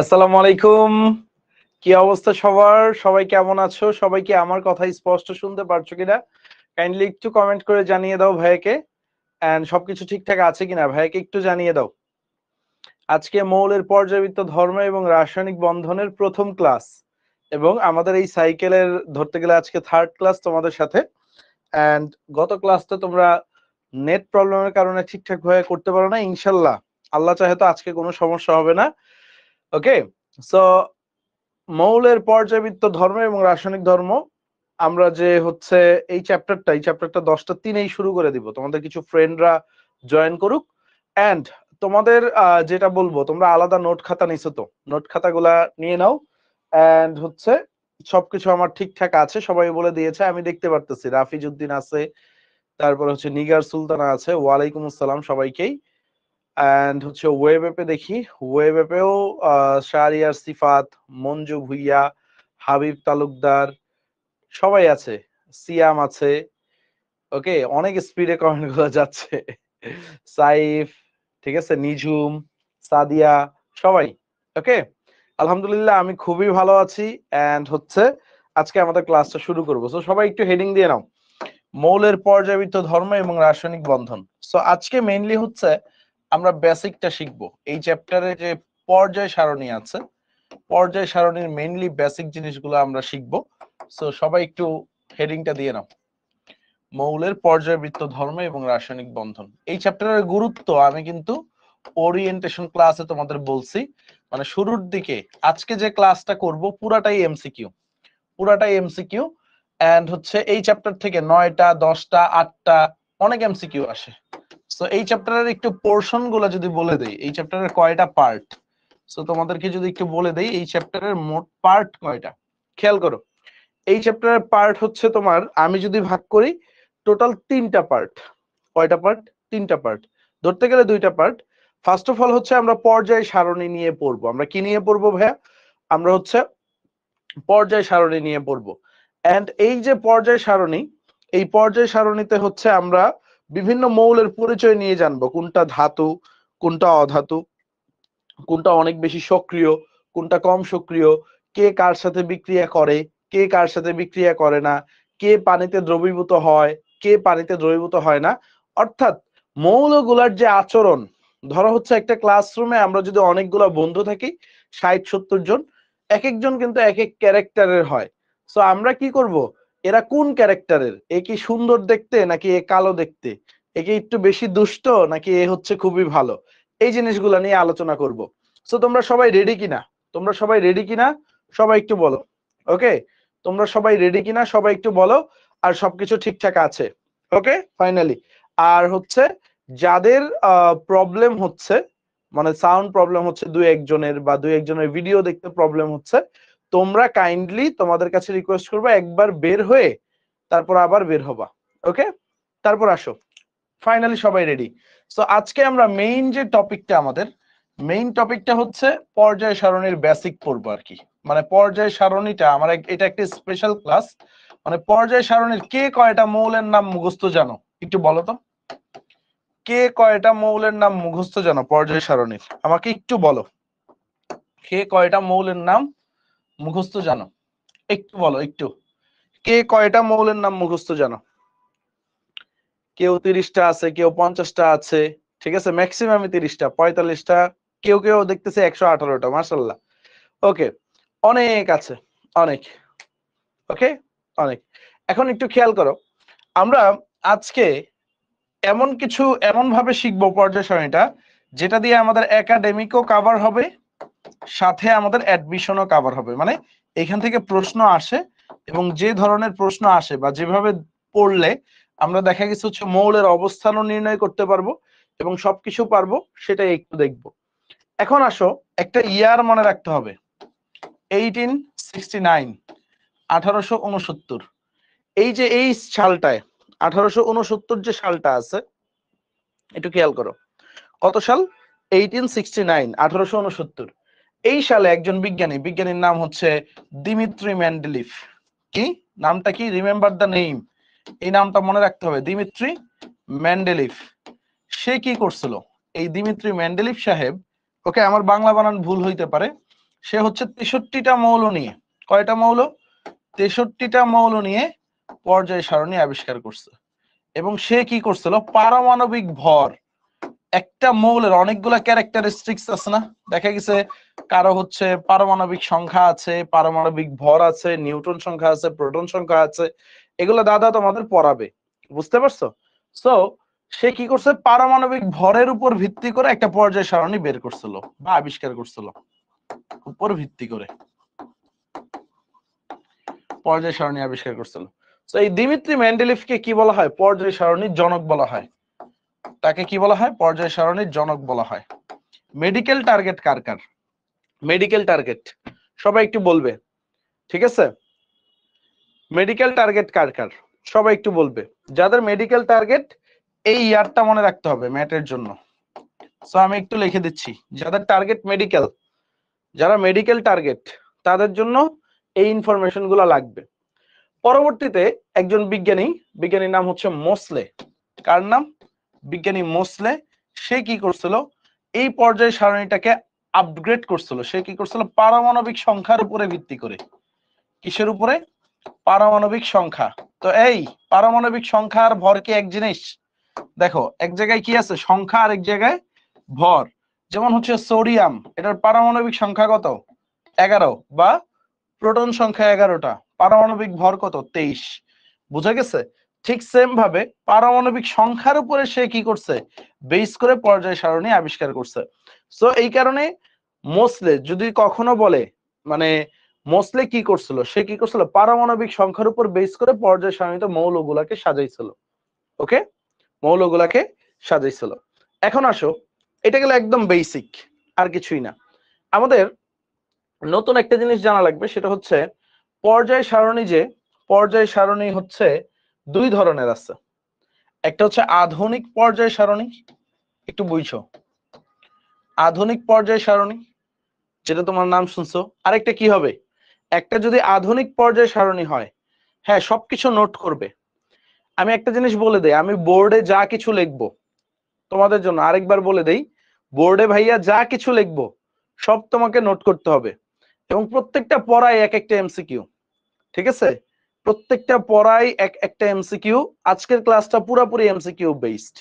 আসসালামু আলাইকুম। কি অবস্থা সবার? সবাই কেমন আছো? সবাই কি আমার কথা স্পষ্ট শুনতে পারছো কিনা? কাইন্ডলি একটু কমেন্ট করে জানিয়ে দাও ভাইয়াকে। এন্ড সবকিছু ঠিকঠাক আছে কিনা ভাইয়াকে একটু জানিয়ে দাও। আজকে মৌলের পর্যায়বৃত্ত ধর্ম এবং রাসায়নিক বন্ধনের প্রথম ক্লাস এবং আমাদের এই সাইকেলের ধরতে গেলে আজকে থার্ড ক্লাস তোমাদের সাথে। এন্ড গত ক্লাসটা তোমরা নেট প্রবলেমের কারণে ঠিকঠাক ভাবে করতে পারো না। ইনশাল্লাহ আল্লাহ চাহে তো আজকে কোনো সমস্যা হবে না। ওকে, সো মৌলের পর্যায়বৃত্ত ধর্ম এবং রাসায়নিক ধর্ম আমরা যে হচ্ছে এই চ্যাপ্টারটা 10টা 3-এই শুরু করে দিব। তোমাদের কিছু ফ্রেন্ডরা জয়েন করুক। এন্ড তোমাদের যেটা বলবো, তোমরা আলাদা নোট খাতা নিছো তো, নোট খাতাগুলা নিয়ে নাও। এন্ড হচ্ছে সবকিছু আমার ঠিকঠাক আছে, সবাই বলে দিয়েছে, আমি দেখতে পারতেছি। রাফিজউদ্দিন আছে, তারপর হচ্ছে নিগার সুলতানা আছে। ওয়ালাইকুম আসসালাম সবাইকেই। এন্ড হচ্ছে ওয়েব অ্যাপে দেখি, ওয়েব অ্যাপেও শাহরিয়ার সিফাত, মঞ্জু ভুইয়া, হাবিব তালুকদার সবাই আছে, সিয়াম আছে। ওকে, অনেক স্পিডে কমেন্ট গুলো যাচ্ছে। সাইফ, ঠিক আছে, নিঝুম, সাদিয়া, সবাই। ওকে, আলহামদুলিল্লাহ আমি খুবই ভালো আছি। এন্ড হচ্ছে আজকে আমাদের ক্লাসটা শুরু করবো। সো সবাই একটু হেডিং দিয়ে নাও, মৌলের পর্যায়বৃত্ত ধর্ম এবং রাসায়নিক বন্ধন। সো আজকে মেইনলি হচ্ছে আমরা বেসিকটা শিখবো। এই চ্যাপ্টারে যে পর্যায় সারণী আছে, পর্যায় সারণীর মেইনলি বেসিক জিনিসগুলো আমরা শিখবো। সো সবাই একটু হেডিংটা দিয়ে নাও, মৌলের পর্যায়বৃত্ত ধর্ম এবং রাসায়নিক বন্ধন। এই চ্যাপ্টারের গুরুত্ব আমি কিন্তু ওরিয়েন্টেশন ক্লাসে তোমাদের বলছি, মানে শুরুর দিকে। আজকে যে ক্লাসটা করব পুরাটাই এমসিকিউ, পুরাটাই এমসিকিউ। এন্ড হচ্ছে এই চ্যাপ্টার থেকে 9টা 10টা 8টা অনেক এমসিকিউ আসে। সো এই চ্যাপ্টারের একটু পোরশন গুলো যদি বলে দেই, এই চ্যাপ্টারের কয়টা পার্ট, সো তোমাদেরকে যদি একটু বলে দেই এই চ্যাপ্টারের মোট পার্ট কয়টা, খেয়াল করো। এই চ্যাপ্টারের পার্ট হচ্ছে তোমার, আমি যদি ভাগ করি, টোটাল 3টা পার্ট। কয়টা পার্ট? 3টা পার্ট, ধরতে গেলে 2টা পার্ট। ফার্স্ট অফ অল হচ্ছে আমরা পর্যায় সারণী নিয়ে পড়বো। আমরা কি নিয়ে পড়বো ভাইয়া? আমরা হচ্ছে পর্যায় সারণী নিয়ে পড়বো। এন্ড এই যে পর্যায় সারণী, এই পর্যায় সারণীতে হচ্ছে আমরা বিভিন্ন মৌলের পরিচয় নিয়ে জানবো, কোনটা ধাতু, কোনটা অধাতু, কোনটা অনেক বেশি সক্রিয়, কোনটা কম সক্রিয়, কে কার সাথে বিক্রিয়া করে, কে কার সাথে বিক্রিয়া করে না, কে পানিতে দ্রবীভূত হয়, কে পানিতে দ্রবীভূত হয় না। অর্থাৎ মৌলগুলার যে আচরণ, ধরো হচ্ছে একটা ক্লাসরুমে আমরা যদি অনেকগুলো বন্ধু থাকি, 60-70 জন, এক একজন কিন্তু এক এক ক্যারেক্টারের হয়। সো আমরা কি করব, এরা কোন ক্যারেক্টারের, এ কি সুন্দর দেখতে নাকি এ কালো দেখতে, এ কি একটু বেশি দুষ্ট নাকি এ হচ্ছে খুবই ভালো, এই জিনিসগুলো নিয়ে আলোচনা করব। সো তোমরা সবাই রেডি কিনা? তোমরা সবাই রেডি কিনা? সবাই একটু বলো। ওকে, তোমরা সবাই রেডি কিনা? সবাই একটু বলো। আর সবকিছু ঠিকঠাক আছে? ওকে, ফাইনালি। আর হচ্ছে যাদের প্রবলেম হচ্ছে, মানে সাউন্ড প্রবলেম হচ্ছে, দুই একজনের বা দুই একজনের ভিডিও দেখতে প্রবলেম হচ্ছে, তোমরা কাইন্ডলি, তোমাদের কাছে রিকোয়েস্ট করবো, একবার বের হয়ে তারপর আবার বের হবা। ওকে, তারপর আসো। ফাইনালি সবাই রেডি? সো আজকে আমরা মেইন যে টপিকটা, আমাদের মেইন টপিকটা হচ্ছে পর্যায় সারণীর বেসিক পড়বো আর কি। মানে পর্যায় সারণীটা আমার এটা একটা স্পেশাল ক্লাস। মানে পর্যায় সারণীর কে কয়টা মৌলের নাম মুখস্থ জানো একটু বলো তো, কে কয়টা মৌলের নাম মুখস্থ জানো পর্যায় সারণীর? আমাকে একটু বলো, কে কয়টা মৌলের নাম মুখস্থ জানো? একটু বলো একটু, কে কয়টা মৌলের নাম মুখস্থ জানো? কেউ 30টা আছে, কেউ 50টা আছে, ঠিক আছে, ম্যাক্সিমাম 30টা 45টা, কেউ কেউ দেখতেছে 118টা, মাশাআল্লাহ। ওকে, অনেক আছে, অনেক। ওকে, অনেক। এখন একটু খেয়াল করো, আমরা আজকে এমন কিছু, এমন ভাবে শিখবো পর্যায় সারণীটা, যেটা দিয়ে আমাদের একাডেমিকও কভার হবে, সাথে আমাদের অ্যাডমিশনও কভার হবে। মানে এখান থেকে প্রশ্ন আসে, এবং যে ধরনের প্রশ্ন আসে বা যেভাবে পড়লে আমরা দেখা গেছে হচ্ছে মৌলের অবস্থানও নির্ণয় করতে পারবো এবং সবকিছু পারবো, সেটাই একটু দেখবো। এখন আসো, একটা ইয়ার মনে রাখতে হবে, 1869, 1869। এই যে এই সালটায় 1869 যে সালটা আছে, একটু খেয়াল করো, কত সাল? 1869, 1869। এই সালে একজন বিজ্ঞানীর নাম হচ্ছে দিমিত্রি মেন্ডেলিভ। কি নামটা? কি, রিমেম্বার দ্য নেম, এই নামটা মনে রাখতে হবে, দিমিত্রি মেন্ডেলিভ। সে কি করছিল? এই দিমিত্রি মেন্ডেলিভ সাহেব, ওকে আমার বাংলা বানান ভুল হইতে পারে, সে হচ্ছে 63টা মৌল নিয়ে, কয়টা মৌল? 63টা মৌল নিয়ে পর্যায় সারণী আবিষ্কার করছে। এবং সে কি করছিল, পারমাণবিক ভর, একটা মৌলের অনেকগুলা ক্যারেক্টারিস্টিক্স আছে না, দেখা গেছে কারো হচ্ছে পারমাণবিক সংখ্যা আছে, পারমাণবিক ভর আছে, নিউটন সংখ্যা আছে, প্রোটন সংখ্যা আছে, এগুলো দাদা তোমাদের পড়াবে, বুঝতে পারছো? সো সে কি করছে, পারমাণবিক ভরের উপর ভিত্তি করে একটা পর্যায় সারণী বের করছিল বা আবিষ্কার করছিল, উপর ভিত্তি করে পর্যায় সারণী আবিষ্কার করছিল। তো এই দিমিত্রি মেন্ডেলিভকে কি বলা হয়, পর্যায় সারণীর জনক বলা হয়। তাকে কি বলা হয়, পর্যায় সারণীর জনক বলা হয়। মেডিকেল টার্গেট কার কার? মেডিকেল টার্গেট সবাই একটু বলবে, ঠিক আছে? মেডিকেল টার্গেট কার কার সবাই একটু বলবে, যাদের মেডিকেল টার্গেট, এই ইয়ারটা মনে রাখতে হবে ম্যাথের জন্য। সো আমি একটু লিখে দিচ্ছি, যাদের টার্গেট মেডিকেল, যারা মেডিকেল টার্গেট, তাদের জন্য এই ইনফরমেশন গুলো লাগবে। পরবর্তীতে একজন বিজ্ঞানীর নাম হচ্ছে মোসলে। কার নাম? বিজ্ঞানী মোসলে। সে কি করছিল, এই পর্যায় সারণীটাকে আপগ্রেড করছিল। সে কি করছিল, পারমাণবিক সংখ্যার উপরে ভিত্তি করে। কিসের উপরে? পারমাণবিক সংখ্যা। তো এই পারমাণবিক সংখ্যা আর ভর কি এক জিনিস? দেখো, এক জায়গায় কি আছে সংখ্যা, আর এক জায়গায় ভর। যেমন হচ্ছে সোডিয়াম, এটার পারমাণবিক সংখ্যা কত? 11, বা প্রোটন সংখ্যা 11টা, পারমাণবিক ভর কত? 23। বুঝা গেছে? ঠিক সেম ভাবে পারমাণবিক সংখ্যার উপরে সে কি করছে, বেস করে পর্যায় সারণী আবিষ্কার করছে। সো এই কারণে মোসলে যদি কখনো বলে, মানে মোসলে কি করছিল, সে কি করছিল, পারমাণবিক সংখ্যার উপর বেস করে পর্যায় সারণীতে মৌলগুলাকে সাজাইছিল। ওকে, মৌলগুলাকে সাজাইছিল। এখন আসো, এটা গেল একদম বেসিক, আর কিছুই না। আমাদের নতুন একটা জিনিস জানা লাগবে, সেটা হচ্ছে পর্যায় সারণী। যে পর্যায় সারণী হচ্ছে দুই ধরনের আছে। একটা হচ্ছে আধুনিক পর্যায় সারণী, একটু বুঝছো, আধুনিক পর্যায় সারণী যেটা তোমার নাম শুনছো। আরেকটা কি হবে, একটা যদি আধুনিক পর্যায় সারণী হয়, হ্যাঁ সবকিছু নোট করবে। আমি একটা জিনিস বলে দেই, আমি বোর্ডে যা কিছু লিখবো তোমাদের জন্য, আরেকবার বলে দেই, বোর্ডে ভাইয়া যা কিছু লিখবো সব তোমাকে নোট করতে হবে। এবং প্রত্যেকটা পড়ায় এক একটা এমসিকিউ, ঠিক আছে? প্রত্যেকটা পড়ায় এক একটা এমসিকিউ। আজকের ক্লাসটা পুরোপুরি এমসিকিউ বেসড,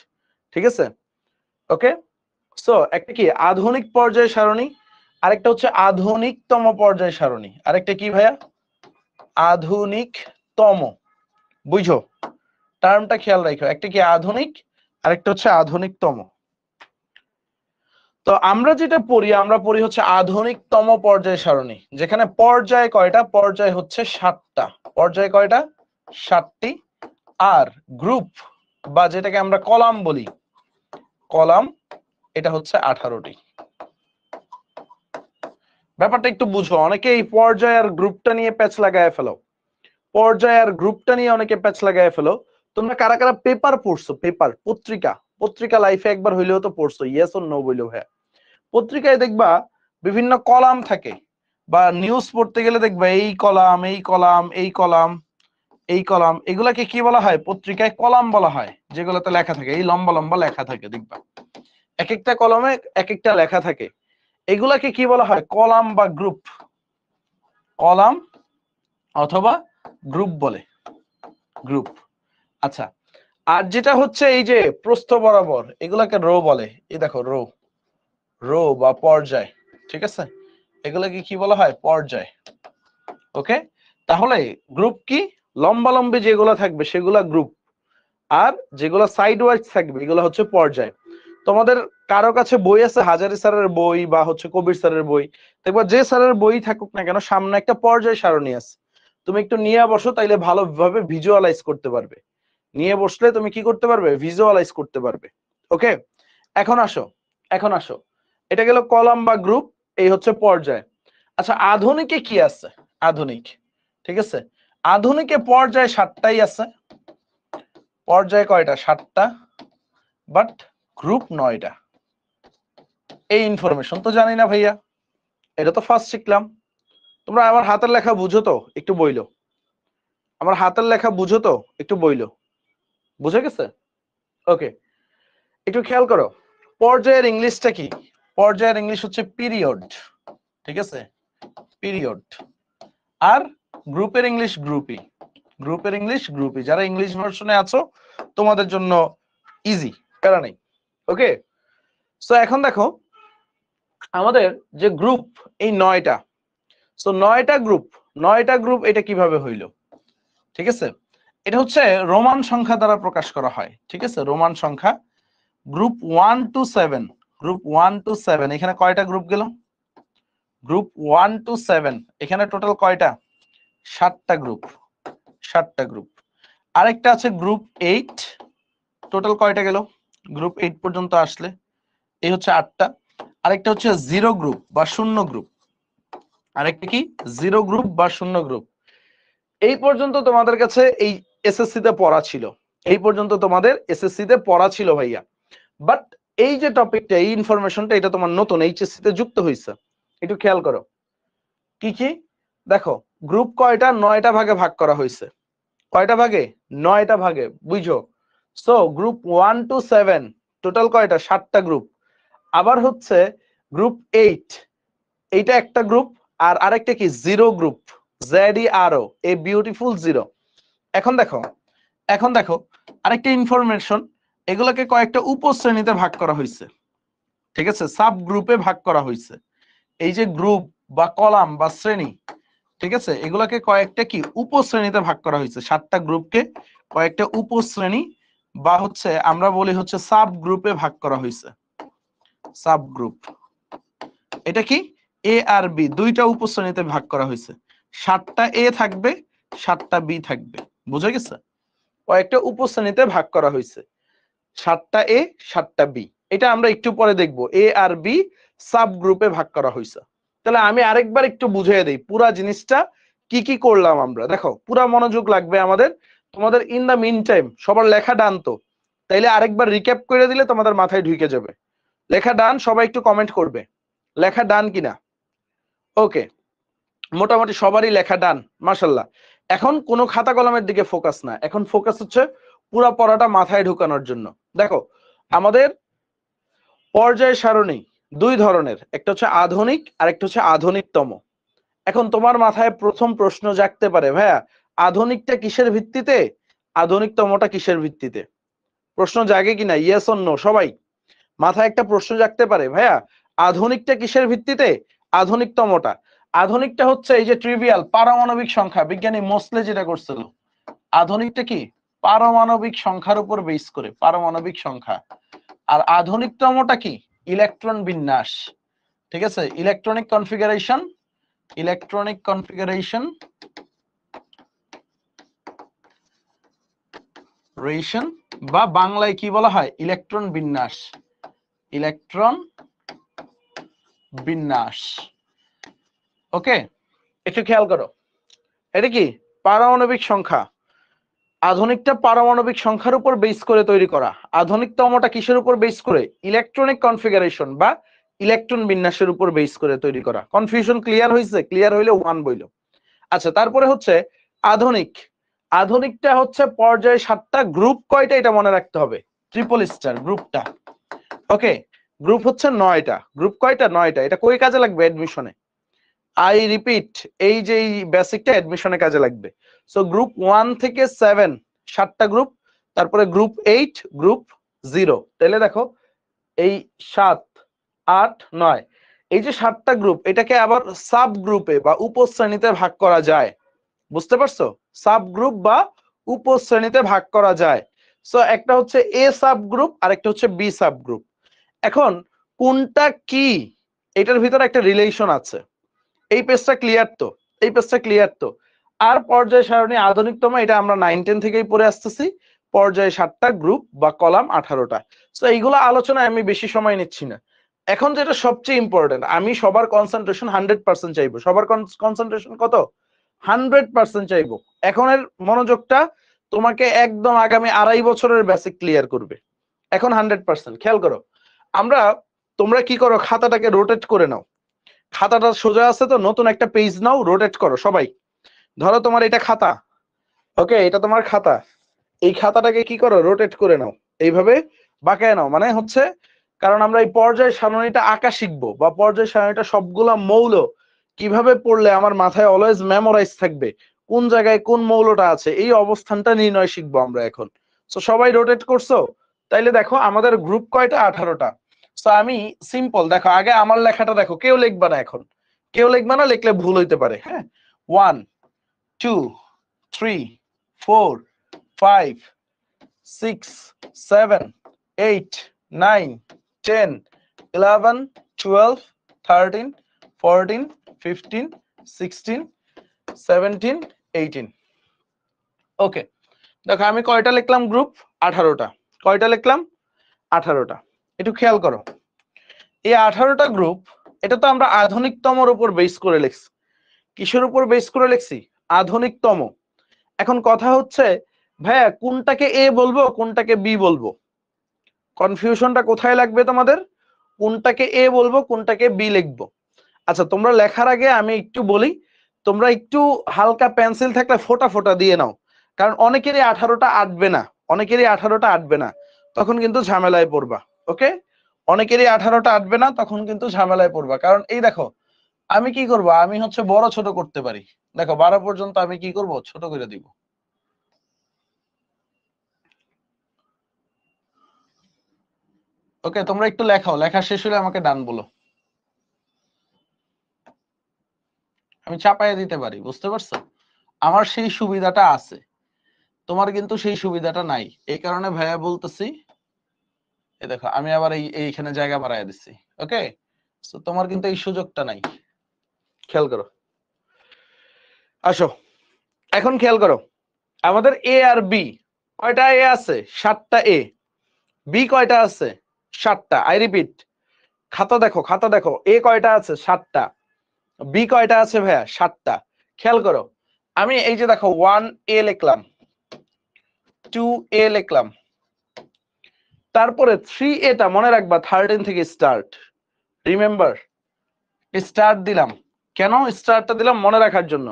ঠিক আছে? ওকে, সো একটা কি আধুনিক পর্যায় সারণী, আরেকটা হচ্ছে আধুনিকতম পর্যায় সারণী। আরেকটা কি ভাইয়া? আধুনিকতম। বুঝো, টার্মটা খেয়াল রাখো, একটা কি আধুনিক, আরেকটা হচ্ছে আধুনিকতম। তো আমরা যেটা পড়ি, আমরা পড়ি হচ্ছে আধুনিকতম পর্যায় সারণী, যেখানে পর্যায় কয়টা? পর্যায় হচ্ছে 7টা। পর্যায় কয়টা? 7টি। আর গ্রুপ বা যেটাকে আমরা কলাম বলি, কলাম, এটা হচ্ছে 18টি। ব্যাপারটা একটু বুঝো, অনেকে এই পর্যায় আর গ্রুপটা নিয়ে প্যাচ লাগায় ফেলো, পর্যায় আর গ্রুপটা নিয়ে অনেকে প্যাচ লাগায় ফেলো। তোমরা কারা কারা পেপার পড়ছো? পেপার, পত্রিকা, পত্রিকা লাইফে একবার হইলেও তো পড়ছো, ইয়েস অর নো বইলেও। হ্যাঁ, পত্রিকায় দেখবা বিভিন্ন কলাম থাকে, বা নিউজ পড়তে গেলে দেখবা এই কলাম, এই কলাম, এই কলাম, এই কলাম, এগুলাকে কি বলা হয়? পত্রিকায় কলাম বলা হয়। যেগুলোতে লেখা থাকে, এই লম্বা লম্বা লেখা থাকে, দেখবা এক একটা কলমে এক একটা লেখা থাকে। এগুলাকে কি বলা হয়? কলাম বা গ্রুপ। কলাম অথবা গ্রুপ বলে, গ্রুপ। আচ্ছা, আর যেটা হচ্ছে এই যে প্রস্থ বরাবর, এগুলাকে রো বলে। এই দেখো রো, রো বা পর্যায়, ঠিক আছে? এগুলাকে কি বলা হয়? পর্যায়। ওকে, তাহলে গ্রুপ কি? লম্বালম্বি যেগুলো থাকবে সেগুলা গ্রুপ, আর যেগুলো সাইড ওয়াইজ থাকবে এগুলো হচ্ছে পর্যায়। তোমাদের কারো কাছে বই আছে, হাজারি স্যারের বই বা হচ্ছে কবির স্যারের বই, দেখবা যে স্যারের বই থাকুক না কেন, সামনে একটা পর্যায় সারণী আছে। তুমি একটু নিয়ে বসো, তাইলে ভালোভাবে ভিজুয়ালাইজ করতে পারবে। নিয়ে বসলে তুমি কি করতে পারবে? ভিজুয়ালাইজ করতে পারবে। ওকে, এখন আসো, এখন আসো, এটা গেল কলাম বা গ্রুপ, এই হচ্ছে পর্যায়। আচ্ছা, আধুনিকে কি আছে? আধুনিক, ঠিক আছে, আধুনিকে পর্যায় 7টাই আছে। পর্যায় কয়টা? 7টা, বাট গ্রুপ 9টা। এই ইনফরমেশন তো জানি না ভাইয়া, এটা তো ফার্স্ট শিখলাম। তোমরা আমার হাতের লেখা বুঝো তো? একটু বইলো, আমার হাতের লেখা বুঝো তো? একটু বইলো, বুঝে গেছে? ওকে, একটু খেয়াল করো, পর্যায়ের ইংলিশটা কি? পর্যায়ের ইংলিশ হচ্ছে পিরিয়ড, ঠিক আছে? পিরিয়ড। আর গ্রুপের ইংলিশ গ্রুপই, গ্রুপের ইংলিশ গ্রুপই। যারা ইংলিশ ভার্সনে আছো তোমাদের জন্য ইজি, প্যারা নেই। ওকে, সো এখন দেখো আমাদের যে গ্রুপ এই 9টা, সো 9টা গ্রুপ এটা কিভাবে হইলো? ঠিক আছে, এটা হচ্ছে রোমান সংখ্যা দ্বারা প্রকাশ করা হয়। ঠিক আছে, রোমান সংখ্যা। গ্রুপ 1 to 7, গ্রুপ 1 to 7 এখানে কয়টা গ্রুপ গেল? গ্রুপ 1 to 7 এখানে টোটাল কয়টা? 7টা গ্রুপ, 7টা গ্রুপ। আরেকটা আছে গ্রুপ 8, টোটাল কয়টা গেল? গ্রুপ 8 পর্যন্ত আসলে এই হচ্ছে 8টা। আরেকটা হচ্ছে জিরো গ্রুপ বা শূন্য গ্রুপ, আরেকটা কি জিরো গ্রুপ বা শূন্য গ্রুপ। এই পর্যন্ত তোমাদের কাছে এই এসএসসি তে পড়া ছিল, এই পর্যন্ত তোমাদের এসএসসি তে পড়া ছিল ভাইয়া। বাট এই যে টপিকটা, এই ইনফরমেশনটা, এটা তোমার নতুন এইচএসসি তে যুক্ত হয়েছে। একটু খেয়াল করো কি কি। দেখো গ্রুপ কয়টা? 9টা ভাগে ভাগ করা হয়েছে। কয়টা ভাগে? 9টা ভাগে, বুঝো। সো গ্রুপ 1 to 7 টোটাল কয়টা? 7টা গ্রুপ। আবার হচ্ছে গ্রুপ 8, এইটা একটা গ্রুপ। আর আরেকটা কি zero group, ZERO, a beautiful zero. এখন দেখো আরেকটা ইনফরমেশন, এগুলোকে কয়েকটা উপশ্রেণীতে ভাগ করা হয়েছে। ঠিক আছে, সাব গ্রুপে ভাগ করা হয়েছে। এই যে গ্রুপ বা কলাম বা শ্রেণী, ঠিক আছে, এগুলাকে কয়েকটা কি উপশ্রেণীতে ভাগ করা হয়েছে। 7টা গ্রুপকে কয়েকটা উপশ্রেণী বা হচ্ছে আমরা বলি হচ্ছে সাব গ্রুপে ভাগ করা হয়েছে। সাব গ্রুপ, এটা কি এ আর বি, দুইটা উপশ্রেণীতে ভাগ করা হয়েছে। 7টা এ থাকবে, 7টা বি থাকবে, বুঝে গেছে? কয়েকটা উপশ্রেণীতে ভাগ করা হয়েছে, 7টা এ 7টা বি। এটা আমরা একটু পরে দেখবো, এ আর বি সাব গ্রুপে ভাগ করা হয়েছে। তাহলে আমি আরেকবার একটু বুঝিয়ে দেই পুরা জিনিসটা কি কি করলাম আমরা। দেখো পুরা মনোযোগ লাগবে আমাদের। তোমাদের ইন দা মিন টাইম সবার লেখা ডান তো? তাইলে আরেকবার রিক্যাপ করে দিলে তোমাদের মাথায় ঢুকে যাবে। লেখা ডান? সবাই একটু কমেন্ট করবে লেখা ডান কিনা। ওকে, মোটামুটি সবারই লেখা ডান, মাশাল্লাহ। এখন কোনো খাতা কলমের দিকে ফোকাস না, এখন ফোকাস হচ্ছে পুরো পড়াটা মাথায় ঢোকানোর জন্য। দেখো আমাদের পর্যায় সারণী দুই ধরনের, একটা হচ্ছে আধুনিক আর একটা হচ্ছে আধুনিকতম। এখন তোমার মাথায় প্রথম প্রশ্ন জাগতে পারে, ভাইয়া আধুনিকটা কিসের ভিত্তিতে, আধুনিকতমটা কিসের ভিত্তিতে? প্রশ্ন জাগে কিনা? Yes or no? সবাই মাথায় একটা প্রশ্ন জাগতে পারে, ভাইয়া আধুনিকটা কিসের ভিত্তিতে, আধুনিকতমটা? আধুনিকটা হচ্ছে এই যে ট্রিভিয়াল পারমাণবিক সংখ্যা, বিজ্ঞানী মোসলে যেটা করছিল। আধুনিকটা কি পারমাণবিক সংখ্যার উপর বেস করে, পারমাণবিক সংখ্যা। আর আধুনিকতমটা কি ইলেকট্রন বিন্যাস। ঠিক আছে, electronic configuration, electronic configuration ration, বা বাংলায় কি বলা হয় ইলেকট্রন বিন্যাস, ইলেকট্রন বিন্যাস। ওকে, একটু খেয়াল করো, এটা কি পারমাণবিক সংখ্যা। আধুনিকটা পারমাণবিক সংখ্যার উপর বেস করে তৈরি করা, আধুনিকতমটা কিসের উপর বেস করে? ইলেকট্রনিক কনফিগারেশন বা ইলেকট্রন বিন্যাসের উপর বেস করে তৈরি করা। কনফিউশন ক্লিয়ার হয়েছে? ক্লিয়ার হইলে ওয়ান বইল। আচ্ছা, তারপরে হচ্ছে আধুনিক। আধুনিকটা হচ্ছে পর্যায়ে 7টা, গ্রুপ কয়টা এটা মনে রাখতে হবে, ট্রিপল স্টার গ্রুপটা। ওকে, গ্রুপ হচ্ছে 9টা। গ্রুপ কয়টা? 9টা। এটা কই কাজে লাগবে? অ্যাডমিশনে। আই রিপিট, এই যে বেসিকটা অ্যাডমিশনে কাজে লাগবে। সো গ্রুপ 1 থেকে 7 7টা গ্রুপ, তারপরে গ্রুপ 8, গ্রুপ 0। তাহলে দেখো এই 7 8 9, এই যে 7টা গ্রুপ, এটাকে আবার সাব গ্রুপে বা উপশ্রেণীতে ভাগ করা যায়। বুঝতে পারছো? সাব গ্রুপ বা উপশ্রেণীতে ভাগ করা যায়। সো একটা হচ্ছে এ সাব গ্রুপ আর একটা হচ্ছে বি সাব গ্রুপ। এখন কোনটা কি, এটার ভিতরে একটা রিলেশন আছে। এই পেজটা ক্লিয়ার তো? এই পেজটা ক্লিয়ার তো? আর পর্যায় সারণী আধুনিকতম, এটা আমরা 9 10 থেকেই পড়ে আসতেছি। পর্যায়ে 7টা গ্রুপ বা কলাম 18টা। সো এইগুলো আলোচনায় আমি বেশি সময় নিচ্ছি না। এখন যেটা সবচেয়ে ইম্পর্টেন্ট, আমি সবার কনসেন্ট্রেশন 100% চাইবো। সবার কনসেন্ট্রেশন কত? 100% চাইবো। এখনের মনোযোগটা তোমাকে একদম আগামী 2.5 বছরের বেসিক ক্লিয়ার করবে। এখন 100% খেয়াল করো। তোমরা কি করো, খাতাটাকে রোটেট করে নাও। খাতাটা সোজা আছে তো, নতুন একটা পেজ নাও, রোটেট করো সবাই। ধরো তোমার এটা খাতা, ওকে, এটা তোমার খাতা। এই খাতাটাকে কি করো, রোটেট করে নাও, এইভাবে বাঁকায় নাও। মানে হচ্ছে, কারণ আমরা এই পর্যায় সারণীটা আঁকা শিখবো, বা পর্যায় সারণীটা সবগুলা মৌল কিভাবে পড়লে আমার মাথায় অলওয়েজ মেমোরাইজ থাকবে, কোন জায়গায় কোন মৌলটা আছে, এই অবস্থানটা নির্ণয় শিখবো আমরা এখন। সো সবাই রোটেট করছো? তাইলে দেখো আমাদের গ্রুপ কয়টা? 18টা। সো আমি সিম্পল দেখো, আগে আমার লেখাটা দেখো, কেউ লিখবা না এখন, কেউ লিখবা না, লিখলে ভুল হইতে পারে। হ্যাঁ, 1 2 3 4 5 6 7 8 9 10 11 12 13 14 15 16 17 18। ওকে, দেখো আমি কয়টা লিখলাম গ্রুপ? 18টা। কয়টা লিখলাম? 18টা। একটু খেয়াল করো, এই 18টা গ্রুপ, এটা তো আমরা আধুনিকতমর উপর বেস করে লিখছি। কিসের উপর বেস করে লিখছি? আধুনিকতম। এখন কথা হচ্ছে ভাইয়া কোনটাকে এ বলবো কোনটাকে বি বলবো? কনফিউশনটা কোথায় লাগবে তোমাদের? কোনটাকে এ বলবো কোনটাকে বি লিখবো? আচ্ছা, তোমরা লেখার আগে আমি একটু বলি, তোমরা একটু হালকা পেন্সিল থাকলে ফোটা ফোটা দিয়ে নাও, কারণ অনেকেরই 18টা আটবে না, অনেকেরই 18টা আটবে না, তখন কিন্তু ঝামেলায় পড়বা। ওকে, অনেকেরই 18টা আটবে না, তখন কিন্তু ঝামেলায় পড়বা। কারণ এই দেখো আমি কি করব, আমি হচ্ছে বড় ছোট করতে পারি। দেখো 12 পর্যন্ত আমি কি করব, ছোট করে দিব। ওকে, তোমরা একটু লেখাও, লেখা শেষ হলে আমাকে ডান বলো, আমি চাপাইয়া দিতে পারি। বুঝতে পারছো? আমার সেই সুবিধাটা আছে, তোমার কিন্তু সেই সুবিধাটা নাই। এই কারণে ভাইয়া বলতেছি, এই দেখো আমি আবার এইখানে জায়গা বাড়াইয়া দিচ্ছি। ওকে, তো তোমার কিন্তু এই সুযোগটা নাই। খেয়াল করো, আসো এখন খেয়াল করো, আমাদের এ আর বি কয়টা এ আছে? 7টা এ। বি কয়টা আছে? 7টা। আই রিপিট, খাতা দেখো, খাতা দেখো, এ কয়টা আছে? 7টা। বি কয়টা আছে ভাইয়া? 7টা। খেয়াল করো, আমি এই যে দেখো 1 এ লিখলাম, 2 এ লিখলাম, তারপরে 3 এটা মনে রাখবা 13 থেকে স্টার্ট। রিমেম্বার, স্টার্ট দিলাম কেন? স্টার্টটা দিলাম মনে রাখার জন্য।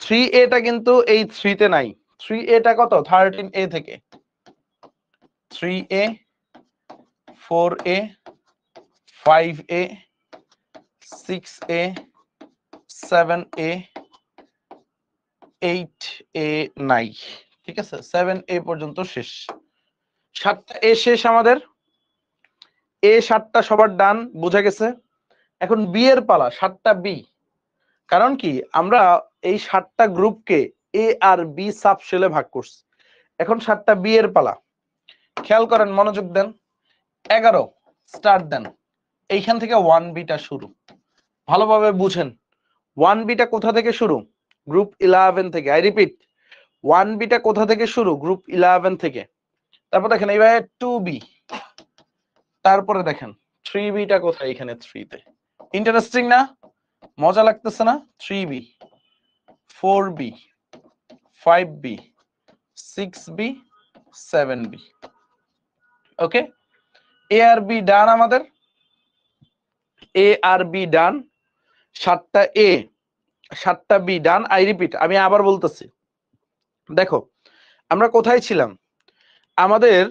3 এটা কিন্তু এই 3 তে নাই। 3 এটা কত? 13 এ থেকে। 3 এ, 4 এ, 5 এ, 6 এ, 7 এ, 8 এ নাই। ঠিক আছে, 7 এ পর্যন্ত শেষ। 7টা এ শেষ আমাদের। এ 7টা সবার ডান, বোঝা গেছে। এখন বি এর পালা, 7টা বি। কারণ কি, আমরা এই 7টা গ্রুপকে এ আর বি সাবশেলে ভাগ করছি। এখন 7টা বি এর পালা। খেয়াল করেন, মনোযোগ দেন। 11 স্টার্ট দেন, এইখান থেকে 1 বিটা শুরু। ভালোভাবে বুঝেন, 1 বিটা কোথা থেকে শুরু? গ্রুপ 11 থেকে। আই রিপিট, 1 বিটা কোথা থেকে শুরু? গ্রুপ 11 থেকে। তারপর দেখেন এইভাবে 2 বি, তারপরে দেখেন 3 বিটা কোথায়? এখানে 3 তে। ইন্টারেস্টিং না? মজা লাগতেছে না? 3 B, 4 B, 5 B, 6 B, 7 B. Okay, A আর বি ডান আমাদের, এ আর বি ডান। 7টা এ, 7টা বি ডান। আই রিপিট, আমি আবার বলতেছি, দেখো আমরা কোথায় ছিলাম? আমাদের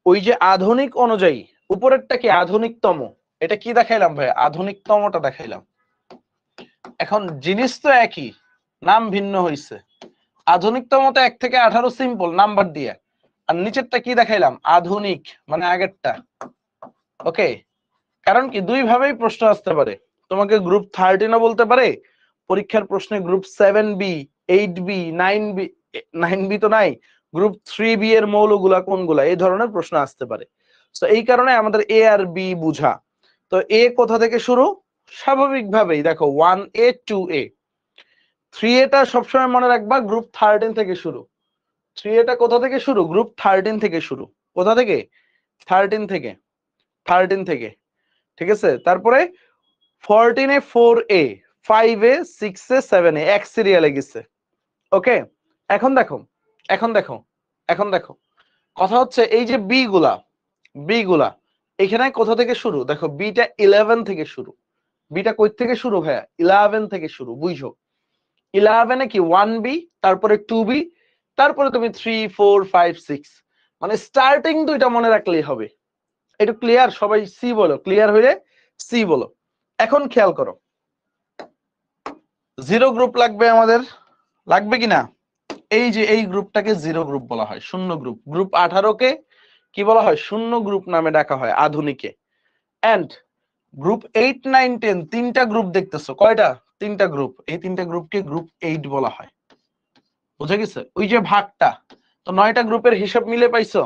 ওই যে আধুনিক অনুযায়ী উপরেরটা কি? আধুনিকতম। এটা কি দেখাইলাম ভাই? আধুনিকতমটা দেখাইলাম। এখন জিনিস তো একই, নাম ভিন্ন হয়েছে। আধুনিকতম তো 1 থেকে 18 সিম্পল নাম্বার দিয়ে, আর নিচেরটা কি দেখাইলাম? আধুনিক, মানে আগেরটা। ওকে, কারণ কি দুই ভাবেই প্রশ্ন আসতে পারে। তোমাকে গ্রুপ 13ও বলতে পারে পরীক্ষার প্রশ্নে, group 7 B, 8 B, 9 B, 9 B তো নাই, গ্রুপ 3 বি এর মৌলগুলা কোনগুলা, এই ধরনের প্রশ্ন আসতে পারে। তো এই কারণে আমাদের এ আর বি বুঝা। তো এ কোথা থেকে শুরু? স্বাভাবিকভাবেই দেখো 1 এ, 2 এ। 3 এটা সবসময় মনে রাখবা গ্রুপ 13 থেকে শুরু। 3 এটা কোথা থেকে শুরু? গ্রুপ 13 থেকে শুরু। কোথা থেকে? 13 থেকে, 13 থেকে। ঠিক আছে, তারপরে 14 এ 4 এ, 5 এ, 6 এ, 7 এ, এক সিরিয়ালে গেছে। ওকে, এখন দেখো, এখন দেখো, এখন দেখো, কথা হচ্ছে এই যে বি গুলা, বি গুলা এখানে কোথা থেকে শুরু? দেখো বিটা 11 থেকে শুরু। বিটা কই থেকে শুরু ভাইয়া? 11 থেকে শুরু। বুঝো, 11 এ কি 1 বি, তারপরে 2 বি, তারপরে তুমি 3 4 5 6, মানে স্টার্টিং দুইটা মনে রাখলেই হবে। একটু ক্লিয়ার? সবাই সি বলো, ক্লিয়ার হইলে সি বলো। এখন খেয়াল করো, জিরো গ্রুপ লাগবে আমাদের, লাগবে কিনা? এই যে এই গ্রুপটাকে জিরো গ্রুপ বলা হয়, শূন্য গ্রুপ। গ্রুপ 18 কে কি বলা হয়? শূন্য গ্রুপ নামে ডাকা হয় আধুনিকে। এন্ড গ্রুপ 8, 9, 10 তিনটা গ্রুপ দেখতেছো, কয়টা? তিনটা গ্রুপ। এই তিনটা গ্রুপকে গ্রুপ 8 বলা হয়। বুঝা গেছে? ওই যে ভাগটা, তো 9টা গ্রুপের হিসাব মিলে পাইছো?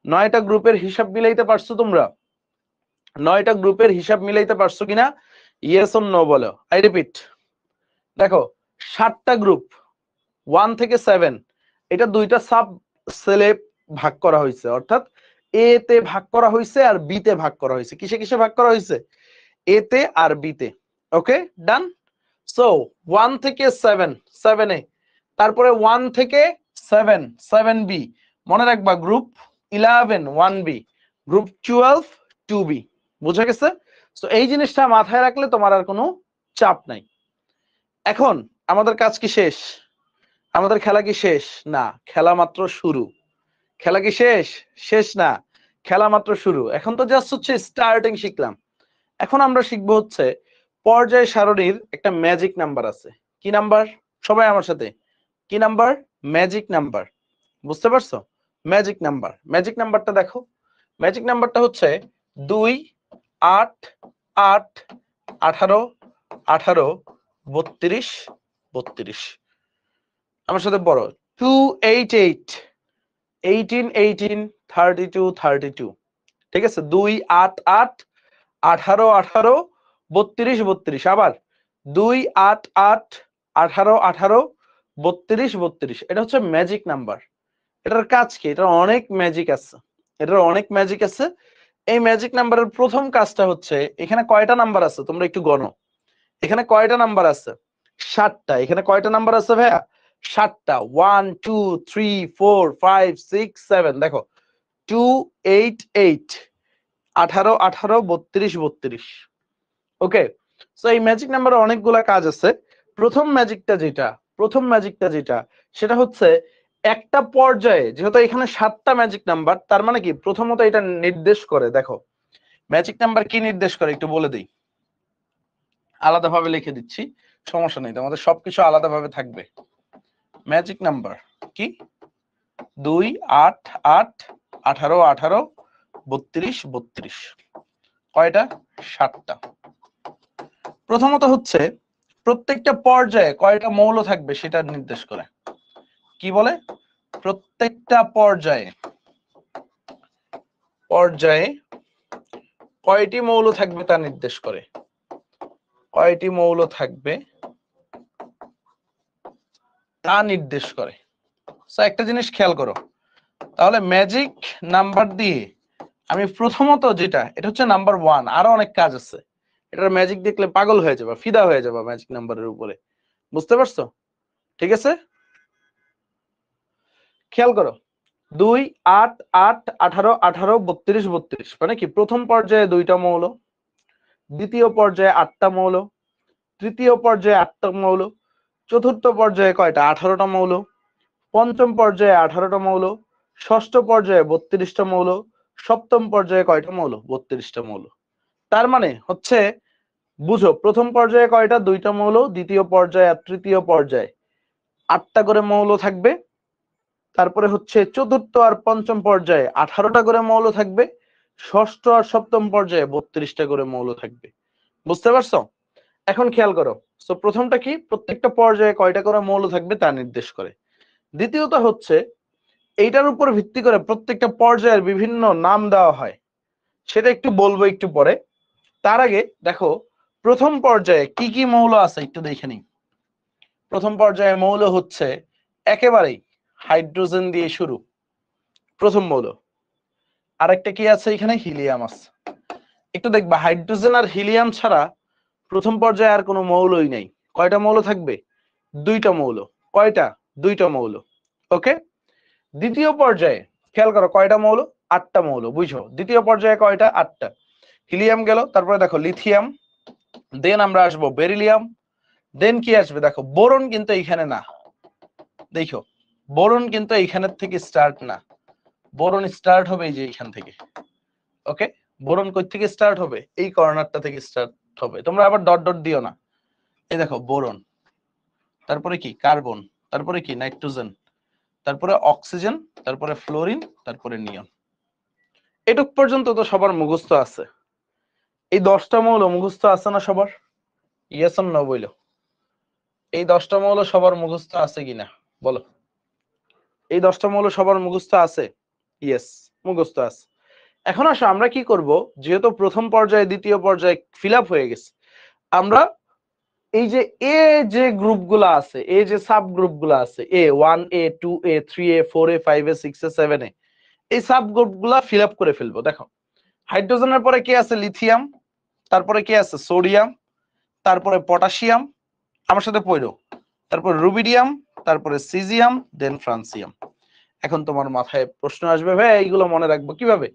9টা গ্রুপের হিসাব মিলাইতে পারছো তোমরা? 9টা গ্রুপের হিসাব মিলাইতে পারছো কিনা? ইয়েস অর নো বলো। আই রিপিট, দেখো 7টা গ্রুপ 1 থেকে 7, এটা দুইটা সাব সেলে ভাগ করা হয়েছে, অর্থাৎ এ তে ভাগ করা হয়েছে আর বি তে ভাগ করা হয়েছে। কিসে কিসে ভাগ করা হয়েছে? এ তে আর বি তে। ওকে, ডান। সো 1 থেকে 7, 7 এ, তারপরে 1 থেকে 7, 7 বি। মনে রাখবা গ্রুপ 11 1 বি, গ্রুপ 12 2 বি। বুঝা গেছে? তো এই জিনিসটা মাথায় রাখলে তোমার আর কোনো চাপ নাই। এখন আমাদের কাজ কি শেষ? আমাদের খেলা কি শেষ? না, খেলা মাত্র শুরু। খেলা কি শেষ? শেষ না, খেলা মাত্র শুরু। এখন তো জাস্ট হচ্ছে স্টার্টিং শিখলাম। এখন আমরা শিখবো হচ্ছে পর্যায় সারণীর একটা ম্যাজিক নাম্বার আছে। কি নাম্বার? সবাই আমার সাথে, কি নাম্বার? Magic number. বুঝতে পারছো? Magic number. ম্যাজিক নাম্বারটা দেখো, ম্যাজিক নাম্বারটা হচ্ছে 2 8 8 18 18 32 32। আমার সাথে বড় 2 8 8 18 18 32 32। ঠিক আছে? 2 8 8 18 18 32 32। আবার 2 8 8 18 18 32 32। এটা হচ্ছে ম্যাজিক নাম্বার। এটার কাজ কি? এটার অনেক ম্যাজিক আছে, এটার অনেক ম্যাজিক আছে। এই ম্যাজিক নাম্বারের প্রথম কাজটা হচ্ছে, এখানে কয়টা নাম্বার আছে তোমরা একটু গণো। এখানে কয়টা নাম্বার আছে? 7টা। এখানে কয়টা নাম্বার আছে ভাইয়া? 7টা। 1 2 3 4 5 6 7। দেখো 2 8 8 18 18 32 32। ওকে, সো এই ম্যাজিক নাম্বারে অনেকগুলা কাজ আছে। প্রথম ম্যাজিকটা যেটা সেটা হচ্ছে একটা পর্যায়ে, যেহেতু এখানে 7টা ম্যাজিক নাম্বার, তার মানে কি প্রথমত এটা নির্দেশ করে, দেখো ম্যাজিক নাম্বার কি নির্দেশ করে একটু বলে দিই। আলাদাভাবে লিখে দিচ্ছি, সমস্যা নেই, তোমাদের সবকিছু আলাদাভাবে থাকবে। ম্যাজিক নাম্বার কি? 2 8 8 18 18 32 32। কয়টা? 7টা। প্রথমত হচ্ছে প্রত্যেকটা পর্যায়ে কয়টা মৌল থাকবে সেটা নির্দেশ করে। কি বলে? প্রত্যেকটা পর্যায়ে কয়টি মৌল থাকবে তা নির্দেশ করে। কয়টি মৌল থাকবে তা নির্দেশ করে। সো একটা জিনিস খেয়াল করো, তাহলে ম্যাজিক নাম্বার দিয়ে আমি প্রথমত যেটা, এটা হচ্ছে নাম্বার 1। আরো অনেক কাজ আছে, এটার ম্যাজিক দেখলে পাগল হয়ে যাবে, ফিদা হয়ে যাবে ম্যাজিক নাম্বারের উপরে। বুঝতে পারছো? ঠিক আছে, খেয়াল করো। 2 8 8 18 18 32 32, মানে কি প্রথম পর্যায়ে 2টা মৌল, দ্বিতীয় পর্যায়ে 8টা মৌল, তৃতীয় পর্যায়ে 8টা মৌল, চতুর্থ পর্যায়ে কয়টা? 18টা মৌল, পঞ্চম পর্যায়ে 18টা মৌল, ষষ্ঠ পর্যায়ে 32টা মৌল, সপ্তম পর্যায়ে কয়টা মৌল? 32টা মৌল। তার মানে হচ্ছে বুঝো, প্রথম পর্যায়ে কয়টা? 2টা মৌল, দ্বিতীয় পর্যায়ে আর তৃতীয় পর্যায়ে 8টা করে মৌল থাকবে। তারপরে হচ্ছে চতুর্থ আর পঞ্চম পর্যায়ে 18টা করে মৌল থাকবে, ষষ্ঠ আর সপ্তম পর্যায়ে 32টা করে মৌল থাকবে। বুঝতে পারছো? এখন খেয়াল করো, তো প্রথমটা কি? প্রত্যেকটা পর্যায়ে কয়টা করে মৌল থাকবে তা নির্দেশ করে। দ্বিতীয়ত হচ্ছে এইটার উপর ভিত্তি করে প্রত্যেকটা পর্যায়ের বিভিন্ন নাম দেওয়া হয়, সেটা একটু বলবো একটু পরে। তার আগে দেখো প্রথম পর্যায়ে কি কি মৌল আছে একটু দেখে নিই। প্রথম পর্যায়ে মৌল হচ্ছে একেবারেই হাইড্রোজেন দিয়ে শুরু, প্রথম মৌল। আরেকটা কি আছে এখানে? হিলিয়াম আছে। একটু দেখবা হাইড্রোজেন আর হিলিয়াম ছাড়া প্রথম পর্যায়ে আর কোনো মৌলই নেই। কয়টা মৌল থাকবে? 2টা মৌল। কয়টা? 2টা মৌল। ওকে, দ্বিতীয় পর্যায়ে খেয়াল করো কয়টা মৌল? 8টা মৌল। বুঝো, দ্বিতীয় পর্যায়ে কয়টা? 8টা। হিলিয়াম গেল, তারপরে দেখো লিথিয়াম, দেন আমরা আসবো বেরিলিয়াম, দেন কি আসবে? দেখো বোরন কিন্তু এইখানে না, দেখো বোরন কিন্তু এইখানের থেকে স্টার্ট না, বোরন স্টার্ট হবে এই যে এইখান থেকে। ওকে, বোরন কই থেকে স্টার্ট হবে? এই কর্নারটা থেকে স্টার্ট হবে। তোমরা আবার ডট ডট দিও না। এই দেখো বোরন, তারপরে কি কার্বন, তারপরে কি নাইট্রোজেন, তারপরে অক্সিজেন, তারপরে ফ্লোরিন, তারপরে নিয়ন। এটুক পর্যন্ত তো সবার মুখস্থ আছে। এই 10টা মৌল মুখস্থ আছে না সবার? ইয়েস অর নো বইলো। এই 10টা মৌল সবার মুখস্থ আছে কিনা বলো? এই 10টা মৌল সবার মুখস্থ আছে? ইয়েস, মুখস্থ আছে। এখন আসো আমরা কি করব, যেহেতু প্রথম পর্যায়ে দ্বিতীয় পর্যায়ে ফিল আপ হয়ে গেছে, আমরা এই যে এ যে গ্রুপগুলো আছে, এ যে সাব গ্রুপগুলো আছে, A1 A2 A3 A4 A5 A6 A7 এই সাব গ্রুপগুলো ফিল আপ করে ফেলবো। দেখো হাইড্রোজেনের পরে কি আছে? লিথিয়াম, তারপরে কি আছে? সোডিয়াম, তারপরে পটাশিয়াম, আমার সাথে পড়ো, তারপর রুবিডিয়াম, তারপরে সিজিয়াম, দেন ফ্রান্সিয়াম। এখন তোমার মাথায় প্রশ্ন আসবে, ভাই এইগুলো মনে রাখবো কিভাবে?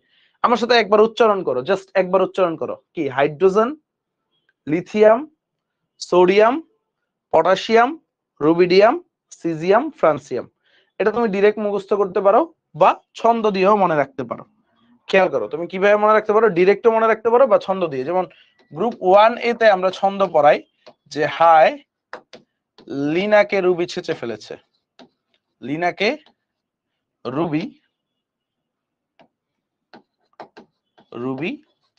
আমার সাথে একবার উচ্চারণ করো, জাস্ট একবার উচ্চারণ করো। কি? Hydrogen, lithium, sodium, potassium, rubidium, caesium, francium. এটা তুমি ডিরেক্ট মুখস্থ করতে পারো বা ছন্দ দিয়েও মনে রাখতে পারো। খেয়াল করো তুমি কিভাবে মনে রাখতে পারো, ডিরেক্টও মনে রাখতে পারো বা ছন্দ দিয়ে। যেমন গ্রুপ 1A তে আমরা ছন্দ পড়াই যে হাই লিনাকে রুবি ছেঁচে ফেলেছে, লিনাকে রুবি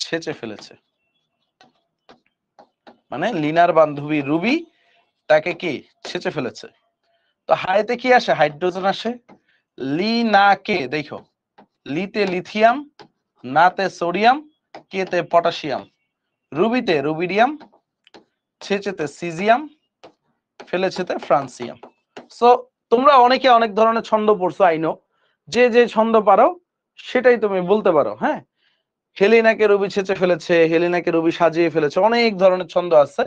ছেঁচে ফেলেছে, মানে লিনার বান্ধবী রুবি তাকে কি ছেঁচে ফেলেছে। তো হাইতে কি আসে? হাইড্রোজেন আসে। লিনাকে দেখো, লিতে লিথিয়াম, নাতে সোডিয়াম, কেতে পটাশিয়াম, রুবিতে রুবিডিয়াম, ছেঁচেতে সিজিয়াম, ফেলেছেতে ফ্রান্সিয়াম। সো তোমরা অনেকে অনেক ধরনের ছন্দ পড়ছো, আইনো যে যে ছন্দ পারো সেটাই তুমি বলতে পারো। হ্যাঁ, হেলিনাকে রুবি ছেঁচে ফেলেছে, হেলিনাকে রুবি সাজিয়ে ফেলেছে, অনেক ধরনের ছন্দ আছে,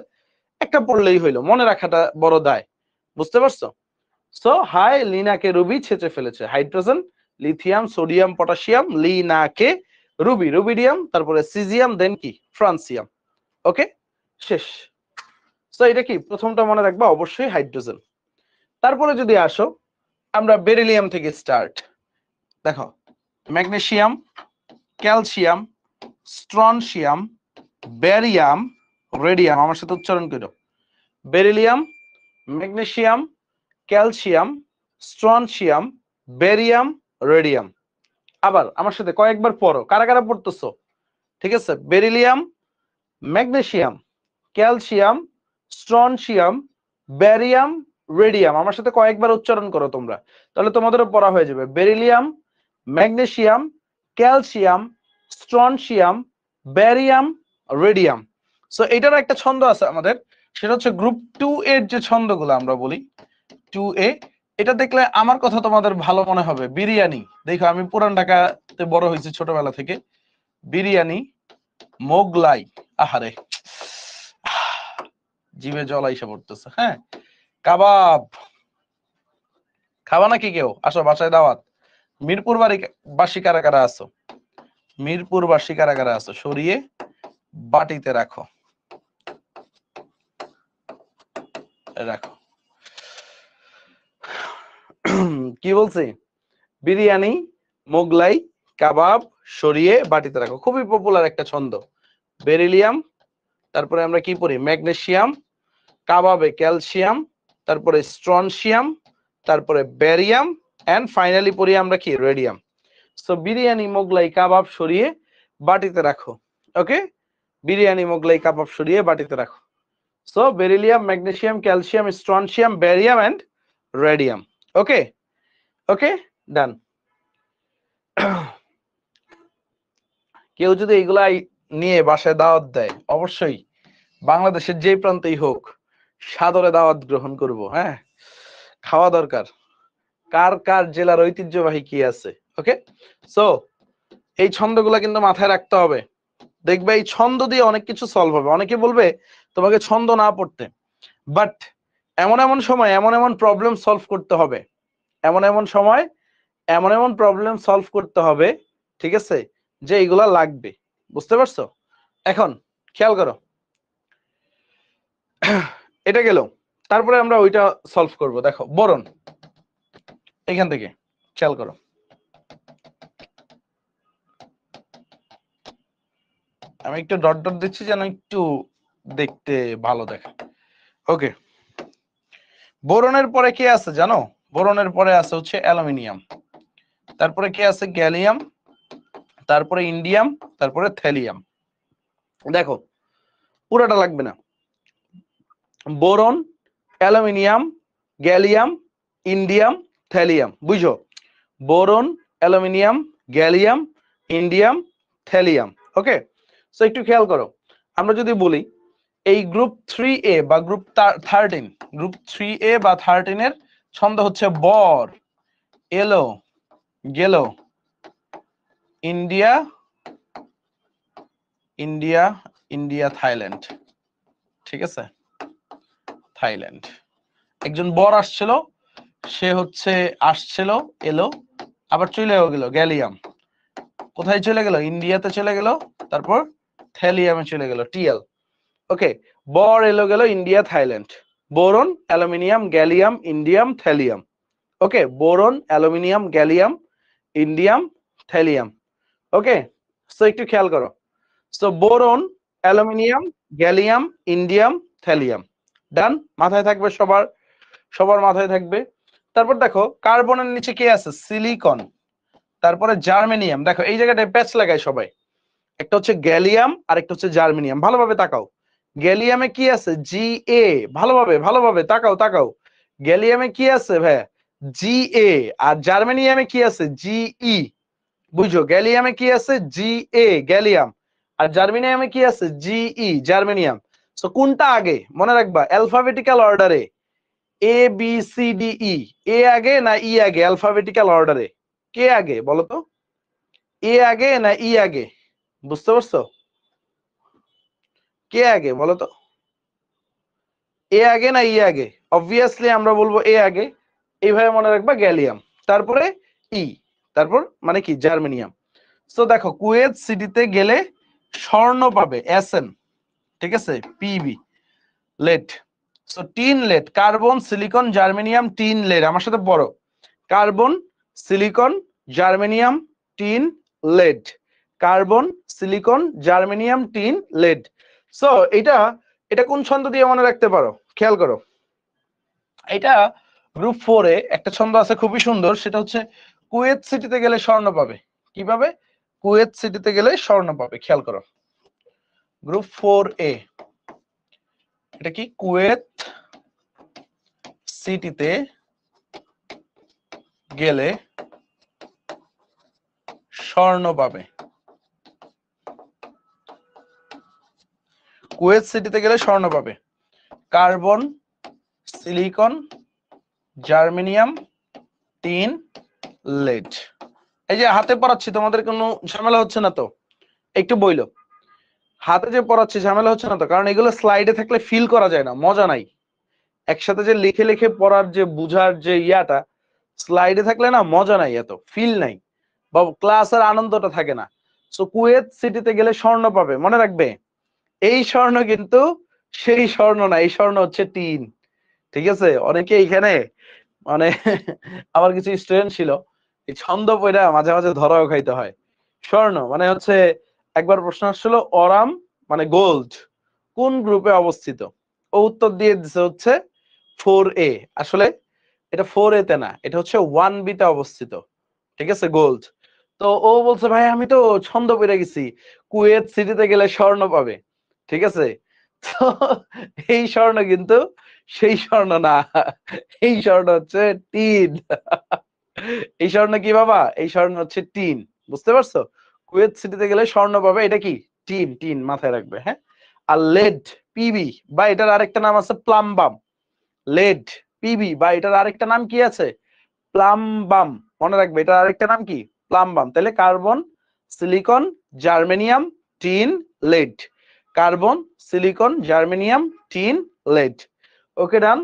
একটা পড়লেই হইলো, মনে রাখাটা বড় দায়। বুঝতে পারছো? সো হাই লিনাকে রুবি ছেঁচে ফেলেছে, হাইড্রোজেন, লিথিয়াম, সোডিয়াম, পটাশিয়াম, লিনাকে রুবি, রুবিডিয়াম, তারপরে সিজিয়াম, দেন কি ফ্রান্সিয়াম। ওকে, শেষ। সো এটা কি প্রথমটা মনে রাখবা অবশ্যই হাইড্রোজেন। তারপরে যদি আসো আমরা বেরিলিয়াম থেকে স্টার্ট। দেখো magnesium, calcium, strontium, barium, radium. আমার সাথে উচ্চারণ করো, beryllium, magnesium, calcium, strontium, barium, radium. আবার আমার সাথে কয়েকবার পড়ো, কারা কারা পড়তেছো? ঠিক আছে, beryllium, magnesium, calcium, strontium, barium, radium. আমার সাথে কয়েকবার উচ্চারণ করো তোমরা, তাহলে তোমাদেরও পড়া হয়ে যাবে। Beryllium, magnesium, calcium, strontium, barium, radium. So এটার একটা ছন্দ আছে আমাদের, সেটা হচ্ছে গ্রুপ 2 এর যে ছন্দগুলো আমরা বলি 2A, এটা দেখলে আমার কথা তোমাদের ভালো মনে হবে। বিরিয়ানি, দেখো আমি পুরান ঢাকাতে বড় হয়েছি ছোটবেলা থেকে। বিরিয়ানি, মোগলাই, আহারে জিভে জল আইসা পড়তেছে। হ্যাঁ, কাবাব খাবা নাকি কেউ? আসো বাসায় দাওয়াত। মিরপুর বাসী কারা কারা আছো? মিরপুর বাসী কারা কারা আছো? সরিয়ে বাটিতে রাখো, রাখো। কি বলছি? বিরিয়ানি, মোগলাই, কাবাব, সরিয়ে বাটিতে রাখো, খুবই পপুলার একটা ছন্দ। বেরিলিয়াম, তারপরে আমরা কি পড়ি? ম্যাগনেসিয়াম, কাবাবে ক্যালসিয়াম, তারপরে স্ট্রনসিয়াম, তারপরে ব্যারিয়াম, এন্ড ফাইনালি পড়ি আমরা কি? রেডিয়াম। সো বিরিয়ানি, মোগলাই, কাবাব সরিয়ে বাটিতে রাখো। ওকে, বিরিয়ানি, মোগলাই, কাবাব সরিয়ে বাটিতে রাখো। So beryllium, magnesium, calcium, strontium, barium and radium. Okay, okay, done. কেউ যদি এগুলা নিয়ে বাসায় দাওয়াত দেয়, অবশ্যই বাংলাদেশের যে প্রান্তেই হোক সাদরে দাওয়াত গ্রহণ করব। হ্যাঁ, খাওয়া দরকার। কার কার জেলার ঐতিহ্যবাহী কি আছে? ওকে, সো এই ছন্দগুলা কিন্তু মাথায় রাখতে হবে। দেখবে এই ছন্দ দিয়ে অনেক কিছু সলভ হবে। অনেকে বলবে তোমাকে ছন্দ না পড়তে, বাট এমন এমন সময় এমন এমন প্রবলেম সলভ করতে হবে, এমন এমন সময় এমন এমন প্রবলেম সলভ করতে হবে, ঠিক আছে, যে এগুলা লাগবে। বুঝতে পারছো? এখন খেয়াল করো, এটা গেল, তারপরে আমরা ওইটা সলভ করব। দেখো বোরন, এখান থেকে খেয়াল করো, আমি একটু ডট ডট দিচ্ছি যেন একটু দেখতে ভালো দেখে। ওকে, বোরনের পরে কি আছে জানো? বোরনের পরে আছে হচ্ছে অ্যালুমিনিয়াম, তারপরে কি আছে গ্যালিয়াম, তারপরে ইন্ডিয়াম, তারপরে থ্যালিয়াম। দেখো পুরাটা লাগবে না, boron, aluminium, gallium, indium, thallium, বুঝো? Boron, aluminium, gallium, indium, thallium. Okay, so একটু খেয়াল করো, আমরা যদি বলি এই গ্রুপ 3A বা গ্রুপ 13, গ্রুপ 3A বা 13 এর ছন্দ হচ্ছে বর, এলো, গেল, ইন্ডিয়া, ইন্ডিয়া, ইন্ডিয়া, থাইল্যান্ড। ঠিক আছে, থাইল্যান্ড। একজন বর আসছিল, সে হচ্ছে আসছিল, এলো, আবার চলেও গেল, গ্যালিয়াম। কোথায় চলে গেল? ইন্ডিয়াতে চলে গেল, তারপর থ্যালিয়ামে চলে গেল, টিএল। ওকে, বর এলো গেল India, Thailand. Boron, aluminium, gallium, indium, thallium. Okay, boron, aluminium, gallium, indium, thallium. Okay, so একটু খেয়াল করো, so boron, aluminium, gallium, indium, thallium. Done, মাথায় থাকবে সবার, সবার মাথায় থাকবে। তারপর দেখো কার্বনের নিচে কি আছে? সিলিকন, তারপরে জার্মেনিয়াম। দেখো এই জায়গাটায় প্যাচ লাগায় সবাই, একটা হচ্ছে গ্যালিয়াম আর একটা হচ্ছে জার্মেনিয়াম। ভালোভাবে তাকাও, গ্যালিয়ামে কি আছে? জি এ। ভালোভাবে ভালোভাবে তাকাও তাকাও, গ্যালিয়ামে কি আছে ভাই? জি এ। আর জার্মেনিয়ামে কি আছে? জি ই। বুঝো, গ্যালিয়ামে কি আছে? জি এ, গ্যালিয়াম। আর জার্মেনিয়ামে কি আছে? জি ই, জার্মেনিয়াম। সো কোনটা আগে মনে রাখবা, অ্যালফাবেটিক্যাল অর্ডারে, A B C D E, এ আগে না ই আগে? অ্যালফাবেটিক্যাল অর্ডারে কে আগে বলো তো? এ আগে না ই আগে? বুঝতে পারছো? কে আগে বলো তো? এ আগে না ই আগে? অবভিয়াসলি আমরা বলবো এ আগে। এইভাবে মনে রাখবা, গ্যালিয়াম, তারপরে ই, তারপর মানে কি? জার্মেনিয়াম। তো দেখো কুয়েত সিটিতে গেলে স্বর্ণ পাবে, এসএন। ঠিক আছে, PB, lead. So tin lead, carbon, silicon, germanium, tin lead. আমার সাথে পড়ো, carbon, silicon, germanium, tin, lead. Carbon, silicon, germanium, tin, lead. So এটা এটা কোন ছন্দ দিয়ে মনে রাখতে পারো? খেয়াল করো, এটা গ্রুপ 4-এ একটা ছন্দ আছে খুবই সুন্দর, সেটা হচ্ছে কুয়েত সিটিতে গেলে স্বর্ণ পাবে। কি পাবে? কুয়েত সিটিতে গেলে স্বর্ণ পাবে। খেয়াল করো, গ্রুপ 4-এ এটা কি? কুয়েত সিটিতে গেলে স্বর্ণ পাবে। কুয়েত সিটিতে গেলে স্বর্ণ পাবে। Carbon, silicon, germanium, tin, lead. এই যে হাতে পড়াচ্ছি, তোমাদের কোনো ঝামেলা হচ্ছে না তো? একটু বইলো, হাতে যে পড়াচ্ছি ঝামেলা হচ্ছে না তো? কারণ এগুলো স্লাইডে থাকলে ফিল করা যায় না, মজা নাই। একসাথে যে লিখে লিখে পড়ার যে বুঝার যে ইয়াটা, স্লাইডে থাকলে না মজা নাই, এত ফিল নাই, বা ক্লাসের আনন্দটা থাকে না। সো কুয়েত সিটিতে গেলে স্বর্ণ পাবে, মনে রাখবে। এই স্বর্ণ কিন্তু সেই স্বর্ণ না, এই স্বর্ণ হচ্ছে টিন। ঠিক আছে, অনেকে এখানে মানে আমার কিছু স্টুডেন্ট ছিল, এই ছন্দ পড়া মাঝে মাঝে ধরাও খাইতে হয়। স্বর্ণ মানে হচ্ছে, একবার প্রশ্ন আসছিল অরাম মানে গোল্ড কোন গ্রুপে অবস্থিত? ও উত্তর দিয়ে দিছে হচ্ছে 4A। আসলে এটা 4A তে না, এটা হচ্ছে 1B তে অবস্থিত। ঠিক আছে, গোল্ড। তো ও বলছে ভাই আমি তো ছন্দ পড়ে গেছি, কুয়েত সিটিতে গেলে স্বর্ণ পাবে। ঠিক আছে, তো এই স্বর্ণ কিন্তু সেই স্বর্ণ না, এই স্বর্ণ হচ্ছে টিন। এই স্বর্ণ কি বাবা? এই স্বর্ণ হচ্ছে টিন। বুঝতে পারছো? কুয়েত সিটিতে গেলে স্বর্ণ পাবে, এটা কি? টিন। টিন মাথায় রাখবে, হ্যাঁ। আর লেড, পিবি, বা এটার আরেকটা নাম আছে প্লাম্বাম। লেড, পিবি, বা এটার আরেকটা নাম কি আছে? প্লাম্বাম। মনে রাখবে, এটার আরেকটা নাম কি? প্লাম্বাম। তাহলে carbon, silicon, germanium, tin, lead. Carbon, silicon, germanium, tin, lead. Okay, done.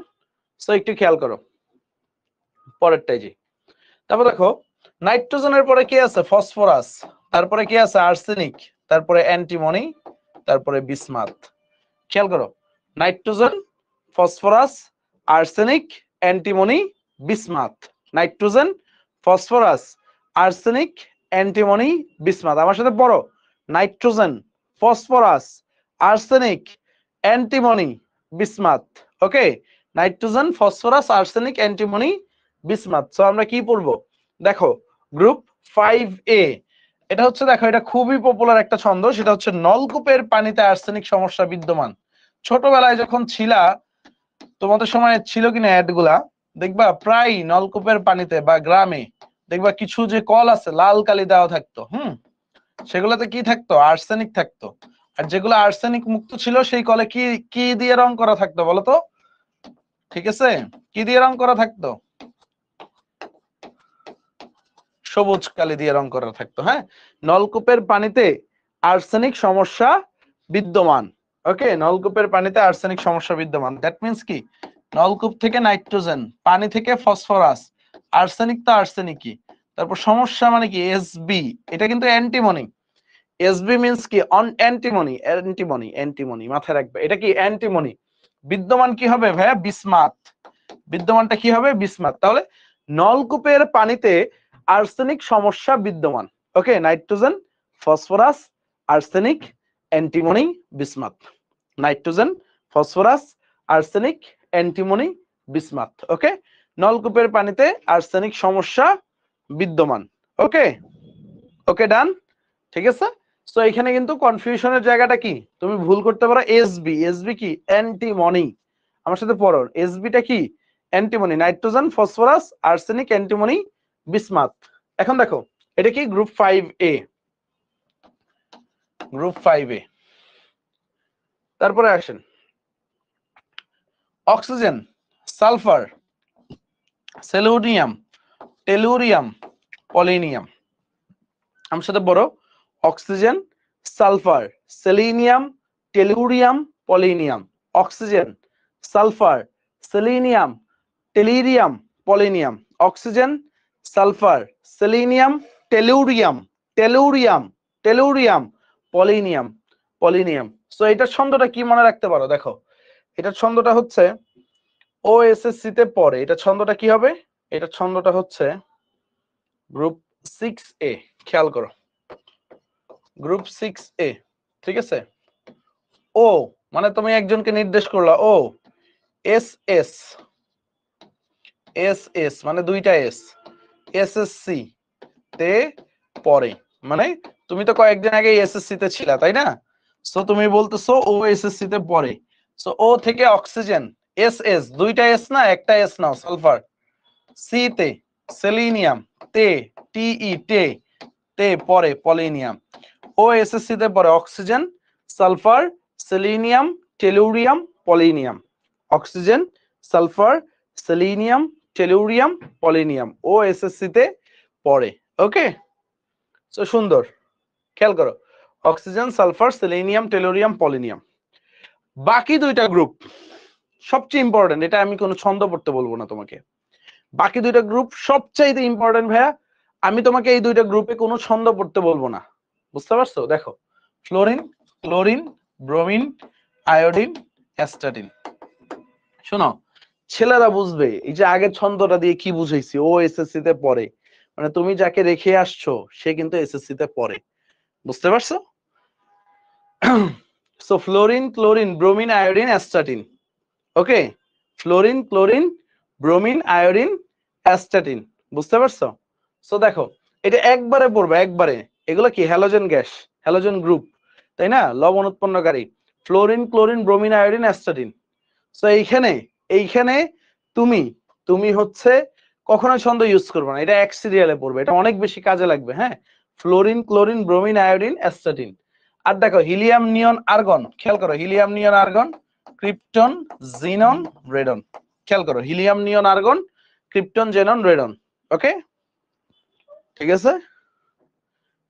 So একটু খেয়াল করো পরেরটাই যে, তারপর দেখো নাইট্রোজেনের পরে কি আছে? ফসফরাস, তারপরে কি আছে? আর্সেনিক, তারপরে অ্যান্টিমনি, তারপরে বিসমাথ। খেয়াল করো, nitrogen, phosphorus, arsenic, antimony, bismuth. Nitrogen, phosphorus, arsenic, antimony, bismuth. আমার সাথে পড়ো, nitrogen, phosphorus, arsenic, antimony, bismuth. Okay, nitrogen, phosphorus, arsenic, antimony, bismuth. So আমরা কি পড়বো দেখো, গ্রুপ 5A। এটা হচ্ছে দেখো, এটা খুবই পপুলার একটা ছন্দ, সেটা হচ্ছে নলকূপের পানিতে আর্সেনিক সমস্যা বিদ্যমান। ছোটবেলায় যখন ছিলা, তোমাদের সময় ছিল কিনা অ্যাড গুলা, দেখবা প্রায় নলকূপের পানিতে বা গ্রামে দেখবা কিছু যে কল আছে লাল কালি দেওয়া থাকতো, সেগুলোতে কি থাকতো? আর্সেনিক থাকতো। আর যেগুলো আর্সেনিক মুক্ত ছিল সেই কলে কি কি দিয়ে রং করা থাকতো বলতো? ঠিক আছে, কি দিয়ে রং করা থাকতো? সবুজ কালি দিয়ে রং করা থাকতো। হ্যাঁ, নলকূপের পানিতে আর্সেনিক সমস্যা বিদ্যমান। ওকে, নলকূপের পানিতে আর্সেনিক সমস্যা বিদ্যমান, দ্যাট মিন্স কি, নলকূপ থেকে নাইট্রোজেন, পানি থেকে ফসফরাস, আর্সেনিক তো আর্সেনিকই। তারপর সমস্যা মানে কি? এসবি, এটা কিন্তু অ্যান্টিমনি। এসবি মিন্স কি? অন অ্যান্টিমনি, অ্যান্টিমনি, অ্যান্টিমনি মাথায় রাখবে, এটা কি? অ্যান্টিমনি। বিদ্যমান কি হবে ভাইয়া? বিসমাথ। বিদ্যমানটা কি হবে? বিসমাথ। তাহলে নলকূপের পানিতে আর্সেনিক সমস্যা বিদ্যমান। Okay, nitrogen, phosphorus, arsenic, antimony, bismuth. Nitrogen, phosphorus, arsenic, antimony, bismuth. Okay, নলকূপের পানিতে আর্সেনিক সমস্যা বিদ্যমান। ওকে, ওকে, ডান। ঠিক আছে, তো এখানে কিন্তু কনফিউশনের জায়গাটা কি, তুমি ভুল করতে পারো এসবি। এসবি কি? অ্যান্টিমনি। আমার সাথে পড়ো, এসবিটা কি? Antimony. Nitrogen, phosphorus, arsenic, antimony, bismuth. এখন দেখো, এটা কি? Group 5A। Group 5A। তারপরে আসেন oxygen, sulphur, selenium, tellurium, polonium. আমার সাথে বড়, oxygen, sulphur, selenium, tellurium, polonium. Oxygen, sulphur, selenium, tellurium, polonium. Oxygen, sulphur, selenium, tellurium, tellurium, tellurium, polonium, polonium. So এটার ছন্দটা কি মনে রাখতে পারো? দেখো, এটার ছন্দটা হচ্ছে ওএসএসসি তে পড়ে। এটা ছন্দটা কি হবে? এটা ছন্দটা হচ্ছে গ্রুপ 6A। খেয়াল করো, গ্রুপ 6A। ঠিক আছে, ও মানে তুমি একজনকে নির্দেশ করলা, ও এস এস, এস এস মানে দুইটা এস, এসএসসি তে পড়ে। মানে তুমি তো কয়েকদিন আগে এসএসসি তে ছিলা, তাই না? সো তুমি বলতেছো ও এসএসসি তে পড়ে। সো ও থেকে অক্সিজেন, এস এস, দুইটা এস না একটা এস নাও, সালফার। সি তে সেলিনিয়াম, তে টিই, টে তে পড়ে পলিনিয়াম। ও এসএসসি তে পড়ে oxygen, sulphur, selenium, tellurium, polonium. Oxygen, sulphur, selenium, tellurium, polonium. ও এসএসসি তে পড়ে। ওকে, তো সুন্দর, খেয়াল করো, oxygen, sulphur, selenium, tellurium, polonium. বাকি দুইটা গ্রুপ সবচেয়ে ইম্পর্টেন্ট, এটা আমি কোনো ছন্দ পড়তে বলবো না তোমাকে। বাকি দুইটা গ্রুপ সবচাইতে ইম্পর্টেন্ট ভাইয়া, আমি তোমাকে এই দুইটা গ্রুপে কোনো ছন্দ পড়তে বলবো না। বুঝতে পারছো? দেখো, fluorine, chlorine, bromine, iodine, astatine. শোনো, ছেলেরা বুঝবে এই যে আগের ছন্দটা দিয়ে কি বুঝাইছি, ও এসএসসি তে পড়ে, মানে তুমি যাকে রেখে আসছো সে কিন্তু এসএসসি তে পড়ে। বুঝতে পারছো? So fluorine, chlorine, bromine, iodine, astatine. Okay, fluorine, chlorine, bromine, iodine, astatine. বুঝতে পারছো? সো দেখো, এটা একবারে পড়বে, একবারে। এগুলো কি? হ্যালোজেন গ্যাস, হ্যালোজেন গ্রুপ, তাই না? লবণ উৎপন্নকারী। Fluorine, chlorine, bromine, iodine, astatine. So এইখানে এইখানে তুমি তুমি হচ্ছে কখনো ছন্দ ইউজ করবে না, এটা এক সিরিয়ালে পড়বে, এটা অনেক বেশি কাজে লাগবে। হ্যাঁ, fluorine, chlorine, bromine, iodine, astatine. আর দেখো, হিলিয়াম, নিয়ন, আর্গন। খেয়াল করো, helium, neon, argon, krypton, xenon, radon. খেয়াল করো, helium, neon, argon, krypton, xenon, radon. Okay, ঠিক আছে,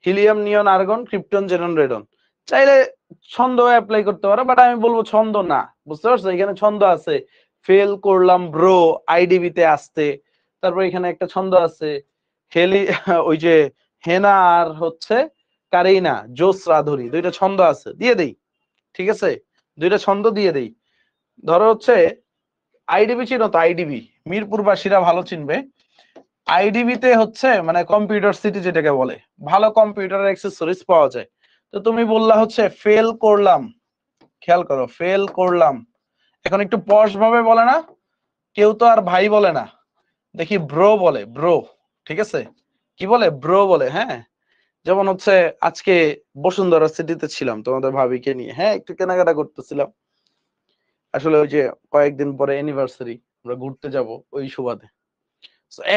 helium, neon, argon, krypton, xenon, radon. চাইলে ছন্দ অ্যাপ্লাই করতে পারো, বাট আমি বলবো ছন্দ না। বুঝতে পারছো? এখানে ছন্দ আছে, ফেল করলাম ব্রো, আইডিবি তে আসতে। তারপর এখানে একটা ছন্দ আছে, হেলি ওই যে হেনা আর হচ্ছে কারিনা, জোস রাধুনী, দুইটা ছন্দ আছে, দিয়ে দেই। ঠিক আছে, দুইটা ছন্দ দিয়ে দেই। ধরো হচ্ছে আইডিবি, চিনো তো? আইডিবি মিরপুরবাসীরা ভালো চিনবে। আইডিবি তে হচ্ছে মানে কম্পিউটার সিটি যেটাকে বলে, ভালো কম্পিউটার অ্যাক্সেসরিজ পাওয়া যায়। তো তুমি বললা হচ্ছে ফেল করলাম, খেয়াল করো, ফেল করলাম। এখন একটু পশ ভাবে বলে না, কেউ তো আর ভাই বলে না, দেখি ব্রো বলে, ব্রো। ঠিক আছে, কি বলে? ব্রো বলে। হ্যাঁ, যেমন হচ্ছে আজকে বসুন্ধরা সিটিতে ছিলাম তোমাদের ভাবিকে নিয়ে, হ্যাঁ একটু কেনাকাটা করতেছিলাম। আসলে ওই যে কয়েকদিন পরে অ্যানিভার্সারি, আমরা ঘুরতে যাব ওই সুবাদে।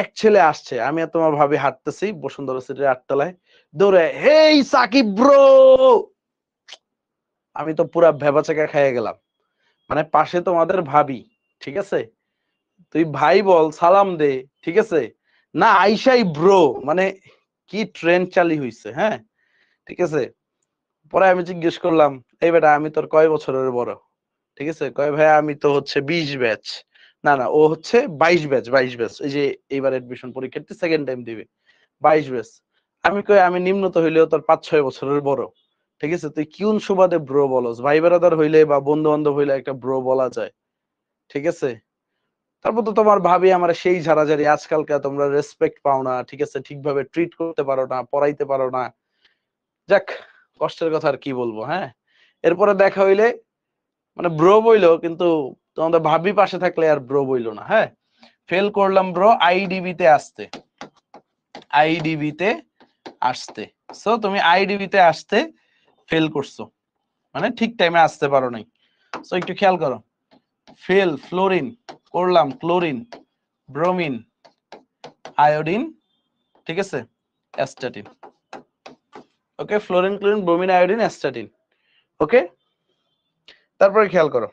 এক ছেলে আসছে, আমি আর তোমার ভাবি হাঁটতেছি বসুন্ধরা সিটির 8 তলায়, দৌড়ে হেই সাকিব ব্রো। আমি তো পুরা ভেবাচাকা খেয়ে গেলাম, মানে পাশে তোমাদের ভাবি, ঠিক আছে, তুই ভাই বল, সালাম দে, ঠিক আছে, না আইসাই ব্রো, মানে কি ট্রেন্ড চালু হইছে। হ্যাঁ, ঠিক আছে। পরে আমি জিজ্ঞেস করলাম, এই বেটা আমি তোর কয় বছরের বড়? ঠিক আছে, কয় ভাই আমি তো হচ্ছে 20 ব্যাচ। না না, ও হচ্ছে 22 ব্যাচ, 22 ব্যাচ, এই যে এইবার এডমিশন পরীক্ষার্থী, সেকেন্ড টাইম দিবে, 22 ব্যাচ। আমি কই আমি নিম্নত হইলেও তোর 5-6 বছরের বড়। ঠিক আছে, তুই কোন সুবাদে ব্রো বলস? ভাই বেরাদার হইলে বা বন্ধু বান্ধব হইলে একটা ব্রো বলা যায়, ঠিক আছে। তারপর তো তোমার ভাবি আমার সেই ঝাড়াঝাড়ি, আজকালকার তোমরা রেসপেক্ট পাও না, ঠিক আছে, ঠিকভাবে ট্রিট করতে পারো না, পড়াইতে পারো না। যাক, কষ্টের কথা আর কি বলবো। হ্যাঁ, এরপরে দেখা হইলে মানে ব্রো বইলো, কিন্তু তোমাদের ভাবি পাশে থাকলে আর ব্রো বইলো না। হ্যাঁ, ফেল করলাম ব্রো, আইডিবি তে আসতে, আইডিবি তে আসতে। সো তুমি আইডিবি তে আসতে ফেল করছো, মানে ঠিক টাইমে আসতে পারো নাই। সো একটু খেয়াল করো, ফেল ফ্লোরিন করলাম, ক্লোরিন, ব্রোমিন, আয়োডিন, ঠিক আছে, astatine. Okay, fluorine, chlorine, bromine, iodine, astatine. Okay, তারপরে খেয়াল করো,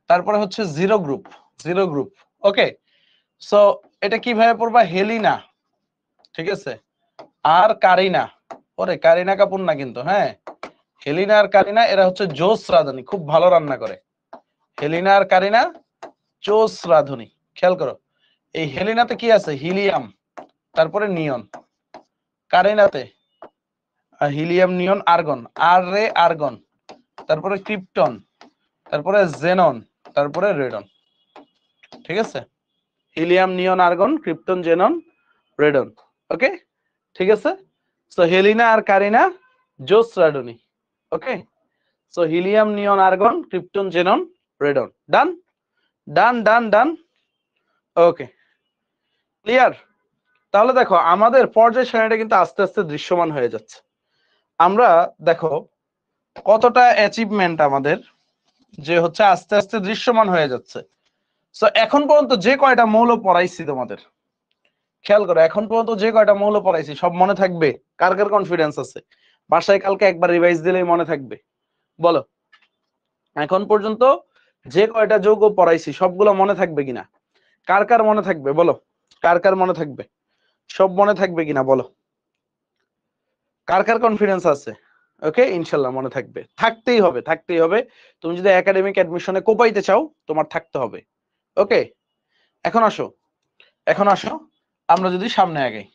তারপরে হচ্ছে zero group, zero group. Okay, so এটা কিভাবে পড়বা? হেলিনা, ঠিক আছে, আর কারিনা। ওরে কারিনা কাপুর না কিন্তু, হ্যাঁ, হেলিনা আর কারিনা এরা হচ্ছে জোস রাঁধুনি, খুব ভালো রান্না করে। হেলিনা আর কারিনা জোস রাঁধুনি। খেয়াল করো, এই হেলিনাতে কি আছে? হিলিয়াম, তারপরে নিয়ন। কারিনাতে হিলিয়াম, নিয়ন, আর্গন, আর রে আর্গন, তারপরে ক্রিপ্টন, তারপরে জেনন, তারপরে রেডন। ঠিক আছে, helium, neon, argon, krypton, xenon, radon. Okay, ঠিক আছে। সো হেলিনা আর কারিনা জোস রাঁধুনি। ওকে, so helium, neon, argon, krypton, xenon, radon. ডান ডান ডান ডান। ওকে, ক্লিয়ার? তাহলে দেখো আমাদের পর্যায় সারণীটা কিন্তু আস্তে আস্তে দৃশ্যমান হয়ে যাচ্ছে। আমরা দেখো কতটা অ্যাচিভমেন্ট আমাদের, যে হচ্ছে আস্তে আস্তে দৃশ্যমান হয়ে যাচ্ছে। সো এখন পর্যন্ত যে কয়টা মৌল পড়াইছি তোমাদের, খেয়াল করো, এখন পর্যন্ত যে কয়টা মৌল পড়াইছি সব মনে থাকবে? কার কার কনফিডেন্স আছে বাসায় কালকে একবার রিভাইজ দিলেই মনে থাকবে? বলো, এখন পর্যন্ত যে কয়টা যৌগ পড়াইছি সবগুলো মনে থাকবে কিনা? কার কার মনে থাকবে বলো, কার কার মনে থাকবে? সব মনে থাকবে কিনা বলো, কার কার কনফিডেন্স আছে? ওকে, ইনশাল্লাহ মনে থাকবে, থাকতেই হবে, থাকতেই হবে। তুমি যদি একাডেমিক অ্যাডমিশনে কোপাইতে চাও তোমার থাকতে হবে। ওকে, এখন আসো, এখন আসো, আমরা যদি সামনে আগাই,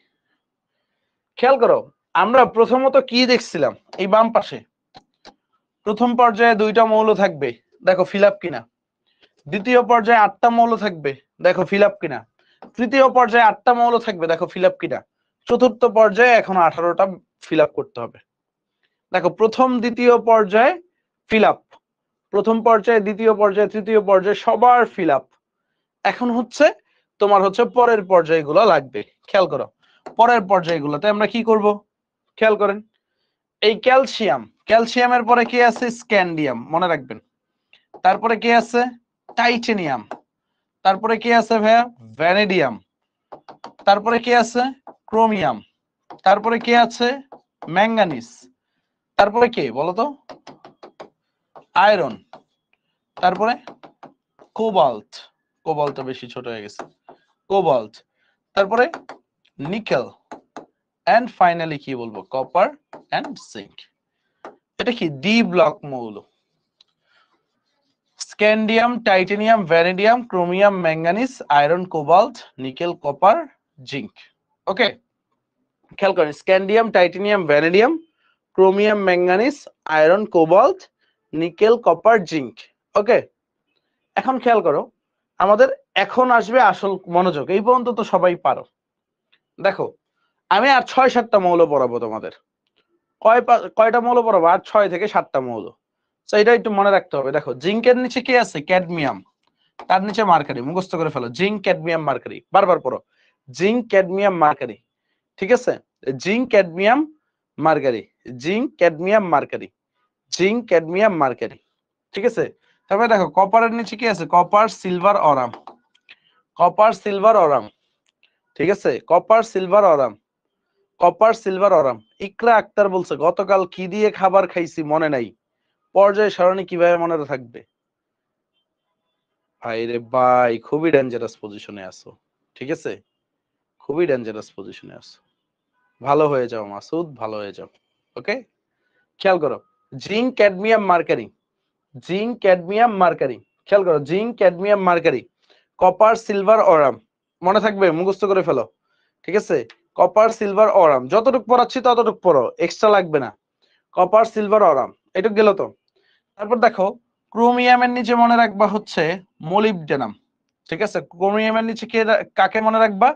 খেয়াল করো, আমরা প্রথমত কি দেখছিলাম? এই বাম পাশে প্রথম পর্যায়ে 2টা মৌল থাকবে, দেখো ফিল আপ কিনা। দ্বিতীয় পর্যায়ে 8টা মৌল থাকবে, দেখো ফিল আপ কিনা। তৃতীয় পর্যায়ে 8টা মৌল থাকবে, দেখো ফিল আপ কিনা। চতুর্থ পর্যায়ে এখন 18টা ফিল আপ করতে হবে। দেখো প্রথম দ্বিতীয় পর্যায়ে ফিল আপ, প্রথম পর্যায়ে, দ্বিতীয় পর্যায়ে, তৃতীয় পর্যায়ে সবার ফিল আপ। এখন হচ্ছে তোমার হচ্ছে পরের পর্যায়গুলো লাগবে। খেয়াল করো, পরের পর্যায়গুলোতে আমরা কি করব? খেয়াল করেন, এই ক্যালসিয়াম, ক্যালসিয়ামের পরে কি আছে? স্ক্যান্ডিয়াম, মনে রাখবেন। তারপরে কি আছে? টাইটেনিয়াম। তারপরে কি আছে ভাইয়া? ভ্যানেডিয়াম। তারপরে কি আছে? ক্রোমিয়াম। তারপরে কি আছে? ম্যাঙ্গানিজ। তারপরে কি বলতো? আয়রন। তারপরে কোবাল্ট, কোবাল্টটা বেশি ছোট হয়ে গেছে, কোবাল্ট। তারপরে নিকেল, এন্ড ফাইনালি কি বলবো? Copper and zinc. এটা কি? ডি ব্লক মৌল। Scandium, titanium, vanadium, chromium, manganese, iron, cobalt, nickel, copper, zinc. Okay, খেয়াল করেন, scandium, titanium, vanadium, chromium, manganese, iron, cobalt, nickel, copper, zinc. Okay, এখন খেয়াল করো, আমাদের এখন আসবে আসল মনোযোগ। এই পর্যন্ত তো সবাই পারো। দেখো আমি আর 6-7টা মৌল পড়াবো তোমাদের। কয়টা মৌল পড়াবো? আর 6 থেকে 7টা মৌল। তো এটা একটু মনে রাখতে হবে। দেখো জিঙ্কের নিচে কি আছে? ক্যাডমিয়াম, তার নিচে মার্কারি। মুখস্থ করে ফেলো, জিঙ্ক ক্যাডমিয়াম মার্কারি, বারবার পড়ো, জিঙ্ক ক্যাডমিয়াম মার্কারি। ঠিক আছে, zinc cadmium mercury, zinc cadmium mercury, zinc cadmium mercury. ঠিক আছে, তারপরে দেখো কপারের নিচে কি আছে? Copper silver aurum, copper silver aurum. ঠিক আছে, copper silver aurum, copper silver aurum. Iqra Akhtar বলছে গতকাল কি দিয়ে খাবার খাইছি মনে নাই, পর্যায় সারণী কিভাবে মনে থাকবে? ভাইরে ভাই, খুবই ডেঞ্জারাস পজিশনে আছো। ঠিক আছে, খুবই ডেঞ্জারাস পজিশনে আছো। ভালো হয়ে যাও মাসুদ, ভালো হয়ে যাও। ওকে, খেয়াল করো, zinc cadmium mercury, zinc cadmium mercury. খেয়াল করো, zinc cadmium mercury, copper silver aurum. মনে থাকবে, মুখস্থ করে ফেলো। ঠিক আছে, কপার সিলভার অরাম, যতটুকু পড়াচ্ছি ততটুকু পড়ো, এক্সট্রা লাগবে না। কপার সিলভার অরাম, এটুকু গেল তো। তারপর দেখো ক্রোমিয়ামের নিচে মনে রাখবা হচ্ছে মোলিবডেনাম। ঠিক আছে, ক্রোমিয়ামের নিচে কাকে মনে রাখবা?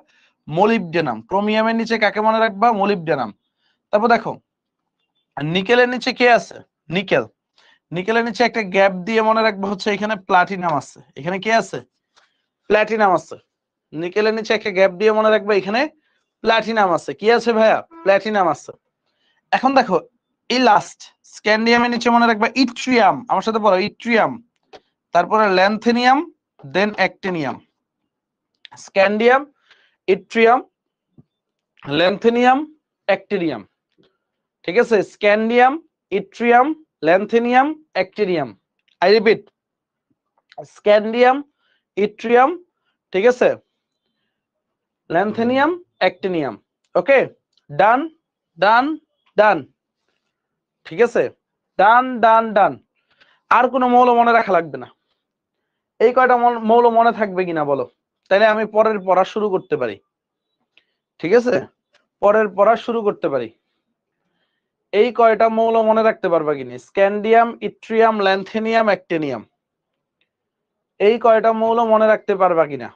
মোলিবডেনাম। ক্রোমিয়ামের নিচে কাকে মনে রাখবা? মোলিবডেনাম। তারপর দেখো নিকেলের নিচে কে আছে? নিকেল। নিকেলের নিচে একটা গ্যাপ দিয়ে মনে রাখবো হচ্ছে এখানে প্লাটিনাম আছে। এখানে কি আছে? প্লাটিনাম আছে। নিকেলের নিচে একটা গ্যাপ দিয়ে মনে রাখবো এখানে প্লাটিনাম আছে। কি আছে ভাইয়া? প্লাটিনাম আছে। এখন দেখো এই লাস্ট স্ক্যান্ডিয়ামের নিচে মনে রাখবা ইট্রিয়াম। আমার সাথে বলো, ইট্রিয়াম, তারপরে lanthanum, then actinium. Scandium, yttrium, lanthanum, actinium. ঠিক আছে, scandium, yttrium, lanthanum, actinium. I repeat, scandium, yttrium, ঠিক আছে, ল্যান্থেনিয়াম, অ্যাক্টিনিয়াম। ওকে, ডান ডান ডান। ঠিক আছে, ডান ডান ডান। আর কোনো মৌল মনে রাখা লাগবে না। এই কয়টা মৌল মনে থাকবে কিনা বলো, তাহলে আমি পরের পড়া শুরু করতে পারি। ঠিক আছে, পরের পড়া শুরু করতে পারি। এই কয়টা মৌল মনে রাখতে পারবা কিনা? Scandium, yttrium, lanthanum, actinium. এই কয়টা মৌল মনে রাখতে পারবা কিনা?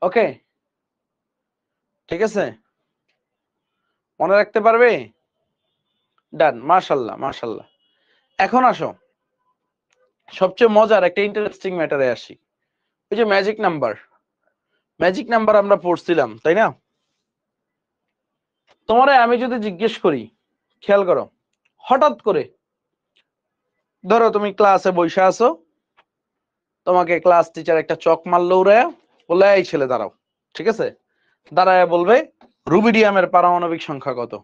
ওকে, ঠিক আছে, মনে রাখতে পারবে? ডান, মাশাআল্লাহ মাশাআল্লাহ। এখন আসো সবচেয়ে মজার একটা ইন্টারেস্টিং ম্যাটারে আসি। ওই যে ম্যাজিক নাম্বার, ম্যাজিক নাম্বার আমরা পড়ছিলাম তাই না? তোমারে আমি যদি জিজ্ঞেস করি, খেয়াল করো, হঠাৎ করে ধরো তুমি ক্লাসে বসে আছো, তোমাকে ক্লাস টিচার একটা চক মারলো উড়ায়া, বলে এই ছেলে দাঁড়াও। ঠিক আছে, দাঁড়ায় বলবে রুবিডিয়ামের পারমাণবিক সংখ্যা কত?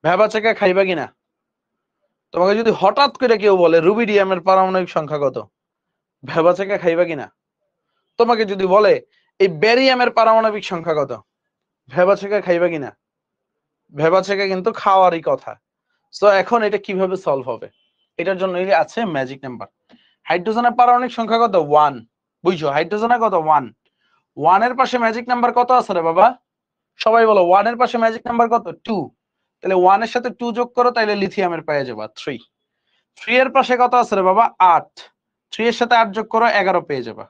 ভেবা চেকা খাইবা কিনা? তোমাকে যদি হঠাৎ করে কেউ বলে রুবিডিয়ামের পারমাণবিক সংখ্যা কত, ভেবা চেকা খাইবা কিনা? তোমাকে যদি বলে এই ব্যারিয়ামের পারমাণবিক সংখ্যা কত, ভেবা চেকা খাইবা কিনা? ভেবা চেকা কিন্তু খাওয়ারই কথা। সো এখন এটা কিভাবে সলভ হবে? এটার জন্য আছে ম্যাজিক নাম্বার। হাইড্রোজেনের পারমাণবিক সংখ্যা কত? 1। বুঝছো, হাইড্রোজেনের কত? 1। 1 এর পাশে ম্যাজিক নাম্বার কত আছে রে বাবা? সবাই বলো, 1 এর পাশে ম্যাজিক নাম্বার কত? 2। তাহলে 1 এর সাথে 2 যোগ করো, তাইলে লিথিয়ামের পেয়ে যাবা 3। 3 এর পাশে কত আছে রে বাবা? 8। 3 এর সাথে 8 যোগ করো, 11 পেয়ে যাবা।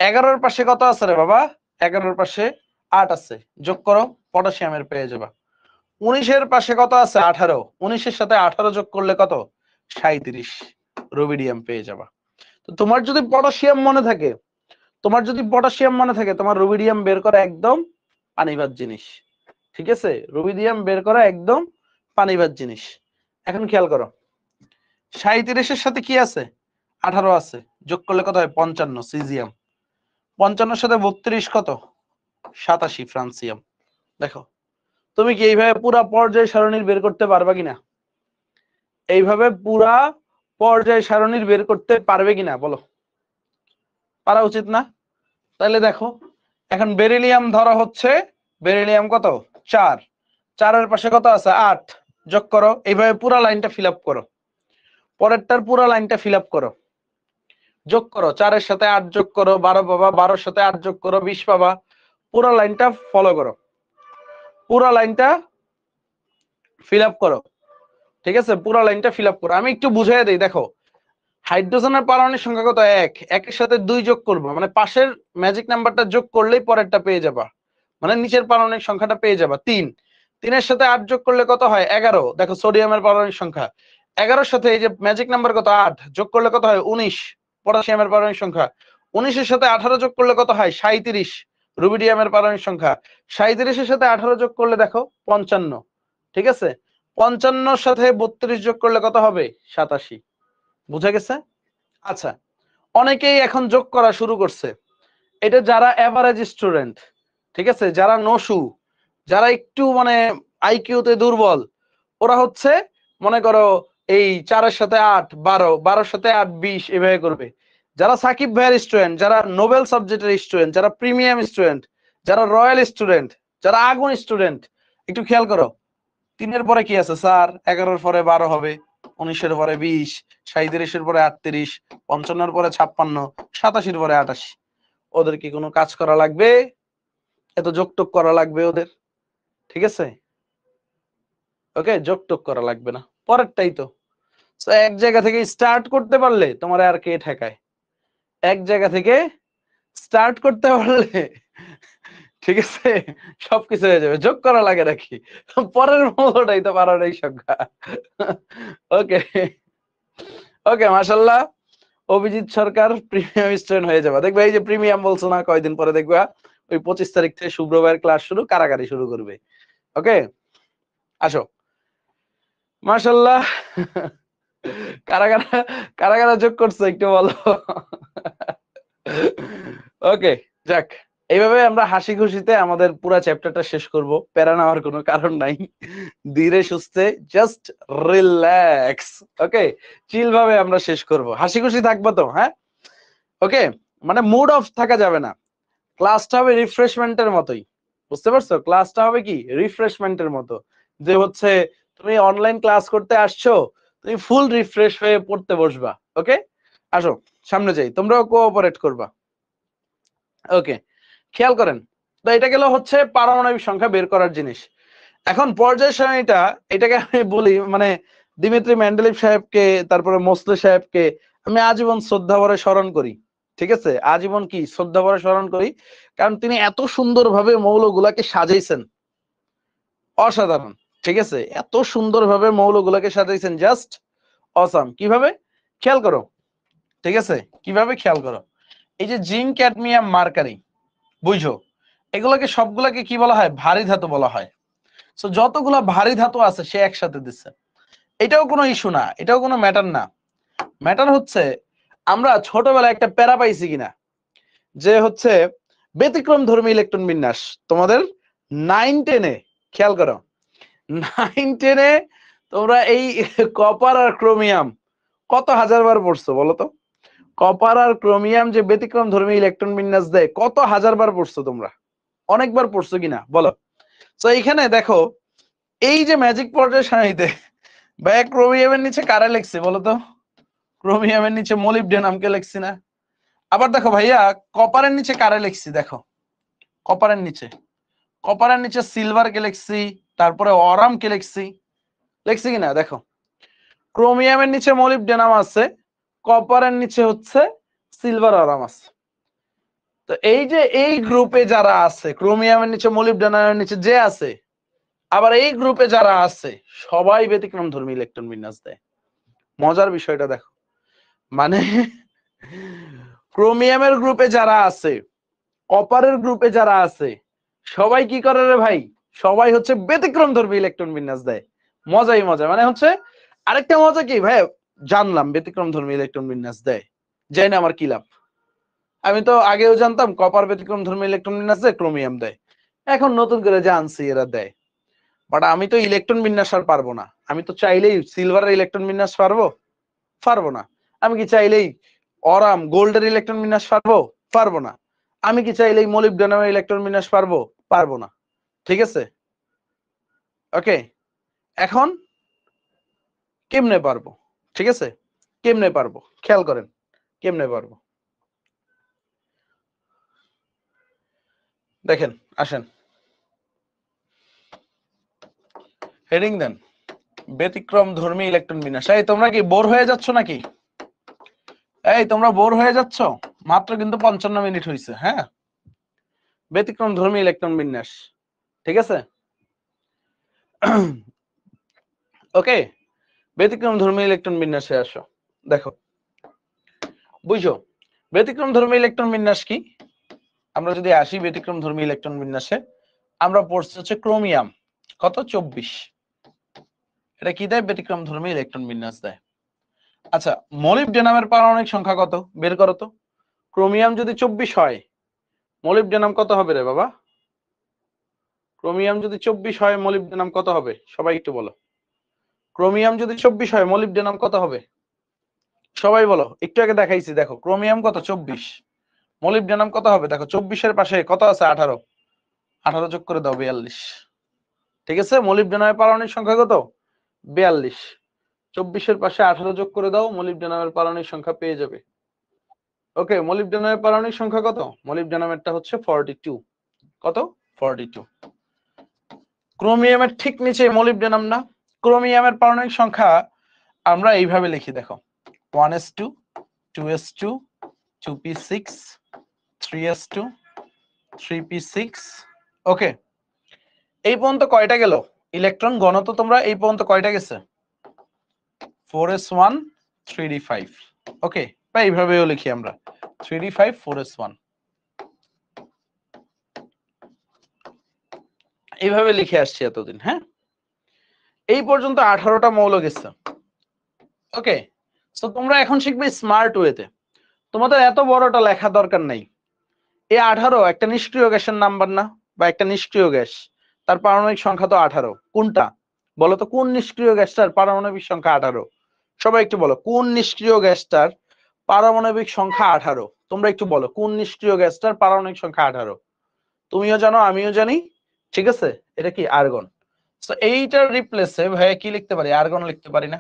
11 এর পাশে কত আছে রে বাবা? 11 এর পাশে 8 আছে, যোগ করো, পটাশিয়ামের পেয়ে যাবা। 19 এর পাশে কত আছে? 18। 19 এর সাথে 18 যোগ করলে কত? 37। রুবিডিয়াম পেয়ে যাবা। তো তোমার যদি পটাশিয়াম মনে থাকে, তোমার রুবিডিয়াম বের করা একদম পানিবাদ জিনিস। ঠিক আছে, রুবিডিয়াম বের করা একদম পানিবাদ জিনিস। এখন খেয়াল করো, 37 এর সাথে কি আছে? 18 আছে, যোগ করলে কত হয়? 55 সিজিয়াম। 55 এর সাথে 32 কত? 87 ফ্রান্সিয়াম। দেখো তুমি কি এইভাবে পুরা পর্যায় সারণীর বের করতে পারবা কিনা? এইভাবে পুরা পর্যায় সারণীর বের করতে পারবে কিনা বলো? পারা উচিত না? তাহলে দেখো এখন বেরিলিয়াম ধরা হচ্ছে, বেরিলিয়াম কত? 4। 4 এর পাশে কত আছে? 8। যোগ করো, এইভাবে পুরা লাইনটা ফিল আপ করো, পরেরটার পুরা লাইনটা ফিল আপ করো, যোগ করো, 4 এর সাথে 8 যোগ করো, 12 পাবা, 12 এর সাথে 8 যোগ করো, 20 পাবা। পুরা লাইনটা ফলো করো, পুরা লাইনটা ফিল আপ করো। ঠিক আছে, পুরা লাইনটা ফিল আপ করো। আমি একটু বুঝাই দেই, দেখো হাইড্রোজেনের পারমাণবিক সংখ্যা কত? 1। 1 এর সাথে 2 যোগ করবো, মানে পাশের ম্যাজিক নাম্বারটা যোগ করলেই পরেরটা পেয়ে যাবা, মানে নিচের পারমাণবিক সংখ্যাটা পেয়ে যাবা 3। 3 এর সাথে 8 যোগ করলে কত হয়? 11। দেখো সোডিয়ামের পারমাণবিক সংখ্যা 11-র সাথে এই যে ম্যাজিক নাম্বার কত 8 যোগ করলে কত হয় 19 পটাশিয়ামের পারমাণবিক সংখ্যা। 19-এর সাথে 18 যোগ করলে কত হয় 37 রুবিডিয়ামের পারমাণবিক সংখ্যা। 37-এর সাথে 18 যোগ করলে দেখো 55, ঠিক আছে। 55-র সাথে 32 যোগ করলে কত হবে 87। বুঝা গেছে? আচ্ছা, অনেকেই এখন যোগ করা শুরু করছে। এটা যারা এভারেজ স্টুডেন্ট, ঠিক আছে, যারা নসু, যারা একটু মানে আইকিউতে দুর্বল, ওরা হচ্ছে মনে করো এই 4-এর সাথে 8 12, 12-এর সাথে 8 20 এভাবে করবে। যারা সাকিব ভাইয়ের স্টুডেন্ট, যারা নোবেল সাবজেক্টের স্টুডেন্ট, যারা প্রিমিয়াম স্টুডেন্ট, যারা রয়্যাল স্টুডেন্ট, যারা আগুন স্টুডেন্ট, একটু খেয়াল করো। 3-এর পরে কি আছে স্যার? 11-এর পরে 12 হবে, 19-এর পরে 20, 37-এর পরে 38, 55-এর পরে 56, 87-এর পরে 88। ওদের কি কোনো কাজ করা লাগবে? এত যোগটোগ করা লাগবে ওদের? ঠিক আছে, ওকে, যোগটোগ করা লাগবে না, পরেরটাই তো। এক জায়গা থেকে স্টার্ট করতে পারলে তোমার আর কে ঠেকায়? এক জায়গা থেকে স্টার্ট করতে পারলে, ঠিক আছে, সবকিছু হয়ে যাবে। যোগ করা লাগে নাকি? পরের মূলটাই তো পারার এই সংখ্যা। ওকে ওকে, মাশাআল্লাহ, অভিজিৎ সরকার প্রিমিয়াম স্টুডেন্ট হয়ে যাবে। দেখবে এই যে প্রিমিয়াম বলছো না, কয়দিন পরে দেখবা ওই 25 তারিখ থেকে শুভ্র ভাইয়ের ক্লাস শুরু, কারাগারি শুরু করবে। ওকে, আসো। মাশাআল্লাহ, কারা কারা কারা কারা যোগ করছে একটু বলো। ওকে, যাক, এইভাবে আমরা হাসি খুশিতে আমাদের পুরো চ্যাপ্টারটা শেষ করব। প্যারা নেওয়ার কোনো কারণ নাই, ধীরে সুস্থে জাস্ট রিল্যাক্স, ওকে, চিল ভাবে আমরা শেষ করব। হাসি খুশি থাকবো তো? হ্যাঁ, ওকে, মানে মুড অফ থাকা যাবে না। ক্লাসটা হবে রিফ্রেশমেন্টের মতোই, বুঝতে পারছো? ক্লাসটা হবে কি রিফ্রেশমেন্টের মতো, যে হচ্ছে তুমি অনলাইন ক্লাস করতে আসছো, তুমি ফুল রিফ্রেশ হয়ে পড়তে বসবা। ওকে, আসো সামনে যাই, তোমরাও কোঅপারেট করবা। ওকে, খেয়াল করেন তো, এটা গেল হচ্ছে পারমাণবিক সংখ্যা বের করার জিনিস। এখন পর্যায় সারণীটা, এটাকে আমি বলি মানে দিমিত্রি মেন্ডেলিভ সাহেবকে, তারপরে মোসলে সাহেবকে আমি আজীবন শ্রদ্ধা ভরে স্মরণ করি। ঠিক আছে, আজীবন কি শ্রদ্ধা ভরে স্মরণ করি, কারণ তিনি এত সুন্দরভাবে মৌলগুলাকে সাজাইছেন, অসাধারণ। ঠিক আছে, এত সুন্দরভাবে মৌলগুলাকে সাজাইছেন, জাস্ট অসাম। কিভাবে? খেয়াল করো, ঠিক আছে, কিভাবে খেয়াল করো। এই যে জিঙ্ক, ক্যাডমিয়াম, মার্কারি, বুঝো, এগুলাকে সবগুলাকে কি বলা হয়? ভারী ধাতু বলা হয়। সো যতগুলা ভারী ধাতু আছে সে একসাথে দিচ্ছে। এটাও কোনো ইস্যু না, এটাও কোনো ম্যাটার না। ম্যাটার হচ্ছে আমরা ছোটবেলায় একটা প্যারা পাইছি কিনা, যে হচ্ছে ব্যতিক্রম ধর্মী ইলেকট্রন বিন্যাস। তোমাদের 9-10-এ খেয়াল করো, 9-10-এ তোমরা এই কপার আর ক্রোমিয়াম কত হাজার বার পড়ছো বলো তো? কপার আর ক্রোমিয়াম যে ব্যতিক্রম ধর্মী ইলেকট্রন বিন্যাস দেয়, কত হাজার বার পড়ছো তোমরা? অনেকবার পড়ছো কিনা বলো? তো এইখানে দেখো, এই যে ম্যাজিক পর্যায় সারণীতে ভাইয়া ক্রোমিয়ামের নিচে কারা লিখছে বলো তো? ক্রোমিয়ামের নিচে মলিবডেনামকে লিখছি না? আবার দেখো ভাইয়া, কপারের নিচে কারা লিখছি দেখো, কপারের নিচে, কপারের নিচে সিলভারকে লিখছি, তারপরে অরামকে লিখছি, লিখছি কিনা দেখো। ক্রোমিয়ামের নিচে মলিবডেনাম আছে, কপারের নিচে হচ্ছে সিলভার অরাম আছে। তো এই যে এই গ্রুপে যারা আছে, ক্রোমিয়ামের নিচে মলিবডেনামের নিচে যে আছে, আবার এই গ্রুপে যারা আছে সবাই ব্যতিক্রম ধর্মী ইলেকট্রন বিন্যাস দেয়। মজার বিষয়টা দেখো, মানে ক্রোমিয়ামের গ্রুপে যারা আছে, কপারের গ্রুপে যারা আছে, সবাই কি করে রে ভাই? সবাই হচ্ছে ব্যতিক্রম ধর্মী ইলেকট্রন বিন্যাস দেয়। মজাই মজা, মানে হচ্ছে আরেকটা মজা কি ভাই, জানলাম ব্যতিক্রম ধর্মী ইলেকট্রন বিন্যাস দেয়, জানি না আমার কি লাভ। আমি তো আগেও জানতাম কপার ব্যতিক্রম ধর্মী ইলেকট্রন বিন্যাস দেয়, ক্রোমিয়াম দেয়, এখন নতুন করে জানছি এরা দেয়। বাট আমি তো ইলেকট্রন বিন্যাস আর পারবো না। আমি তো চাইলেই সিলভারের ইলেকট্রন বিন্যাস পারবো? পারবো না। আমি কি চাইলেই অরাম গোল্ডের ইলেকট্রন বিন্যাস পারবো? পারবো না। আমি কি চাইলেই মলিবডেনামের ইলেকট্রন বিন্যাস পারবো? পারবো না। ঠিক আছে, ওকে, এখন কেমনে পারবো? ঠিক আছে, কেমনে পারবো খেয়াল করেন, কেমনে পারবো দেখেন, আসেন, হেডিং দেন ব্যতিক্রম ধর্মী ইলেকট্রন বিন্যাস। এই তোমরা কি বোর হয়ে যাচ্ছ নাকি? এই তোমরা বোর হয়ে যাচ্ছ? মাত্র কিন্তু 55 মিনিট হয়েছে। হ্যাঁ, ব্যতিক্রম ধর্মী ইলেকট্রন বিন্যাস, ঠিক আছে, ওকে, ব্যতিক্রমধর্মী ইলেকট্রন বিন্যাসে আসো। দেখো বুঝো ব্যতিক্রমধর্মী ইলেকট্রন বিন্যাস কি। আমরা যদি আসি ব্যতিক্রমধর্মী ইলেকট্রন বিন্যাসে, আমরা পড়ছি হচ্ছে ক্রোমিয়াম কত 24, এটা কি দেয়? ব্যতিক্রমধর্মী ইলেকট্রন বিন্যাস দেয়। আচ্ছা মলিবডেনামের পারমাণবিক সংখ্যা কত বের করো তো। ক্রোমিয়াম যদি 24 হয়, মলিবডেনাম কত হবে রে বাবা? ক্রোমিয়াম যদি 24 হয়, মলিবডেনাম কত হবে? সবাই একটু বলো। ক্রোমিয়াম যদি 24 হয়, মলিবডেনাম কত হবে? সবাই বলো। একটু আগে দেখাইছি, দেখো ক্রোমিয়াম কত 24, মলিবডেনাম কত হবে? দেখো 24 এর পাশে কত আছে? 18, 18 যোগ করে দাও 42। ঠিক আছে, মলিবডেনামের পারমাণবিক সংখ্যা কত? 42। 24 এর পাশে 18 যোগ করে দাও, মলিবডেনামের পারমাণবিক সংখ্যা পেয়ে যাবে। ওকে, মলিবডেনামের পারমাণবিক সংখ্যা কত? মলিবডেনামেরটা হচ্ছে 42। কত? 42। ক্রোমিয়ামের ঠিক নিচে মলিবডেনাম না। ক্রোমিয়ামের পারমাণবিক সংখ্যা আমরা এইভাবে লিখি, দেখো 1s2 2s2 2p6 3s2 3p6। ওকে, এই পর্যন্ত কয়টা গেল ইলেকট্রন ঘনত্ব? তোমরা এই পর্যন্ত কয়টা গেছে? 4s1 3d5। ওকে, বা এইভাবেও লিখি আমরা 3d5 4s1, এইভাবে লিখে আসছি এতদিন। হ্যাঁ, এই পর্যন্ত 18টা মৌল গেছে। ওকে, তো তোমরা এখন শিখবে স্মার্ট ওয়েতে। তোমাদের এত বড়টা লেখা দরকার নাই। এই 18 একটা নিষ্ক্রিয় গ্যাসের নাম্বার না, বা একটা নিষ্ক্রিয় গ্যাস, তার পারমাণবিক সংখ্যা তো 18। কোনটা বলো তো? কোন নিষ্ক্রিয় গ্যাসটার পারমাণবিক সংখ্যা 18? সবাই একটু বলো, কোন নিষ্ক্রিয় গ্যাসটার পারমাণবিক সংখ্যা 18? তোমরা একটু বলো, কোন নিষ্ক্রিয় গ্যাসটার পারমাণবিক সংখ্যা 18? তুমিও জানো, আমিও জানি। ঠিক আছে, এটা কি? আর্গন। তো এইটার রিপ্লেসে ভাইয়া কি লিখতে পারি? আর্গন লিখতে পারি না?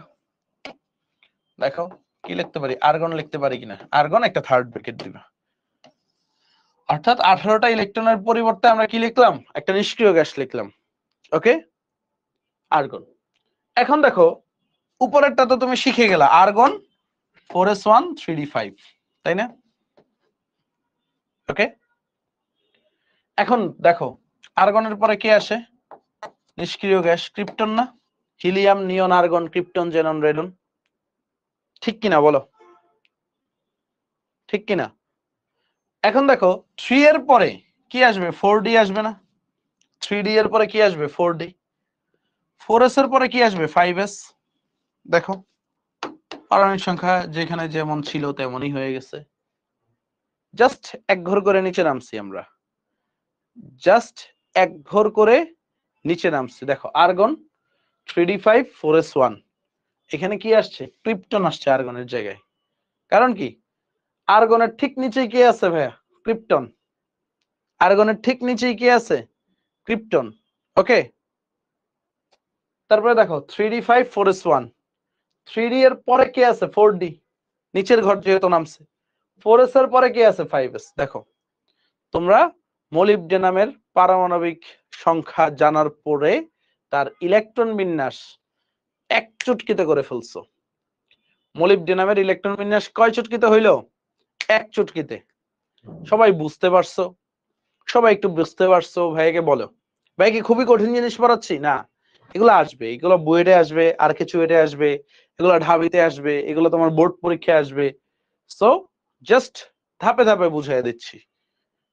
দেখো কি লিখতে পারি? আর্গন লিখতে পারি কিনা? আর্গন একটা থার্ড ব্র্যাকেট দিবা, অর্থাৎ 18টা ইলেকট্রনের পরিবর্তে আমরা কি লিখলাম? একটা নিষ্ক্রিয় গ্যাস লিখলাম। ওকে, আর্গন। এখন দেখো উপরেরটা তো তুমি শিখে গেলা, আর্গন 4s1 3d5, তাই না? ওকে, এখন দেখো আর্গনের পরে কে আসে? নিষ্ক্রিয় গ্যাস, ক্রিপ্টন না? Helium, neon, argon, krypton, xenon, radon. ঠিক কিনা বলো? ঠিক কিনা? এখন দেখো 3 এর পরে কি আসবে? 4d আসবে না? 3d এর পরে কি আসবে? 4d। 4s এর পরে কি আসবে? 5s। দেখো পারমাণবিক সংখ্যা যেখানে যেমন ছিল তেমনই হয়ে গেছে। জাস্ট এক ঘর করে নিচে নামছি আমরা, জাস্ট এক ঘর করে নিচে নামছি। দেখো আর্গন 3d5 4s1, এখানে কি আসছে? ক্রিপ্টন আসছে আর্গনের জায়গায়। কারণ কি? আর্গনের ঠিক নিচেই কে আছে ভাইয়া? ক্রিপ্টন। আর্গনের ঠিক নিচেই কে আছে? ক্রিপ্টন। ওকে, তারপরে দেখো 3d5 4s1, 3d এর পরে কে আছে? 4d, নিচের ঘর যেহেতু নামছে। 4s এর পরে কে আছে? 5s। দেখো তোমরা মলিবডেনামের পারমাণবিক সংখ্যা জানার পরে তার ইলেকট্রন বিন্যাস এক চুটকিতে করে ফেলছো। মলিবডেনামের ইলেকট্রন বিন্যাস কয় চুটকিতে হইলো? এক চুটকিতে। সবাই বুঝতে পারছো? সবাই একটু বুঝতে পারছো? ভাইকে বলো, ভাই কি খুবই কঠিন জিনিস পড়াচ্ছি? না, এগুলো আসবে, এগুলো বুয়েটে আসবে, আর কিছু এটে আসবে, এগুলো ঢাবিতে আসবে, এগুলো তোমার বোর্ড পরীক্ষায় আসবে। সো জাস্ট ধাপে ধাপে বুঝিয়ে দিচ্ছি।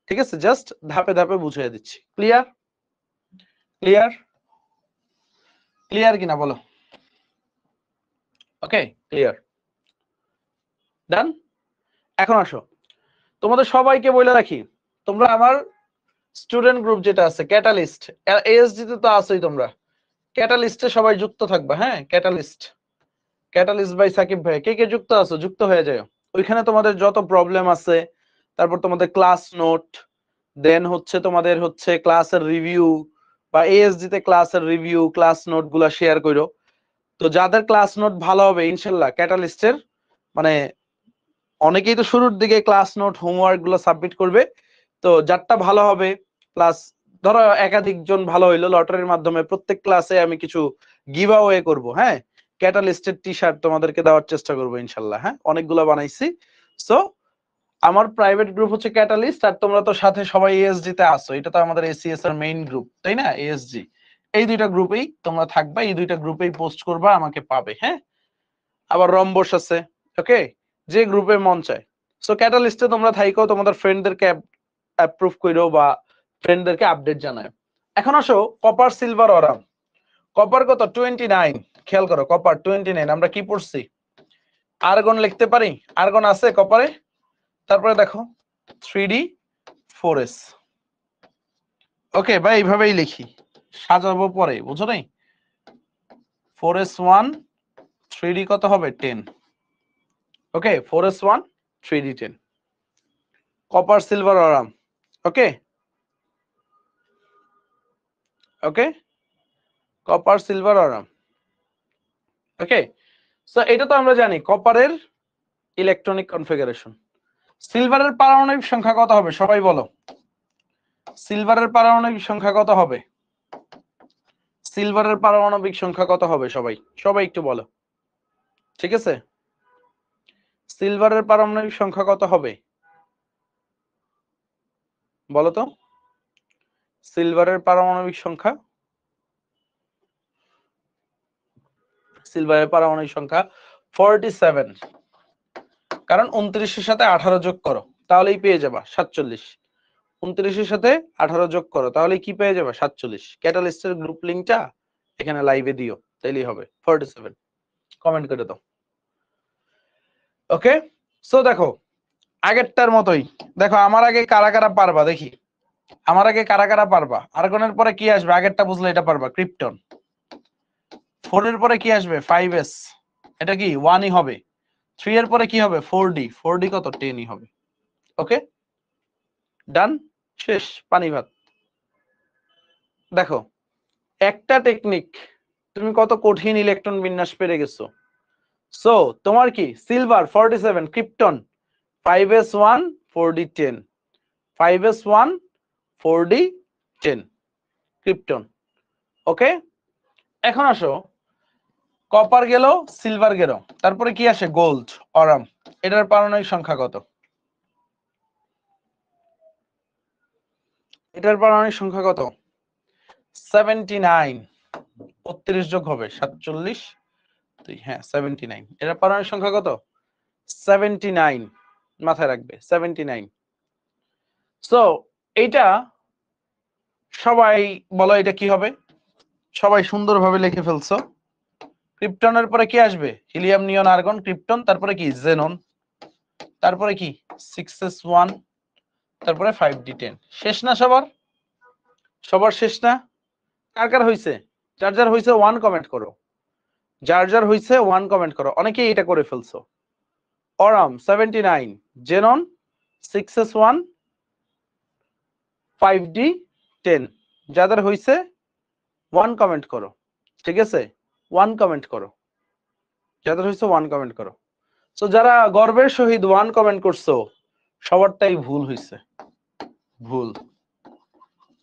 ঠিক আছে, জাস্ট ধাপে ধাপে বুঝিয়ে দিচ্ছি। ক্লিয়ার? ক্লিয়ার? ক্লিয়ার কিনা বলো? ওকে, ক্লিয়ার, ডান। এখন আসো, তোমাদের সবাইকে বলে রাখি, তোমরা আমার স্টুডেন্ট গ্রুপ যেটা আছে ক্যাটালিস্ট, এএসডি তে তো আছোই তোমরা, ক্যাটালিস্টে সবাই যুক্ত থাকবা। হ্যাঁ, ক্যাটালিস্ট, ক্যাটালিস্ট বাই সাকিব ভাই, কে কে যুক্ত আছো? যুক্ত হয়ে যাও। ওইখানে তোমাদের যত প্রবলেম আছে, তারপর তোমাদের ক্লাস নোট, দেন হচ্ছে তোমাদের হচ্ছে ক্লাসের রিভিউ, বা এএসডি তে ক্লাসের রিভিউ, ক্লাস নোট গুলা শেয়ার করো। তো যাদের ক্লাস নোট ভালো হবে ইনশাল্লাহ ক্যাটালিস্টের, মানে অনেকেই তো শুরুর দিকে ক্লাস নোট হোমওয়ার্ক গুলো সাবমিট করবে, তো যারটা ভালো হবে, প্লাস ধরো একাধিক জন ভালো হইলো, লটারির মাধ্যমে প্রত্যেক ক্লাসে আমি কিছু গিভ অ্যাওয়ে করব। হ্যাঁ, ক্যাটালিস্টের টি শার্ট তোমাদেরকে দেওয়ার চেষ্টা করবো ইনশাল্লাহ। হ্যাঁ, অনেকগুলো বানাইছি। সো আমার প্রাইভেট গ্রুপ হচ্ছে ক্যাটালিস্ট, আর তোমরা তো সাথে সবাই এএসজি তে আসো, এটা তো আমাদের এসিএস এর মেইন গ্রুপ, তাই না? এএসজি, এই দুইটা গ্রুপেই তোমরা থাকবা, এই দুইটা গ্রুপেই পোস্ট করবা, আমাকে পাবে। হ্যাঁ, আবার রম্বস আছে। ওকে, যে গ্রুপে মন চায়। সো ক্যাটালিস্টে তোমরা থাইকো, তোমাদের ফ্রেন্ডদেরকে অ্যাপ্রুভ করো বা ফ্রেন্ডদেরকে আপডেট জানায়। এখন আসো কপার সিলভার অরাম। কপার কত? 29। খেয়াল করো, কপার 29। আমরা কি পড়ছি? আর্গন লিখতে পারি? আর্গন আছে কপারে? তারপরে দেখো 3d4s। ওকে ভাই, এইভাবেই লিখি, সাজাবো পরে, বুঝো নাই? 4s1 3d কত হবে? 10। Okay, 4s1 3d 10। Copper silver aurum. Okay okay, copper silver aurum. Okay, so এটা তো আমরা জানি কপারের ইলেকট্রনিক কনফিগারেশন। সিলভারের পারমাণবিক সংখ্যা কত হবে সবাই বলো? সিলভারের পারমাণবিক সংখ্যা কত হবে? সিলভারের পারমাণবিক সংখ্যা কত হবে সবাই সবাই একটু বলো। ঠিক আছে, সিলভারের পারমাণবিক সংখ্যা কত হবে বলো তো? সিলভারের পারমাণবিক সংখ্যা, সিলভারের পারমাণবিক সংখ্যা 47। কারণ 29-এর সাথে 18 যোগ করো তাহলেই পেয়ে যাবা 47। 29-এর সাথে 18 যোগ করো তাহলে কি পেয়ে যাবে? 47। ক্যাটালিস্টের গ্রুপ লিংকটা এখানে লাইভে দিও, তাইলেই হবে 47। কমেন্ট করে দাও। ওকে, সো দেখো আগেরটার মতোই, দেখো আমার আগে কারা কারা পারবা দেখি, আমার আগে কারা কারা পারবা? আর্গনের পরে কি আসবে? আগেরটা বুঝলে এটা পারবা, ক্রিপ্টন। 4 এর পরে কি আসবে? 5s, এটা কি 1ই হবে। 3 এর পরে কি হবে? 4d, 4d কত? 10ই হবে। ওকে, ডান, শেষ, পানি ভাত। দেখো একটা টেকনিক তুমি কত কঠিন ইলেকট্রন বিন্যাস পেরে গেছো। সো তোমার কি silver 47, krypton 5s1 4d 10, 5s1 4d 10 krypton. ওকে, এখন আসো কপার গেল, সিলভার গেল, তারপরে কি আসে? Gold aurum. এটার পারমাণবিক সংখ্যা কত? এটার পারমাণবিক সংখ্যা কত? 79। 32 যোগ হবে 47। হ্যাঁ 79। এটার পারমাণবিক সংখ্যা কত? 79। মাথায় রাখবে 79। সো এইটা সবাই বলো এটা কি হবে? সবাই সুন্দরভাবে লিখে ফেলছো। ক্রিপ্টনের পরে কি আসবে? হিলিয়াম, নিয়ন, আর্গন, ক্রিপ্টন, তারপরে কি? জেনন, তারপরে কি? 6s1, তারপরে 5d 10। শেষ না সবার? সবার শেষ না? কার কার হইছে? যার যার হইছে 1 কমেন্ট করো, যার যার হইছে 1 কমেন্ট করো। অনেকেই এটা করে ফেলছো। Aurum 79, xenon 6s1, 5d 10। যাদের হইছে 1 কমেন্ট করো। ঠিক আছে, 1 কমেন্ট করো, যাদের হইছে 1 কমেন্ট করো। সো যারা গর্বের সহিত 1 কমেন্ট করছো সবারটাই ভুল হইছে, ভুল।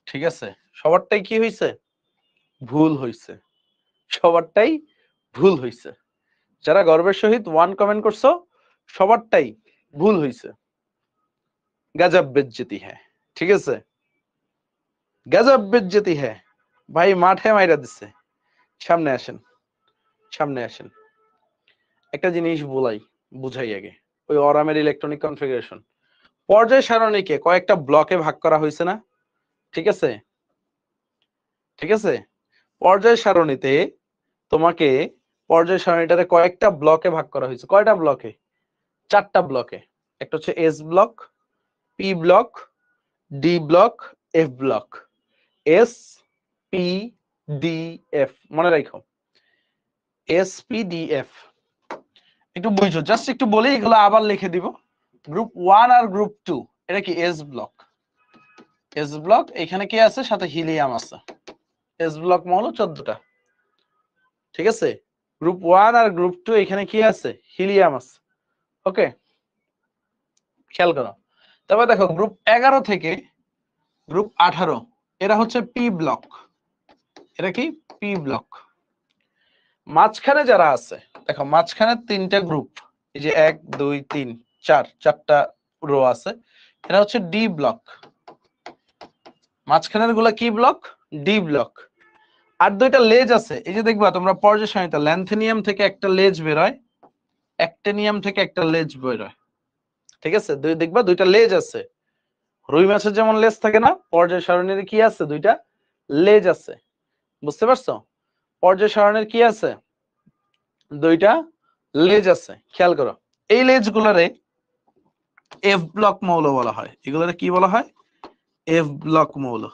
ঠিক আছে, সবারটাই কি হইছে? ভুল হইছে, সবারটাই ভুল হইছে। যারা গর্বের সহিত 1 কমেন্ট করছো সবারটাই ভুল হইছে। গজব বেজ্জতি হ্যাঁ। ঠিক আছে, গজব বেজ্জতি হ্যাঁ। ভাই মাঠে মাইরা দিচ্ছে। সামনে আসেন, সামনে আসেন। একটা জিনিস বুঝাই আগে। ওই অরামের ইলেকট্রনিক কনফিগারেশন পর্যায় সারণীকে কয়েকটা ব্লকে ভাগ করা হয়েছে না? ঠিক আছে, ঠিক আছে, পর্যায় সারণীতে তোমাকে পর্যায় সারণীটাতে কয়েকটা ব্লকে ভাগ করা হয়েছে। কয়টা ব্লকে? 4টা ব্লকে। একটা হচ্ছে S block, P block, D block, F block. S P D F, মনে রাখো, এস পি ডি এফ। একটু বুঝছো, জাস্ট একটু বলি, এগুলো আবার লিখে দিব। গ্রুপ 1 আর গ্রুপ 2 এটা কি? S block, S block. এখানে কি আছে? সাথে হিলিয়াম আছে। এস ব্লক মৌল 14টা। ঠিক আছে, গ্রুপ 1 আর গ্রুপ 2 এখানে কি আছে? হিলিয়াম আছে। ওকে, খেয়াল করো। তবে দেখো গ্রুপ 11 থেকে গ্রুপ 18 এরা হচ্ছে পি ব্লক। এরা কি? P block. মাঝখানে যারা আছে দেখো, মাঝখানে 3টা গ্রুপ, এই যে 1 2 3 4, 4টা রো আছে, এরা হচ্ছে ডি ব্লক। মাঝখানের গুলা কি ব্লক? D block. আর 2টা লেজ আছে, এই যে দেখবা তোমরা পর্যায় সারণীতে ল্যান্থেনিয়াম থেকে একটা লেজ বের হয়, অ্যাক্টিনিয়াম থেকে একটা লেজ বের হয়, ঠিক আছে? দেখবা দুইটা লেজ আছে, রুই মাছের যেমন লেজ থাকে না, পর্যায় সারণীর কি আছে? দুইটা লেজ আছে, বুঝতে পারছো? পর্যায় সারণীর কি আছে? দুইটা লেজ আছে, খেয়াল করো। এই লেজ গুলারে এফ ব্লক মৌল বলা হয়, এগুলারে কি বলা হয়? এফ ব্লক মৌল।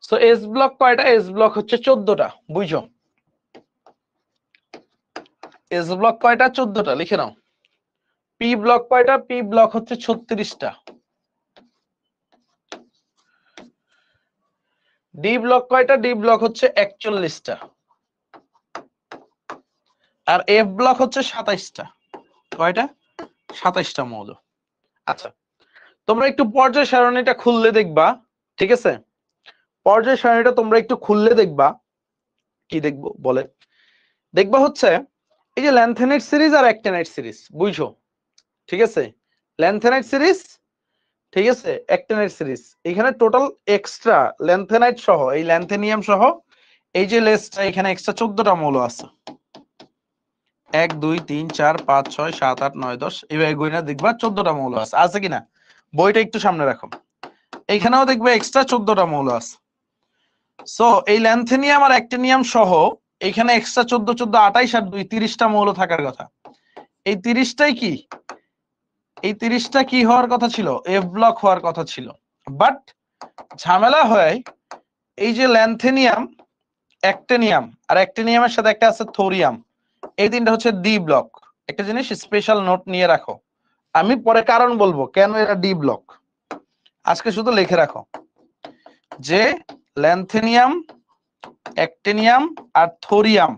সো এস ব্লক কয়টা? এস ব্লক হচ্ছে 14টা, বুঝছো? এস ব্লক কয়টা? 14টা, লিখে নাও। পি ব্লক কয়টা? পি ব্লক হচ্ছে 36টা। ডি ব্লক কয়টা? ডি ব্লক হচ্ছে 41টা। আর এফ ব্লক হচ্ছে 27টা। কয়টা? 27টা মৌল। আচ্ছা, তোমরা একটু পর্যায় সারণীটা খুললে দেখবা, ঠিক আছে? পর্যায় সারণীটা তোমরা একটু খুললে দেখবা, কি দেখবো বলে? দেখবা হচ্ছে এই যে ল্যান্থেনাইট সিরিজ আর অ্যাক্টিনাইট সিরিজ, বুঝছো? ঠিক আছে, ল্যান্থেনাইট সিরিজ, ঠিক আছে, অ্যাক্টিনাইট সিরিজ। এখানে টোটাল এক্সট্রা ল্যান্থেনাইট সহ, এই ল্যান্থেনিয়াম সহ এই যে লেজটা, এখানে এক্সট্রা 14টা মৌল আছে। 1 2 3 4 5 6 7 8 9 10, এইভাবে গইনা দেখবা 14টা মৌল আছে। আছে কিনা? বইটা একটু সামনে রাখো। এইখানেও দেখবে এক্সট্রা 14টা মৌল আছে। সো এই ল্যান্থেনিয়াম আর অ্যাক্টিনিয়াম সহ এখানে এক্সট্রা 14 14 28 আর 2 30টা মৌল থাকার কথা। এই 30টাই কি? এই 30টা কি হওয়ার কথা ছিল? এফ ব্লক হওয়ার কথা ছিল। বাট ঝামেলা হয়, এই যে ল্যান্থেনিয়াম, অ্যাক্টিনিয়াম আর অ্যাক্টিনিয়ামের সাথে একটা আছে থোরিয়াম, এই তিনটা হচ্ছে ডি ব্লক। একটা জিনিস স্পেশাল নোট নিয়ে রাখো, আমি পরে কারণ বলবো কেন এরা ডি ব্লক। আজকে শুধু লিখে রাখো যে ল্যান্থেনিয়াম, অ্যাক্টিনিয়াম আর থোরিয়াম,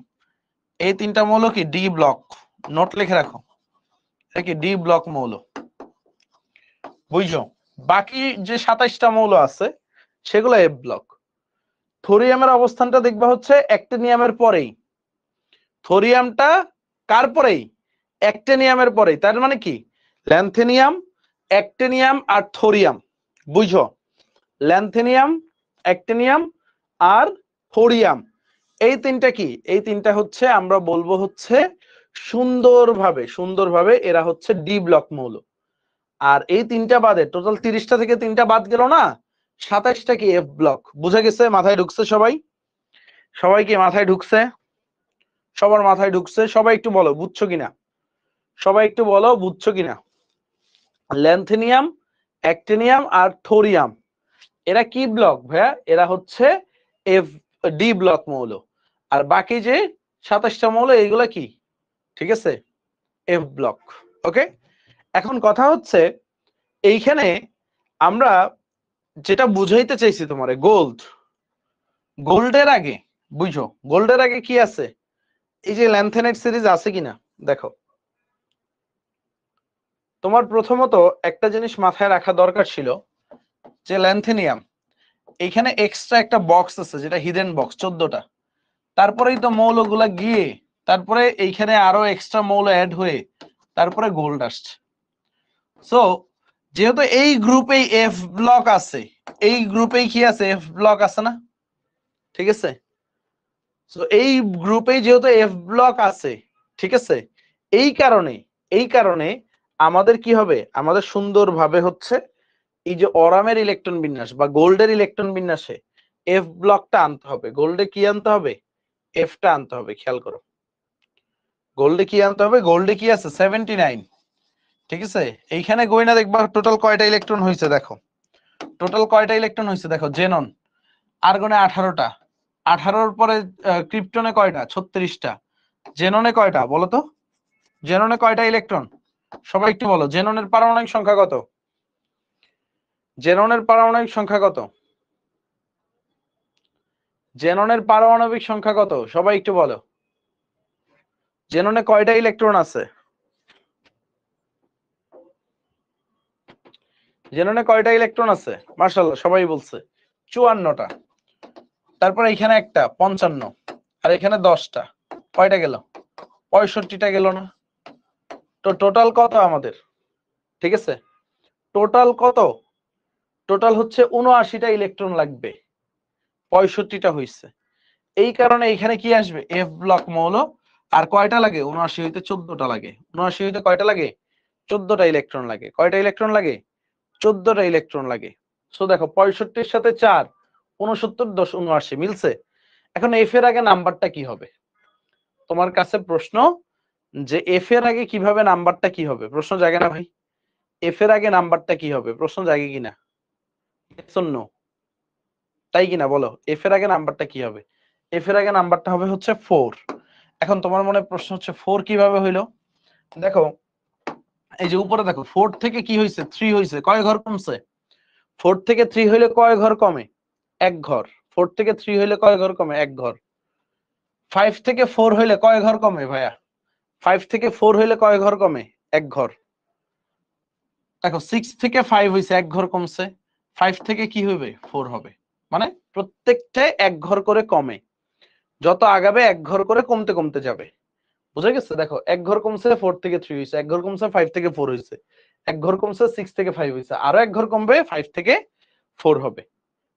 এই তিনটা মৌল কি? D block. নোট লিখে রাখো, এটা কি? ডি ব্লক মৌল, বুঝছো? বাকি যে 27টা মৌল আছে সেগুলো এফ ব্লক। থোরিয়ামের অবস্থানটা দেখবা হচ্ছে অ্যাক্টিনিয়ামের পরেই। থোরিয়ামটা কার পরেই? অ্যাক্টিনিয়ামের পরেই। তার মানে কি? ল্যান্থেনিয়াম, অ্যাক্টিনিয়াম আর থোরিয়াম, বুঝছো? ল্যান্থেনিয়াম, অ্যাক্টিনিয়াম আর থোরিয়াম, এই তিনটা কি? এই তিনটা হচ্ছে আমরা বলবো হচ্ছে সুন্দরভাবে এরা হচ্ছে ডি ব্লক মৌল। আর এই তিনটা বাদে টোটাল 30টা থেকে তিনটা বাদ গেল না, 27টা কি? F block. বুঝে গেছে? মাথায় ঢুকছে সবাই? সবাই কি মাথায় ঢুকছে? সবার মাথায় ঢুকছে? সবাই একটু বলো বুঝছো কিনা, সবাই একটু বলো বুঝছো কিনা? ল্যান্থেনিয়াম, অ্যাক্টিনিয়াম আর থোরিয়াম, এরা কি ব্লক ভাইয়া? এরা হচ্ছে এফ ডি ব্লক মৌল। আর বাকি যে 27টা মৌল এইগুলা কি? ঠিক আছে, এফ ব্লক। ওকে, এখন কথা হচ্ছে এইখানে আমরা যেটা বুঝাইতে চাইছি তোমারে, গোল্ডের আগে, বুঝো, গোল্ডের আগে কি আছে? এই যে ল্যান্থেনাইট সিরিজ আছে কিনা দেখো। তোমার প্রথমত একটা জিনিস মাথায় রাখা দরকার ছিল যে ল্যান্থেনিয়াম, এইখানে এক্সট্রা একটা বক্স আছে যেটা হিডেন বক্স 14টা। তারপরেই তো মৌলগুলা গিয়ে তারপরে এইখানে আরো এক্সট্রা মৌল অ্যাড হয়ে তারপরে গোল্ড আসছে। সো যেহেতু এই গ্রুপেই এফ ব্লক আছে, এই গ্রুপেই কি আছে? এফ ব্লক আছে না? ঠিক আছে, সো এই গ্রুপেই যেহেতু এফ ব্লক আছে, ঠিক আছে, এই কারণে আমাদের কি হবে? আমাদের সুন্দরভাবে হচ্ছে এই যে অরামের ইলেকট্রন বিন্যাস বা গোল্ডের ইলেকট্রন বিন্যাসে এফ ব্লকটা আনতে হবে। গোল্ডে কি আনতে হবে? এফটা আনতে হবে। খেয়াল করো, গোল্ডে কি আনতে হবে? গোল্ডে কি আছে? 79। ঠিক আছে, এইখানে গয়না দেখবা টোটাল কয়টা ইলেকট্রন হয়েছে দেখো। টোটাল কয়টা ইলেকট্রন হয়েছে দেখো। জেনন, আর্গনে 18টা, 18-র পরে ক্রিপ্টনে কয়টা? 36টা। জেননে কয়টা বলো তো? জেননে কয়টা ইলেকট্রন? সবাই একটু বলো, জেননের পারমাণবিক সংখ্যা কত? জেননের পারমাণবিক সংখ্যা কত? জেননের পারমাণবিক সংখ্যা কত? সবাই একটু বলো। জেননে কয়টা ইলেকট্রন আছে? জেননে কয়টা ইলেকট্রন আছে? মাশাআল্লাহ, সবাই বলছে 54টা। তারপর এখানে একটা 55, আর এখানে 10টা, কয়টা গেল? 65টা গেল না? তো টোটাল কত আমাদের? ঠিক আছে, টোটাল কত? টোটাল হচ্ছে 79টা ইলেকট্রন লাগবে, 65টা হয়েছে। এই কারণে এখানে কি আসবে? এফ ব্লক মৌল। আর কয়টা লাগে 79 হইতে 14টা লাগে। 79 হইতে কয়টা লাগে 14টা ইলেকট্রন লাগে। কয়টা ইলেকট্রন লাগে 14টা ইলেকট্রন লাগে। সো দেখো 65 সাথে 4 69 10 79 মিলছে। এখন এফ এর আগে নাম্বারটা কি হবে? তোমার কাছে প্রশ্ন যে এফ এর আগে কিভাবে নাম্বারটা কি হবে? প্রশ্ন জাগে না ভাই? এফ এর আগে নাম্বারটা কি হবে? প্রশ্ন জাগে কিনা? নো তাই কিনা বলো? এফ এর আগে নাম্বারটা কি হবে? এফ এর আগে নাম্বারটা হবে হচ্ছে 4। এখন তোমার মনে প্রশ্ন হচ্ছে 4 কিভাবে হইলো? দেখো এই যে উপরে দেখো 4 থেকে কি হইছে 3 হইছে, কয় ঘর কমছে? 4 থেকে 3 হইলে কয় ঘর কমে? এক ঘর। 4 থেকে 3 হইলে কয় ঘর কমে? এক ঘর। 5 থেকে 4 হইলে কয় ঘর কমে ভাইয়া? 5 থেকে 4 হইলে কয় ঘর কমে? এক ঘর। দেখো 6 থেকে 5 হইছে, এক ঘর কমছে। 5 থেকে কি হবে? 4 হবে। মানে প্রত্যেকটায় এক ঘর করে কমে। যত আগাবে এক ঘর করে কমতে কমতে যাবে। বুঝা গেছে? দেখো এক ঘর কমছে 4 থেকে 3 হইছে, এক ঘর কমছে 5 থেকে 4 হইছে, এক ঘর কমছে 6 থেকে 5 হইছে, আরো এক ঘর কমবে 5 থেকে 4 হবে।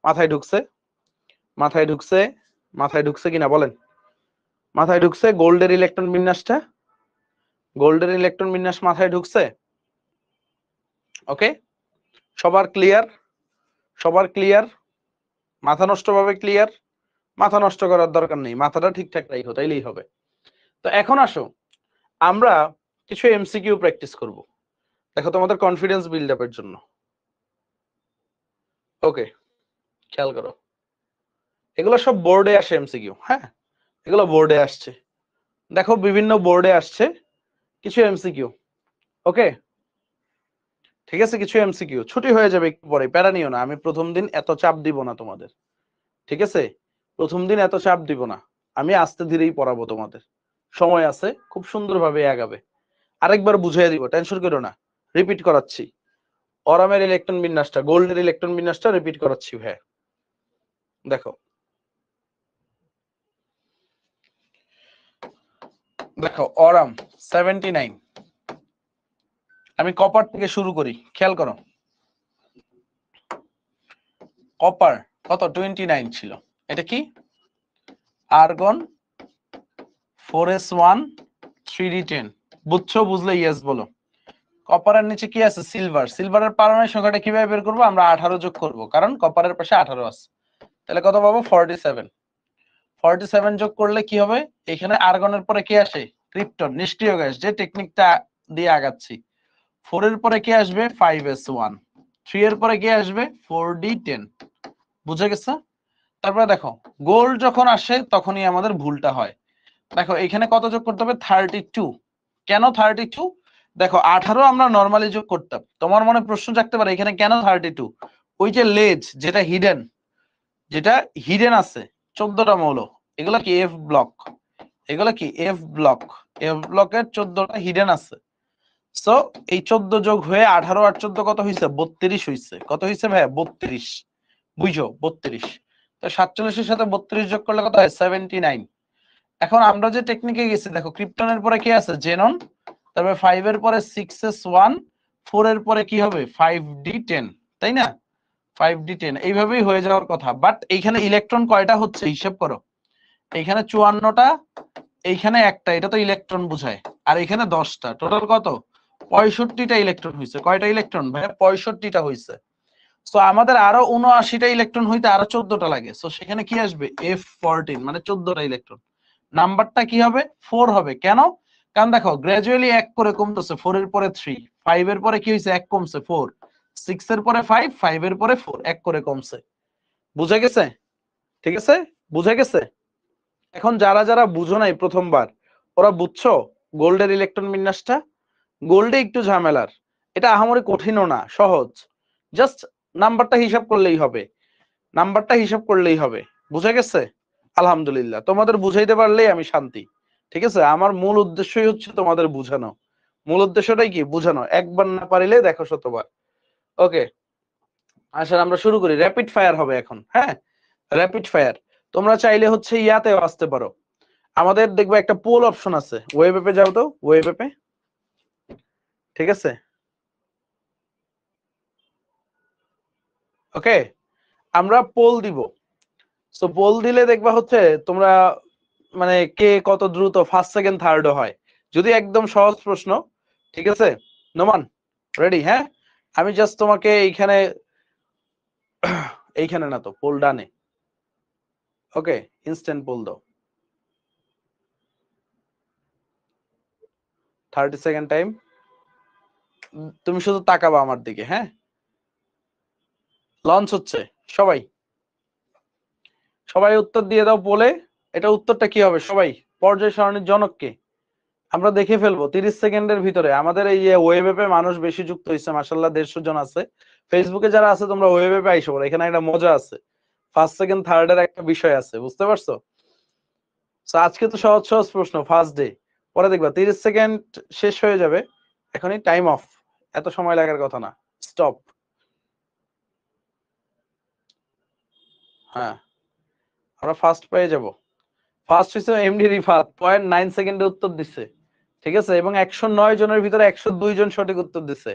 মাথায় ঢুকছে? মাথায় ঢুকছে? মাথায় ঢুকছে কিনা বলেন? মাথায় ঢুকছে গোল্ডের ইলেকট্রন বিন্যাসটা? গোল্ডের ইলেকট্রন বিন্যাস মাথায় ঢুকছে? ওকে, সবার ক্লিয়ার? সবার ক্লিয়ার? মাথা নষ্ট ভাবে ক্লিয়ার? মাথা নষ্ট করার দরকার নেই, মাথাটা ঠিকঠাক রাখো তাইলেই হবে। তো এখন আসো আমরা কিছু এমসিকিউ প্র্যাকটিস করব, দেখো তোমাদের কনফিডেন্স বিল্ড আপের জন্য। ওকে, খেয়াল করো, এগুলো সব বোর্ডে আসে এমসিকিউ। হ্যাঁ, এগুলো বোর্ডে আসছে, দেখো বিভিন্ন বোর্ডে আসছে কিছু এমসিকিউ। ওকে, ঠিক আছে, কিছু এমসিকিউ ছুটি হয়ে যাবে একটু পরে, প্যারা নিও না। আমি প্রথম দিন এত চাপ দিব না তোমাদের, ঠিক আছে? প্রথম দিন এত চাপ দিব না, আমি আস্তে ধীরেই পড়াবো তোমাদের। সময় আছে, খুব সুন্দরভাবে আগাবে। আরেকবার বুঝিয়ে দিব, টেনশন করো না। রিপিট করাচ্ছি, অরামের ইলেকট্রন বিন্যাসটা, গোল্ডের ইলেকট্রন বিন্যাসটা রিপিট করাচ্ছি ভাই। দেখো দেখো অরাম 79, আমি কপার থেকে শুরু করি, খেয়াল করো। কপার কত 29 ছিল, এটা কি আর্গন 4s1 3d10। বুঝছো? বুঝলে ইয়েস বলো। কপারের নিচে কি আছে? সিলভার। সিলভারের পারমাণবিক সংখ্যাটা কিভাবে বের করবো? আমরা 18 যোগ করব, কারণ কপারের পাশে 18 আছে। তাহলে কত পাবো? 47। 47 যোগ করলে কি হবে? এখানে আর্গনের পরে কি আসে? ক্রিপ্টন, নিষ্ক্রিয় গ্যাস, যে টেকনিকটা দিয়ে আগাচ্ছি। 4 এর পরে কি আসবে? 5s1। 3 এর পরে কি আসবে? 4d10। বুঝে গেছে? তারপরে দেখো গোল্ড যখন আসে তখনই আমাদের ভুলটা হয়। দেখো এখানে কত যোগ করতে হবে? 32। কেন 32? দেখো 18 আমরা নরমালি যোগ করতাম। তোমার মনে প্রশ্ন জাগতে পারে এখানে কেন 32? ওই যে লেজ যেটা হিডেন, যেটা হিডেন আছে 14টা মৌল, এগুলা কি এফ ব্লক, এগুলা কি এফ ব্লক, এফ ব্লকের 14টা হিডেন আছে। সো এই 14 যোগ হয়ে 18 আর 14 কত হইছে? 32 হইছে। কত হইছে ভাইয়া? 32। বুঝো 32। তো 47 এর সাথে 32 যোগ করলে কত হয়? 79। এখন আমরা যে টেকনিকে গেছি, দেখো ক্রিপ্টনের পরে কি আছে? জেনন, তারপরে 5 এর পরে 6s1, 4 এর পরে কি হবে? 5d10, তাই না? 5d10 এইভাবেই হয়ে যাওয়ার কথা। বাট এইখানে ইলেকট্রন কয়টা হচ্ছে হিসাব করো। এইখানে 54টা, এইখানে একটা, এটা তো ইলেকট্রন বুঝায়, আর এখানে 10টা, টোটাল কত? 65টা ইলেকট্রন হইছে। কয়টা ইলেকট্রন ভাইয়া? 65টা হইছে। সো আমাদের আরো 79টা ইলেকট্রন হইতে আরো 14টা লাগে। সো সেখানে কি আসবে? F14, মানে 14টা ইলেকট্রন। নাম্বারটা কি হবে? 4 হবে। কেন? কারণ দেখো গ্রাজুয়ালি এক করে কমতেছে। 4 এর পরে 3, 5 এর পরে কি হইছে? এক কমছে 4, 6 এর পরে 5, 5 এর পরে 4, এক করে কমছে। বুঝা গেছে? ঠিক আছে, বুঝা গেছে? এখন যারা যারা বুঝো নাই প্রথমবার, ওরা বুঝছো গোল্ডের ইলেকট্রন বিন্যাসটা? গোল্ডে একটু ঝামেলার, এটা আহামরি কঠিনও না, সহজ। জাস্ট নাম্বারটা হিসাব করলেই হবে, নাম্বারটা হিসাব করলেই হবে। বুঝা গেছে? আলহামদুলিল্লাহ, তোমাদের বুঝাইতে পারলেই আমি শান্তি। ঠিক আছে, আমার মূল উদ্দেশ্যই হচ্ছে তোমাদের বুঝানো। মূল উদ্দেশ্যটাই কি? বুঝানো। একবার না পারিলে দেখো শতবার। ওকে, আচ্ছা আমরা শুরু করি। র্যাপিড ফায়ার হবে এখন। হ্যাঁ, র্যাপিড ফায়ার। তোমরা চাইলে হচ্ছে ইয়াতেও আসতে পারো, আমাদের দেখবে একটা পোল অপশন আছে, ওয়েব অ্যাপে যাও তো, ওয়েব অ্যাপে। ঠিক আছে, ওকে, আমরা পোল দিব। সো পোল দিলে দেখবা হচ্ছে তোমরা মানে কে কত দ্রুত ফার্স্ট সেকেন্ড থার্ডও হয়, যদি একদম সহজ প্রশ্ন। ঠিক আছে নোমান, রেডি? হ্যাঁ, আমি জাস্ট তোমাকে এইখানে এইখানে না তো, পোল ডানে। ওকে, ইনস্ট্যান্ট পোল দাও। 30 সেকেন্ড টাইম। তুমি শুধু তাকাবা আমার দিকে। হ্যাঁ, লঞ্চ হচ্ছে। সবাই সবাই উত্তর দিয়ে দাও বলে। এটা উত্তরটা কি হবে? সবাই পর্যায় সারণীর জনককে আমরা দেখে ফেলবো 30 সেকেন্ডের ভিতরে। আমাদের এই যে ওয়েব অ্যাপে মানুষ বেশি যুক্ত হয়েছে, মাশাআল্লাহ 150 জন আছে। ফেসবুকে যারা আছে তোমরা ওয়েব অ্যাপে আইসো, এখানে একটা মজা আছে, ফার্স্ট সেকেন্ড থার্ড এর একটা বিষয় আছে, বুঝতে পারছো? তো আজকে তো সহজ সহজ প্রশ্ন, ফার্স্ট ডে, পরে দেখবা 30 সেকেন্ড শেষ হয়ে যাবে, এখনই টাইম অফ, এত সময় লাগার কথা না, স্টপ। হ্যাঁ, আমরা ফার্স্ট পেয়ে যাব। ফার্স্ট হচ্ছে এমডি রিফাত, 0.9 সেকেন্ডে উত্তর দিচ্ছে। ঠিক আছে, এবং 109 জনের ভিতরে 102 জন সঠিক উত্তর দিচ্ছে।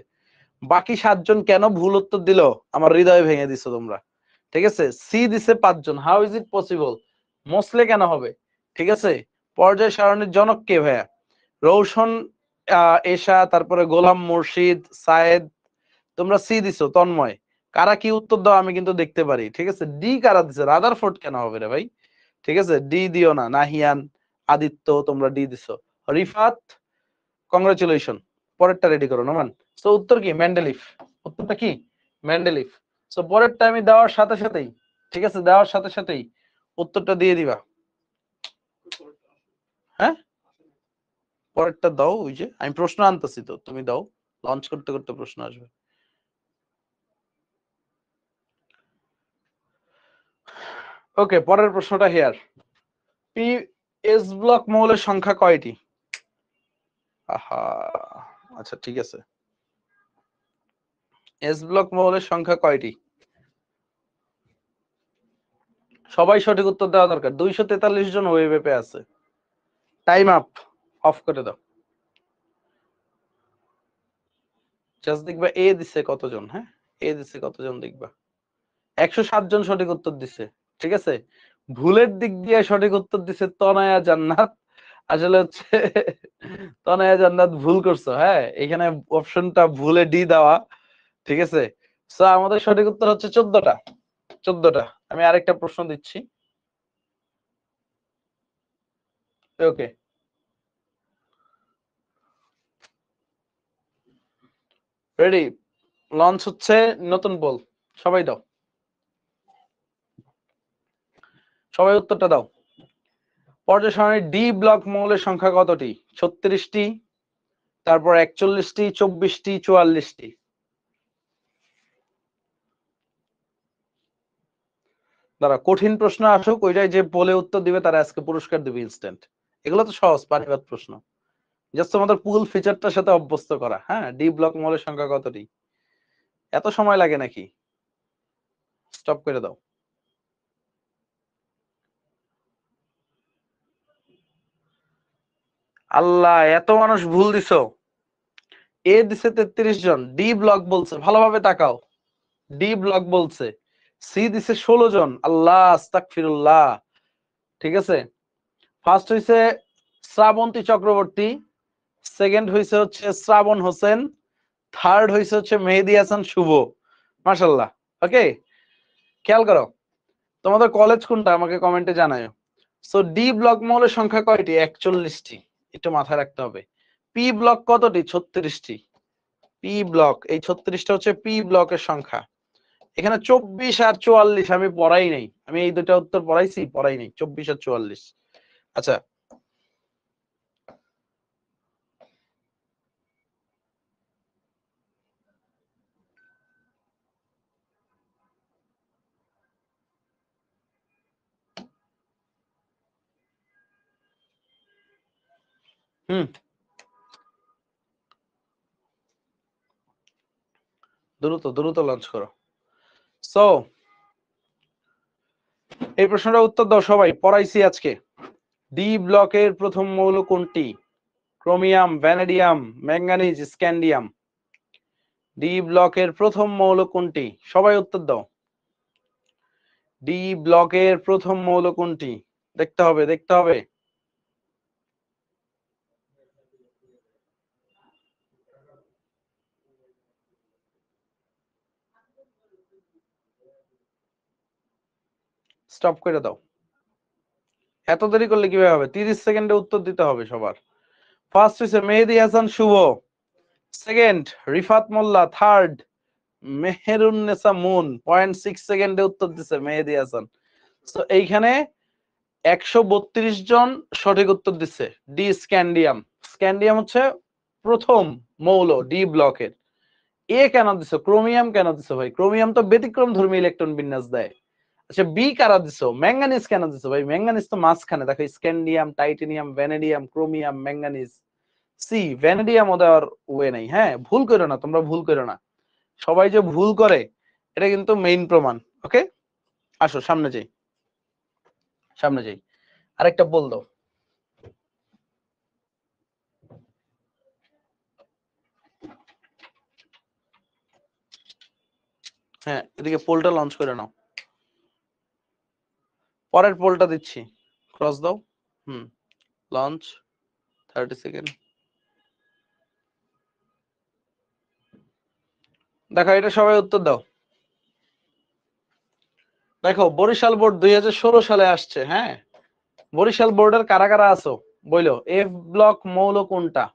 বাকি 7 জন কেন ভুল উত্তর দিল আমার হৃদয় ভেঙে দিছো তোমরা। ঠিক আছে, সি দিছে 5 জন, how is it possible? Moseley কেন হবে? ঠিক আছে, পর্যায় সারণীর জনক কে ভাইয়া? রৌশন, এশা, তারপরে গোলাম মুর্শিদ, সায়েদ। তোমরা সি দিছো, তন্ময়। কারা কি উত্তর দাও আমি কিন্তু দেখতে পারি। ঠিক আছে, ডি কারা দিছে? রাদারফোর্ড কেন হবে রে ভাই? ঠিক আছে, ডি দিও না। নাহিয়ান, আদিত্য, তোমরা ডি দিছো। রিফাত, কংগ্রাচুলেশন। পরেরটা রেডি করো নোমান। সো উত্তর কি? মেন্ডেলিফ। উত্তরটা কি? মেন্ডেলিফ। সো পরেরটা আমি দেওয়ার সাথে সাথেই, ঠিক আছে, দেওয়ার সাথে সাথেই উত্তরটা দিয়ে দিবা। হ্যাঁ, পরেরটা দাও, ওই যে আমি প্রশ্ন আনতেছি তো, তুমি দাও। লঞ্চ করতে করতে প্রশ্ন আসবে। ওকে, পরের প্রশ্নটা হেয়ার। পি এস ব্লক মৌলের সংখ্যা কয়টি? আহা, আচ্ছা ঠিক আছে, এস ব্লক মৌলের সংখ্যা কয়টি? সবাই সঠিক উত্তর দেওয়া দরকার। 243 জন ওয়েব অ্যাপে আছে। টাইম আপ, অফ করে দাও। জাস্ট দেখবা এ দিছে কতজন। হ্যাঁ, এ দিছে কতজন দেখবা। 107 জন সঠিক উত্তর দিছে। ঠিক আছে, ভুলের দিক দিয়ে সঠিক উত্তর দিছে তনয়া জান্নাত। আসলে হচ্ছে তনয়া জান্নাত ভুল করছো। হ্যাঁ, এখানে অপশনটা ভুলে ডি দেওয়া। ঠিক আছে, সো আমাদের সঠিক উত্তর হচ্ছে 14টা। 14টা। আমি আরেকটা প্রশ্ন দিচ্ছি। ওকে, রেডি? লঞ্চ হচ্ছে নতুন বল। সবাই দাও, সবাই উত্তরটা দাও। পর্যায় সারণীর ডি ব্লক মৌলের সংখ্যা কতটি? 36টি, তারপর 41টি, 24টি, 44টি। দাঁড়া, কঠিন প্রশ্ন আসুক, ওইটাই যে বলে উত্তর দিবে তারা আজকে পুরস্কার দিবে ইনস্ট্যান্ট। এগুলো তো সহজ পানিবাদ প্রশ্ন, জাস্ট তোমাদের পুল ফিচারটার সাথে অভ্যস্ত করা। হ্যাঁ, ডি ব্লক মৌলের সংখ্যা কতটি? এত সময় লাগে নাকি? স্টপ করে দাও। আল্লাহ, এত মানুষ ভুল দিছো। এ দিছে 33 জন, ডি ব্লক বলছে, ভালোভাবে তাকাও, ডি ব্লক বলছে। সি দিছে 16 জন, আল্লাহ আস্তাগফিরুল্লাহ। ঠিক আছে, ফার্স্ট হইছে শ্রাবন্তী চক্রবর্তী, সেকেন্ড হইছে হচ্ছে শ্রাবণ হোসেন, থার্ড হইছে হচ্ছে মেহেদি হাসান শুভ। মাশাআল্লাহ। ওকে, খেয়াল করো, তোমাদের কলেজ কোনটা আমাকে কমেন্টে জানাও। সো ডি ব্লক মৌলের সংখ্যা কয়টি? 41টি। একটু মাথায় রাখতে হবে। পি ব্লক কতটি? 36টি। পি ব্লক, এই 36টা হচ্ছে পি ব্লকের সংখ্যা। এখানে 24 আর 44 আমি পড়াই নাই, আমি এই দুটা উত্তর পড়াইছি? পড়াই নাই, 24 আর 44। আচ্ছা, হুম, দ্রুত দ্রুত লঞ্চ করো। সো এই প্রশ্নটা উত্তর দাও সবাই, পড়াইছি আজকে। ডি ব্লকের প্রথম মৌল কোনটি? Chromium, vanadium, manganese, scandium. D ব্লকের প্রথম মৌল কোনটি? সবাই উত্তর দাও। ডি ব্লকের প্রথম মৌল কোনটি? দেখতে হবে, দেখতে হবে। স্টপ করে দাও, এত দেরি করলে কিভাবে হবে? 30 সেকেন্ডে উত্তর দিতে হবে সবার। ফার্স্ট হইছে মেহেদী হাসান শুভ, সেকেন্ড রিফাত মোল্লা, থার্ড মেহেরুন্নেসা মুন 0.6 সেকেন্ডে উত্তর দিছে মেহেদী হাসান। তো এইখানে 132 জন সঠিক উত্তর দিচ্ছে। ডি স্ক্যান্ডিয়াম, স্ক্যান্ডিয়াম হচ্ছে প্রথম মৌল ডি ব্লকের। এ কেন দিছো? ক্রোমিয়াম কেন দিছো ভাই? ক্রোমিয়াম তো ব্যতিক্রম ধর্মী ইলেকট্রন বিন্যাস দেয়। আচ্ছা বি কারা দিছো? ম্যাঙ্গানিজ কেন দিছো ভাই? ম্যাঙ্গানিজ তো মাঝখানে, দেখো scandium, titanium, vanadium, chromium, manganese. C vanadium দেওয়ার ওয়ে নাই। হ্যাঁ ভুল করো না, তোমরা ভুল করো না, সবাই যে ভুল করে এটা কিন্তু মেইন প্রমাণ। ওকে আসো সামনে যাই, সামনে যাই, আরেকটা বল দাও। হ্যাঁ এদিকে পোলটা লঞ্চ করে নাও, পরের পোলটা দিচ্ছি, ক্রস দাও। Launch 30 second. দেখো এটা সবাই উত্তর দাও। দেখো বরিশাল বোর্ড 2016 সালে আসছে। হ্যাঁ বরিশাল বোর্ডের কারা কারা আছো বইলো, এফ ব্লক মৌল কোনটা?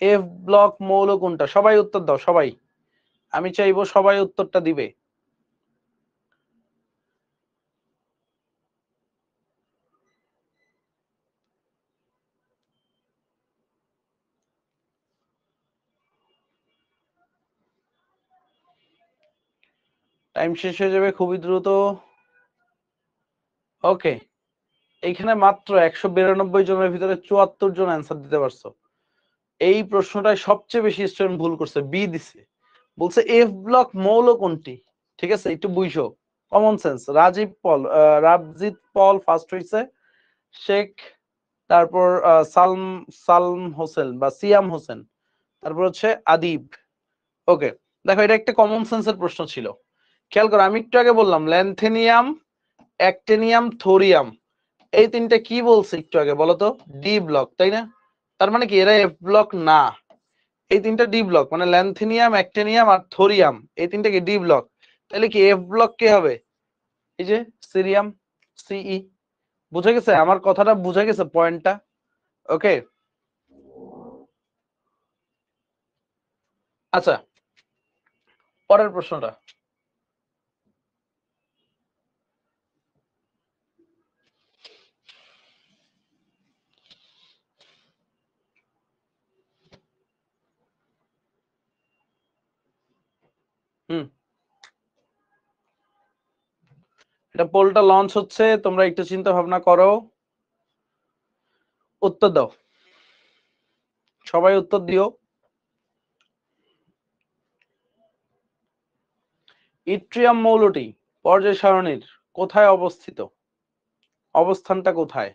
এফ ব্লক মৌল কোনটা? সবাই উত্তর দাও, সবাই, আমি চাইবো সবাই উত্তরটা দিবে। টাইম শেষ হয়ে যাবে খুবই দ্রুত। ওকে এইখানে মাত্র 192 জনের ভিতরে 74 জন অ্যান্সার দিতে পারছো। এই প্রশ্নটায় সবচেয়ে বেশি স্টুডেন্ট ভুল করছে, বি দিছে, বলছে এফ ব্লক মৌল কোনটি। ঠিক আছে একটু বুঝো, কমন সেন্স। রাজজিৎ পল ফার্স্ট হইছে, শেখ, তারপর সালম হোসেন বা সিয়াম হোসেন, তারপর হচ্ছে আদিব। ওকে দেখো এটা একটা কমন সেন্সের প্রশ্ন ছিল, খেয়াল করো আমি একটু আগে বললাম ল্যান্থেনিয়াম, অ্যাক্টিনিয়াম, থোরিয়াম, এই তিনটা কি বলছে একটু আগে বলো তো? ডি ব্লক, তাই না? তার মানে কি এরা এফ ব্লক না, এই তিনটা ডি ব্লক, মানে ল্যান্থেনিয়াম, অ্যাক্টিনিয়াম আর থোরিয়াম, এই তিনটা কি ডি ব্লক। তাহলে কি এফ ব্লক কে হবে? এই যে সিরিয়াম, সিই। বুঝে গেছে আমার কথাটা? বুঝে গেছে পয়েন্টটা? ওকে আচ্ছা পরের প্রশ্নটা। হুম এটা পোলটা লঞ্চ হচ্ছে, তোমরা একটু চিন্তা ভাবনা করো, উত্তর দাও, সবাই উত্তর দিও। ইট্রিয়াম মৌলটি পর্যায় সারণীর কোথায় অবস্থিত? অবস্থানটা কোথায়?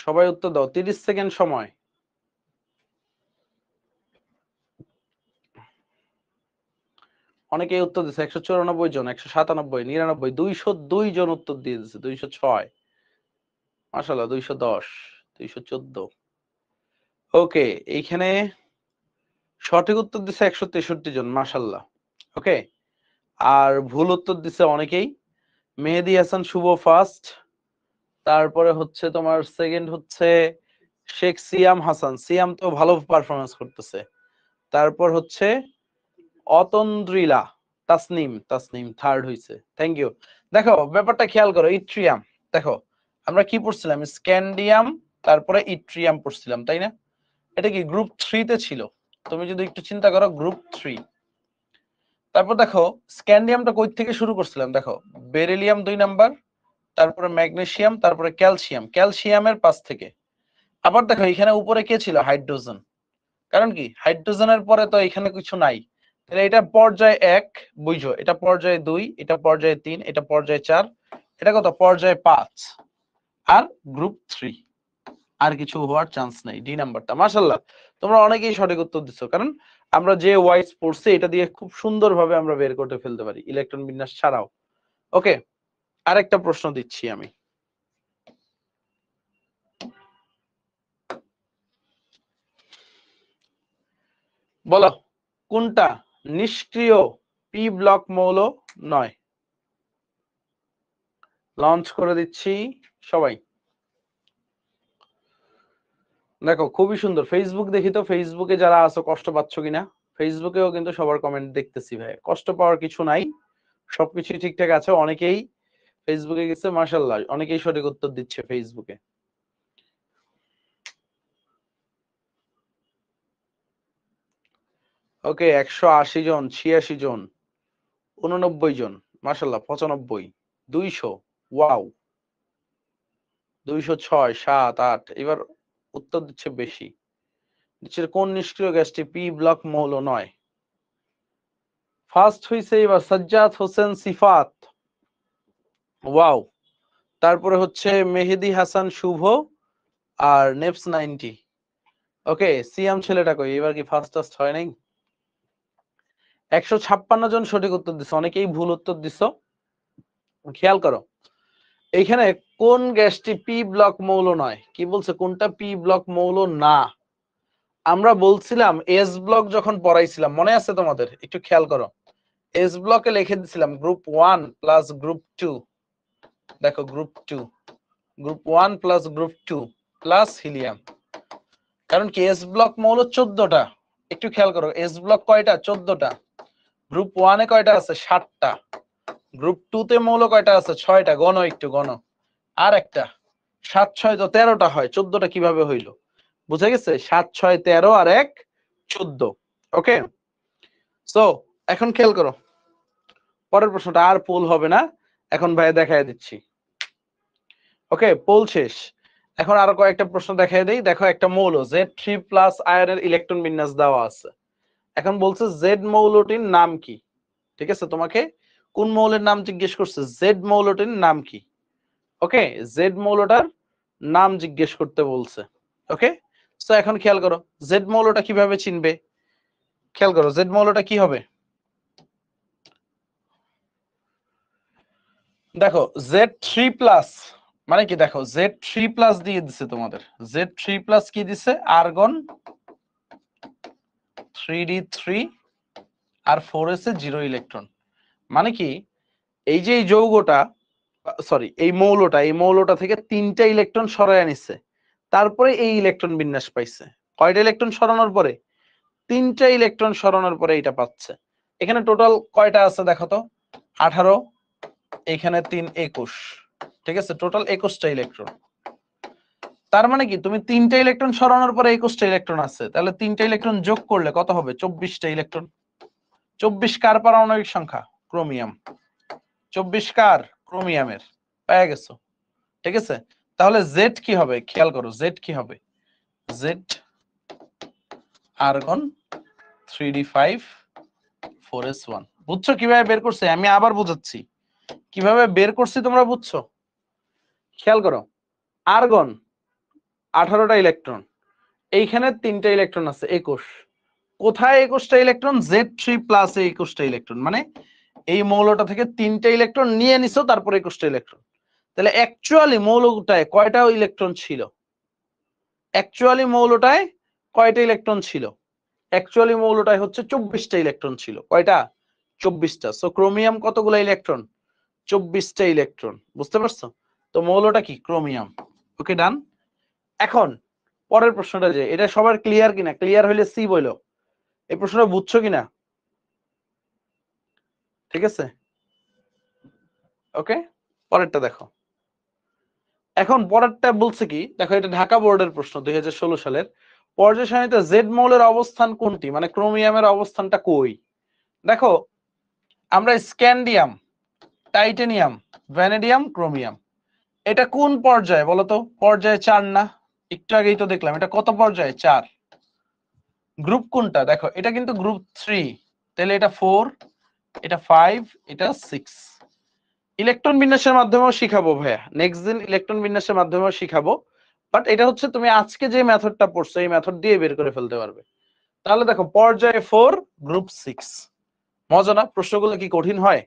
সবাই উত্তর দাও, 30 সেকেন্ড সময়। অনেকেই উত্তর দিচ্ছে, 194 জন, 197, 99, 202 জন উত্তর দিয়ে দিচ্ছে, 206, মাশাআল্লাহ, 210, 214। ওকে এইখানে সঠিক উত্তর দিচ্ছে 163 জন, মাশাআল্লাহ। ওকে আর ভুল উত্তর দিচ্ছে অনেকেই। মেহেদী হাসান শুভ ফার্স্ট, তারপরে হচ্ছে তোমার সেকেন্ড হচ্ছে শেখ সিয়াম হাসান, সিয়াম তো ভালো পারফরমেন্স করতেছে। তারপর হচ্ছে অতন্দ্রিলা তাসনিম, তাসনিম থার্ড হইছে। Thank you. দেখো ব্যাপারটা খেয়াল করো, ইট্রিয়াম, দেখো আমরা কি পড়ছিলাম? স্ক্যান্ডিয়াম, তারপরে ইট্রিয়াম পড়ছিলাম, তাই না? এটা কি গ্রুপ 3 তে ছিল? তুমি যদি একটু চিন্তা করো, গ্রুপ 3। তারপর দেখো স্ক্যান্ডিয়ামটা কই থেকে শুরু করছিলাম? দেখো বেরিলিয়াম 2 নাম্বার, তারপরে ম্যাগনেসিয়াম, তারপরে ক্যালসিয়াম, ক্যালসিয়ামের পাশ থেকে। আবার দেখো এখানে উপরে কে ছিল? হাইড্রোজেন। কারণ কি হাইড্রোজেনের পরে তো এখানে কিছু নাই, তাহলে এটা পর্যায় 1 বুঝো, এটা পর্যায় 2, এটা পর্যায় 3, এটা পর্যায় 4, এটা কত? পর্যায় 5 আর গ্রুপ 3। আর কিছু হওয়ার চান্স নাই, ডি নাম্বারটা। মাশাআল্লাহ তোমরা অনেকেই সঠিক উত্তর দিচ্ছ, কারণ আমরা যে ওয়াইজ পড়ছি এটা দিয়ে খুব সুন্দরভাবে আমরা বের করতে ফেলতে পারি ইলেকট্রন বিন্যাস ছাড়াও। ওকে আরেকটা প্রশ্ন দিচ্ছি আমি। বলো কোনটা নিষ্ক্রিয় পি ব্লক মৌল নয়? লঞ্চ করে দিচ্ছি সবাই। দেখো খুবই সুন্দর। ফেসবুক দেখি তো, ফেসবুকে যারা আছো কষ্ট পাচ্ছ কিনা। ফেসবুকেও কিন্তু সবার কমেন্ট দেখতেছি ভাই, কষ্ট পাওয়ার কিছু নাই, সবকিছু ঠিকঠাক আছে। অনেকেই ফেসবুকে গেছে, মাশাআল্লাহ অনেকেই সঠিক উত্তর দিচ্ছে ফেসবুকে। ওকে 180 জন, 86 জন, 89 জন, মাশাআল্লাহ 95, 200, ওয়াও 206, 7, 8। এবার উত্তর দিচ্ছে বেশি। দিচ্ছে কোন নিষ্ক্রিয় গ্যাসটি পি ব্লক মৌল নয়? ফার্স্ট হইছে এবার সাজ্জাদ হোসেন সিফাত, ওয়াও। তারপরে হচ্ছে মেহেদি হাসান শুভ আর নেপস 90। ওকে সিয়াম ছেলেটা কই, এবার কি ফার্স্ট টাস্ট হয় নাই? 156 জন সঠিক উত্তর দিছো, অনেকেই ভুল উত্তর দিছো। খেয়াল করো এইখানে কোন গ্যাসটি পি ব্লক মৌল নয়, কি বলছে কোনটা পি ব্লক মৌল না? আমরা বলছিলাম এস ব্লক যখন পড়াইছিলাম, মনে আছে তোমাদের? একটু খেয়াল করো, এস ব্লকে লিখে দিছিলাম গ্রুপ 1 প্লাস গ্রুপ 2। দেখো group 2, group 1 plus group 2 plus helium. কারণ কি এস ব্লক মৌল 14টা। একটু খেয়াল করো এস ব্লক কয়টা? 14টা। গ্রুপ 1 এ কয়টা আছে? 7টা। গ্রুপ 2 তে মৌল কয়টা আছে? 6টা। গণ একটু গণ। আর একটা 7 6 তো 13টা হয়, 14টা কিভাবে হইলো? বুঝা গেছে? 7 6 13 আর 1 14। ওকে সো এখন খেয়াল করো পরের প্রশ্নটা, আর পোল হবে না এখন ভাই, দেখায় দিচ্ছি। ওকে পোল শেষ। এখন আরো কয়েকটা প্রশ্ন দেখায় দেই। দেখো একটা মৌল Z3+ আয়নের ইলেকট্রন বিন্যাস দেওয়া আছে। এখন বলছে জেড মৌলটির নাম কি? ঠিক আছে, তোমাকে কোন মৌলের নাম জিজ্ঞেস করছে? জেড মৌলটির নাম কি? ওকে জেড মৌলটার নাম জিজ্ঞেস করতে বলছে। ওকে সো এখন খেয়াল করো জেড মৌলটা কিভাবে চিনবে। খেয়াল করো জেড মৌলটা কি হবে। দেখো Z3+ মানে কি, দেখো Z3+ দিয়ে দিছে তোমাদের। Z3+ কি দিছে? আর্গন 3d3 আর 4s এ 0 ইলেকট্রন। মানে কি এই যে এই যৌগটা, সরি এই মৌলটা থেকে 3টা ইলেকট্রন সরায় নিচ্ছে, তারপরে এই ইলেকট্রন বিন্যাস পাইছে। কয়টা ইলেকট্রন সরানোর পরে? 3টা ইলেকট্রন সরানোর পরে এটা পাচ্ছে। এখানে টোটাল কয়টা আছে দেখো তো? 18, এখানে 3 21। ঠিক আছে, টোটাল 21টা ইলেকট্রন। তার মানে কি তুমি 3টা ইলেকট্রন সরানোর পরে 21টা ইলেকট্রন আছে, তাহলে 3টা ইলেকট্রন যোগ করলে কত হবে? 24টা ইলেকট্রন। 24 কার পারমাণবিক সংখ্যা? ক্রোমিয়াম। 24 কার? ক্রোমিয়ামের। পেয়ে গেছো? ঠিক আছে, তাহলে জেড কি হবে? খেয়াল করো জেড কি হবে। Z argon 3d5 4s1। বুঝছো কিভাবে বের করছে? আমি আবার বুঝাচ্ছি কিভাবে বের করছি, তোমরা বুঝছো? খেয়াল করো আর্গন 18টা ইলেকট্রন, এইখানে 3টা ইলেকট্রন আছে 21। কোথায় 21টা ইলেকট্রন? Z3+ এ 21টা ইলেকট্রন। মানে এই মৌলটা থেকে 3টা ইলেকট্রন নিয়ে নিছো, তারপর 21টা ইলেকট্রন। তাহলে অ্যাকচুয়ালি মৌলটায় কয়টা ইলেকট্রন ছিল? অ্যাকচুয়ালি মৌলটায় কয়টা ইলেকট্রন ছিল? অ্যাকচুয়ালি মৌলটায় হচ্ছে 24টা ইলেকট্রন ছিল। কয়টা? 24টা। সো ক্রোমিয়াম কতগুলো ইলেকট্রন? 24টা ইলেকট্রন। বুঝতে পারছো? তো মৌলটা কি? ক্রোমিয়াম। ওকে ডান। এখন পরের প্রশ্নটা, যে এটা সবার ক্লিয়ার কিনা? ক্লিয়ার হইলে সি বইলো। এই প্রশ্নটা বুঝছো কিনা? ঠিক আছে ওকে পরেরটা দেখো। এখন পরেরটা বলছে কি, দেখো এটা ঢাকা বোর্ডের প্রশ্ন 2016 সালের। পর্যায় সারণীতে জেড মৌলের অবস্থান কোনটি? মানে ক্রোমিয়ামের অবস্থানটা কই? দেখো আমরা স্ক্যান্ডিয়াম, টাইটেনিয়াম, ভ্যানেডিয়াম, ক্রোমিয়াম, এটা কোন পর্যায়ে বলতো? পর্যায়ে 4 না? একটু আগেই তো দেখলাম এটা কত পর্যায়ে? 4। গ্রুপ কোনটা? দেখো এটা কিন্তু গ্রুপ 3, তাহলে এটা 4, এটা 5, এটা 6। ইলেকট্রন বিন্যাসের মাধ্যমেও শিখাবো ভাইয়া, নেক্সট দিন ইলেকট্রন বিন্যাসের মাধ্যমেও শিখাবো। বাট এটা হচ্ছে তুমি আজকে যে মেথডটা পড়ছো এই মেথড দিয়ে বের করে ফেলতে পারবে। তাহলে দেখো পর্যায়ে 4, গ্রুপ 6। মজা না? প্রশ্নগুলো কি কঠিন হয়?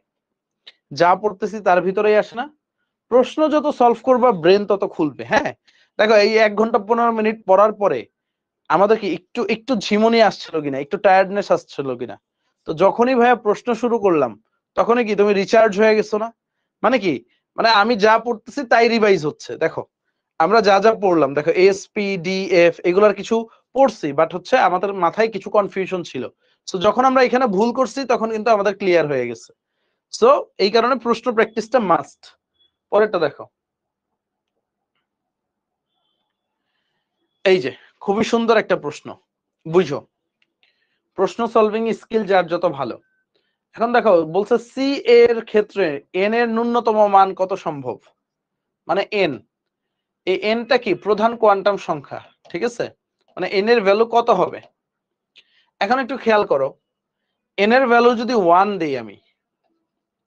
যা পড়তেছি তার ভিতরেই আসে না? প্রশ্ন যত সলভ করবা ব্রেন তত খুলবে। হ্যাঁ দেখো এই 1 ঘন্টা 15 মিনিট পড়ার পরে আমাদের কি একটু একটু ঝিমুনি আসছিল কিনা, একটু টায়ার্ডনেস আসছিল কিনা? তো যখনই ভাইয়া প্রশ্ন শুরু করলাম তখনই কি তুমি রিচার্জ হয়ে গেছো না? মানে কি, মানে আমি যা পড়তেছি তাই রিভাইজ হচ্ছে। দেখো আমরা যা যা পড়লাম, দেখো এস পি ডি এফ এগুলার কিছু পড়ছি, বাট হচ্ছে আমাদের মাথায় কিছু কনফিউশন ছিল। সো যখন আমরা এখানে ভুল করছি তখন কিন্তু আমাদের ক্লিয়ার হয়ে গেছে। সো এই কারণে প্রশ্ন প্র্যাকটিসটা মাস্ট। পরেরটা দেখো, এই যে খুবই সুন্দর একটা প্রশ্ন, বুঝো। প্রশ্ন সলভিং স্কিল যার যত ভালো। এখন দেখো বলছে সি এর ক্ষেত্রে এন এর ন্যূনতম মান কত সম্ভব? মানে এন, এই এনটা কি প্রধান কোয়ান্টাম সংখ্যা, ঠিক আছে? মানে এন এর ভ্যালু কত হবে? এখন একটু খেয়াল করো, এন এর ভ্যালু যদি 1 দেই আমি,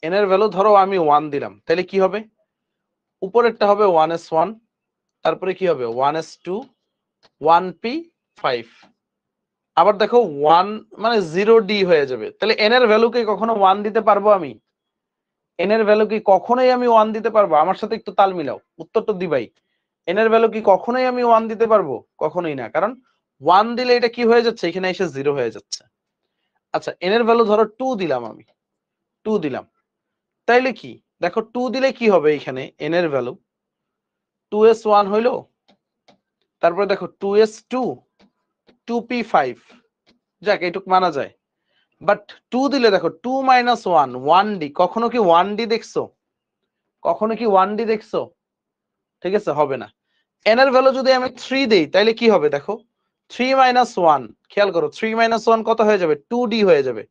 এন এর ভ্যালু ধরো আমি 1 দিলাম, তাহলে কি হবে? উপরেরটা হবে 1s1, তারপরে কি হবে 1s2, 1p5। আবার দেখো 1 মানে 0d হয়ে যাবে। তাহলে এন এর ভ্যালু কি কখনো 1 দিতে পারবো আমি? এন এর ভ্যালু কি কখনোই আমি 1 দিতে পারবো? আমার সাথে একটু তাল মিলাও, উত্তর তো দিবাই। এন এর ভ্যালু কি কখনোই আমি 1 দিতে পারবো? কখনোই না, কারণ 1 দিলে এটা কি হয়ে যাচ্ছে, এখানে এসে 0 হয়ে যাচ্ছে। আচ্ছা এন এর ভ্যালু ধরো 2 দিলাম আমি, 2 দিলাম, তাইলে কি দেখো 2 দিলে কি হবে, এখানে এন এর ভ্যালু 2s1 হইলো, তারপরে দেখো 2s2, 2p5, যাক এইটুক মানা যায়। বাট 2 দিলে দেখো 2 - 1, 1d, কখনো কি 1d দেখছো? কখনো কি 1d দেখছো? ঠিক আছে, হবে না। এন এর ভ্যালু যদি আমি 3 দেই তাহলে কি হবে দেখো, 3 - 1, খেয়াল করো 3 - 1 কত হয়ে যাবে? 2d হয়ে যাবে।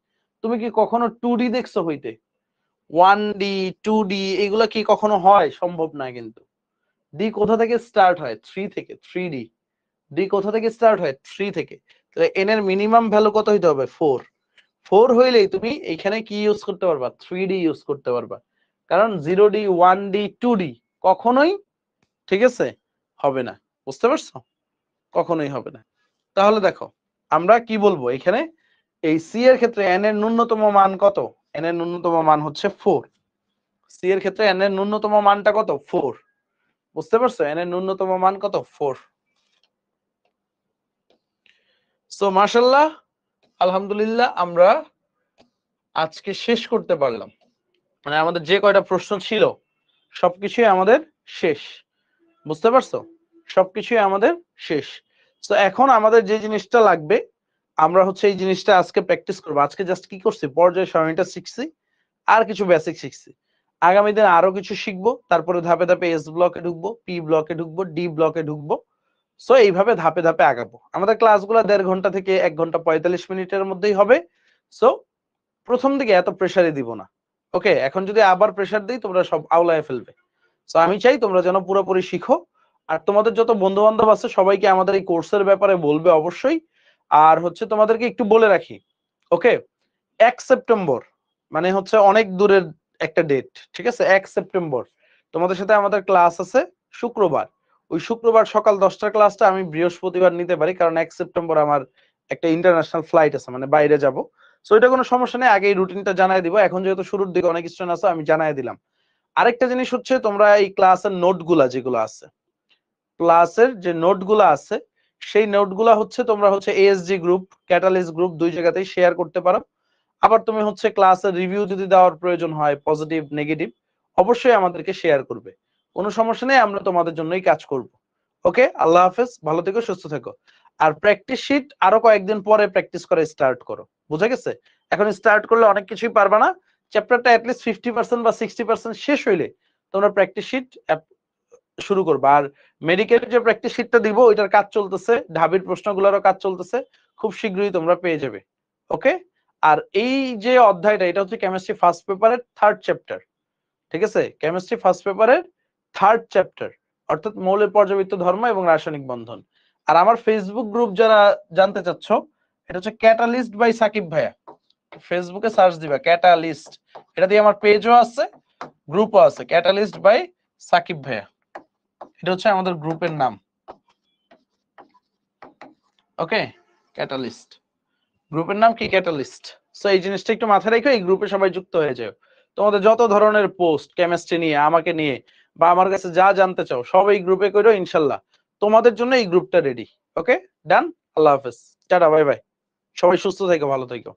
তুমি কি কখনো 2d দেখছো হইতে? 1d 2d এগুলা কি কখনো হয়? সম্ভব না কিন্তু। ডি কোথা থেকে স্টার্ট হয়? 3 থেকে, 3d। ডি কোথা থেকে স্টার্ট হয়? 3 থেকে। তাহলে এন এর মিনিমাম ভ্যালু কত হইতে হবে? 4। 4 হইলেই তুমি এখানে কি ইউজ করতে পারবা? 3d ইউজ করতে পারবা। কারণ 0d 1d 2d কখনোই, ঠিক আছে, হবে না। বুঝতে পারছো? কখনোই হবে না। তাহলে দেখো আমরা কি বলবো এখানে, এই সি এর ক্ষেত্রে এন এর ন্যূনতম মান কত? এন এর ন্যূনতম মান হচ্ছে 4। সি এর ক্ষেত্রে এন এর ন্যূনতম মানটা কত? 4। বুঝতে পারছো? এন এর ন্যূনতম মান কত? 4। সো মাশাআল্লাহ, আলহামদুলিল্লাহ, আমরা আজকে শেষ করতে পারলাম। মানে আমাদের যে কয়টা প্রশ্ন ছিল সবকিছুই আমাদের শেষ। বুঝতে পারছো? সবকিছুই আমাদের শেষ। তো এখন আমাদের যে জিনিসটা লাগবে, আমরা হচ্ছে এই জিনিসটা আজকে প্র্যাকটিস করবো। আজকে জাস্ট কি করছি, পর্যায় সারণীটা শিখছি, আর কিছু বেসিক শিখছি। আগামী দিন আরো কিছু শিখবো, তারপরে ধাপে ধাপে এস ব্লকে ঢুকবো, পি ব্লকে ঢুকবো, ডি ব্লকে ঢুকবো। সো এইভাবে ধাপে ধাপে আগাবো। আমাদের ক্লাসগুলো 1.5 ঘন্টা থেকে 1 ঘন্টা 45 মিনিটের মধ্যেই হবে। সো প্রথম দিকে এত প্রেসারই দিব না। ওকে, এখন যদি আবার প্রেসার দিই তোমরা সব আওলায় ফেলবে। সো আমি চাই তোমরা যেন পুরোপুরি শিখো। আর তোমাদের যত বন্ধু বান্ধব আছে সবাইকে আমাদের এই কোর্সের ব্যাপারে বলবে অবশ্যই। আর হচ্ছে তোমাদেরকে একটু বলে রাখি, ওকে, 1 সেপ্টেম্বর মানে হচ্ছে অনেক দূরের একটা ডেট, ঠিক আছে? 1 সেপ্টেম্বর তোমাদের সাথে আমাদের ক্লাস আছে শুক্রবার। ওই শুক্রবার সকাল 10টার ক্লাসটা আমি বৃহস্পতিবার নিতে পারি, কারণ 1 সেপ্টেম্বর আমার একটা ইন্টারন্যাশনাল ফ্লাইট আছে, মানে বাইরে যাব। সো এটা কোনো সমস্যা নেই, আগে এই রুটিনটা জানাই দিব। এখন যেহেতু শুরুর দিকে অনেক স্টুডেন্ট আছে আমি জানাই দিলাম। আরেকটা জিনিস হচ্ছে, তোমরা এই ক্লাসের নোটগুলা যেগুলো আছে, ক্লাসের যে নোটগুলা আছে সেই নোটগুলা হচ্ছে তোমরা হচ্ছে এএসজি গ্রুপ, ক্যাটালিস্ট গ্রুপ, দুই জায়গাতেই শেয়ার করতে পারো। আবার তুমি হচ্ছে ক্লাসের রিভিউ যদি দেওয়ার প্রয়োজন হয়, পজিটিভ নেগেটিভ, অবশ্যই আমাদেরকে শেয়ার করবে। কোনো সমস্যা নেই, আমরা তোমাদের জন্যই কাজ করব। ওকে, আল্লাহ হাফেজ, ভালো থেকো, সুস্থ থেকো। আর প্র্যাকটিস শিট আরো কয়েকদিন পরে প্র্যাকটিস করে স্টার্ট করো, বুঝা গেছে? এখন স্টার্ট করলে অনেক কিছুই পারবা না। চ্যাপ্টারটা অ্যাটলিস্ট 50% বা 60% শেষ হইলে তোমরা প্র্যাকটিস শিট শুরু করবা। আর মেডিকেলের যে প্র্যাকটিস শিটটা দিব ওইটার কাজ চলতেছে, ঢাবির প্রশ্নগুলোরও কাজ চলতেছে, খুব শীঘ্রই তোমরা পেয়ে যাবে। ওকে, আর এই যে অধ্যায়টা এটা হচ্ছে কেমিস্ট্রি ফার্স্ট পেপারের 3rd চ্যাপ্টার, ঠিক আছে? কেমিস্ট্রি ফার্স্ট পেপারের 3rd চ্যাপ্টার, অর্থাৎ মৌলের পর্যাবৃত্ত ধর্ম এবং রাসায়নিক বন্ধন। আর আমার ফেসবুক গ্রুপ যারা জানতে চাচ্ছ, এটা হচ্ছে ক্যাটালিস্ট বাই সাকিব ভাইয়া। ফেসবুকে সার্চ দিবা ক্যাটালিস্ট, এটা দিয়ে আমার পেজও আছে, গ্রুপও আছে, ক্যাটালিস্ট বাই সাকিব ভাইয়া, এটা হচ্ছে আমাদের গ্রুপের নাম। ওকে, ক্যাটালিস্ট, গ্রুপের নাম কি? ক্যাটালিস্ট। সো এই জিনিসটা একটু মাথায় রেখো, এই গ্রুপে সবাই যুক্ত হয়ে যাও। তোমাদের যত ধরনের পোস্ট কেমিস্ট্রি নিয়ে, আমাকে নিয়ে, বা আমার কাছে যা জানতে চাও সব এই গ্রুপে করো, ইনশাল্লাহ তোমাদের জন্য এই গ্রুপটা রেডি। ওকে, ডান। আল্লাহ হাফেজ, টাটা, বাই বাই, সবাই সুস্থ থেকো, ভালো থেকো।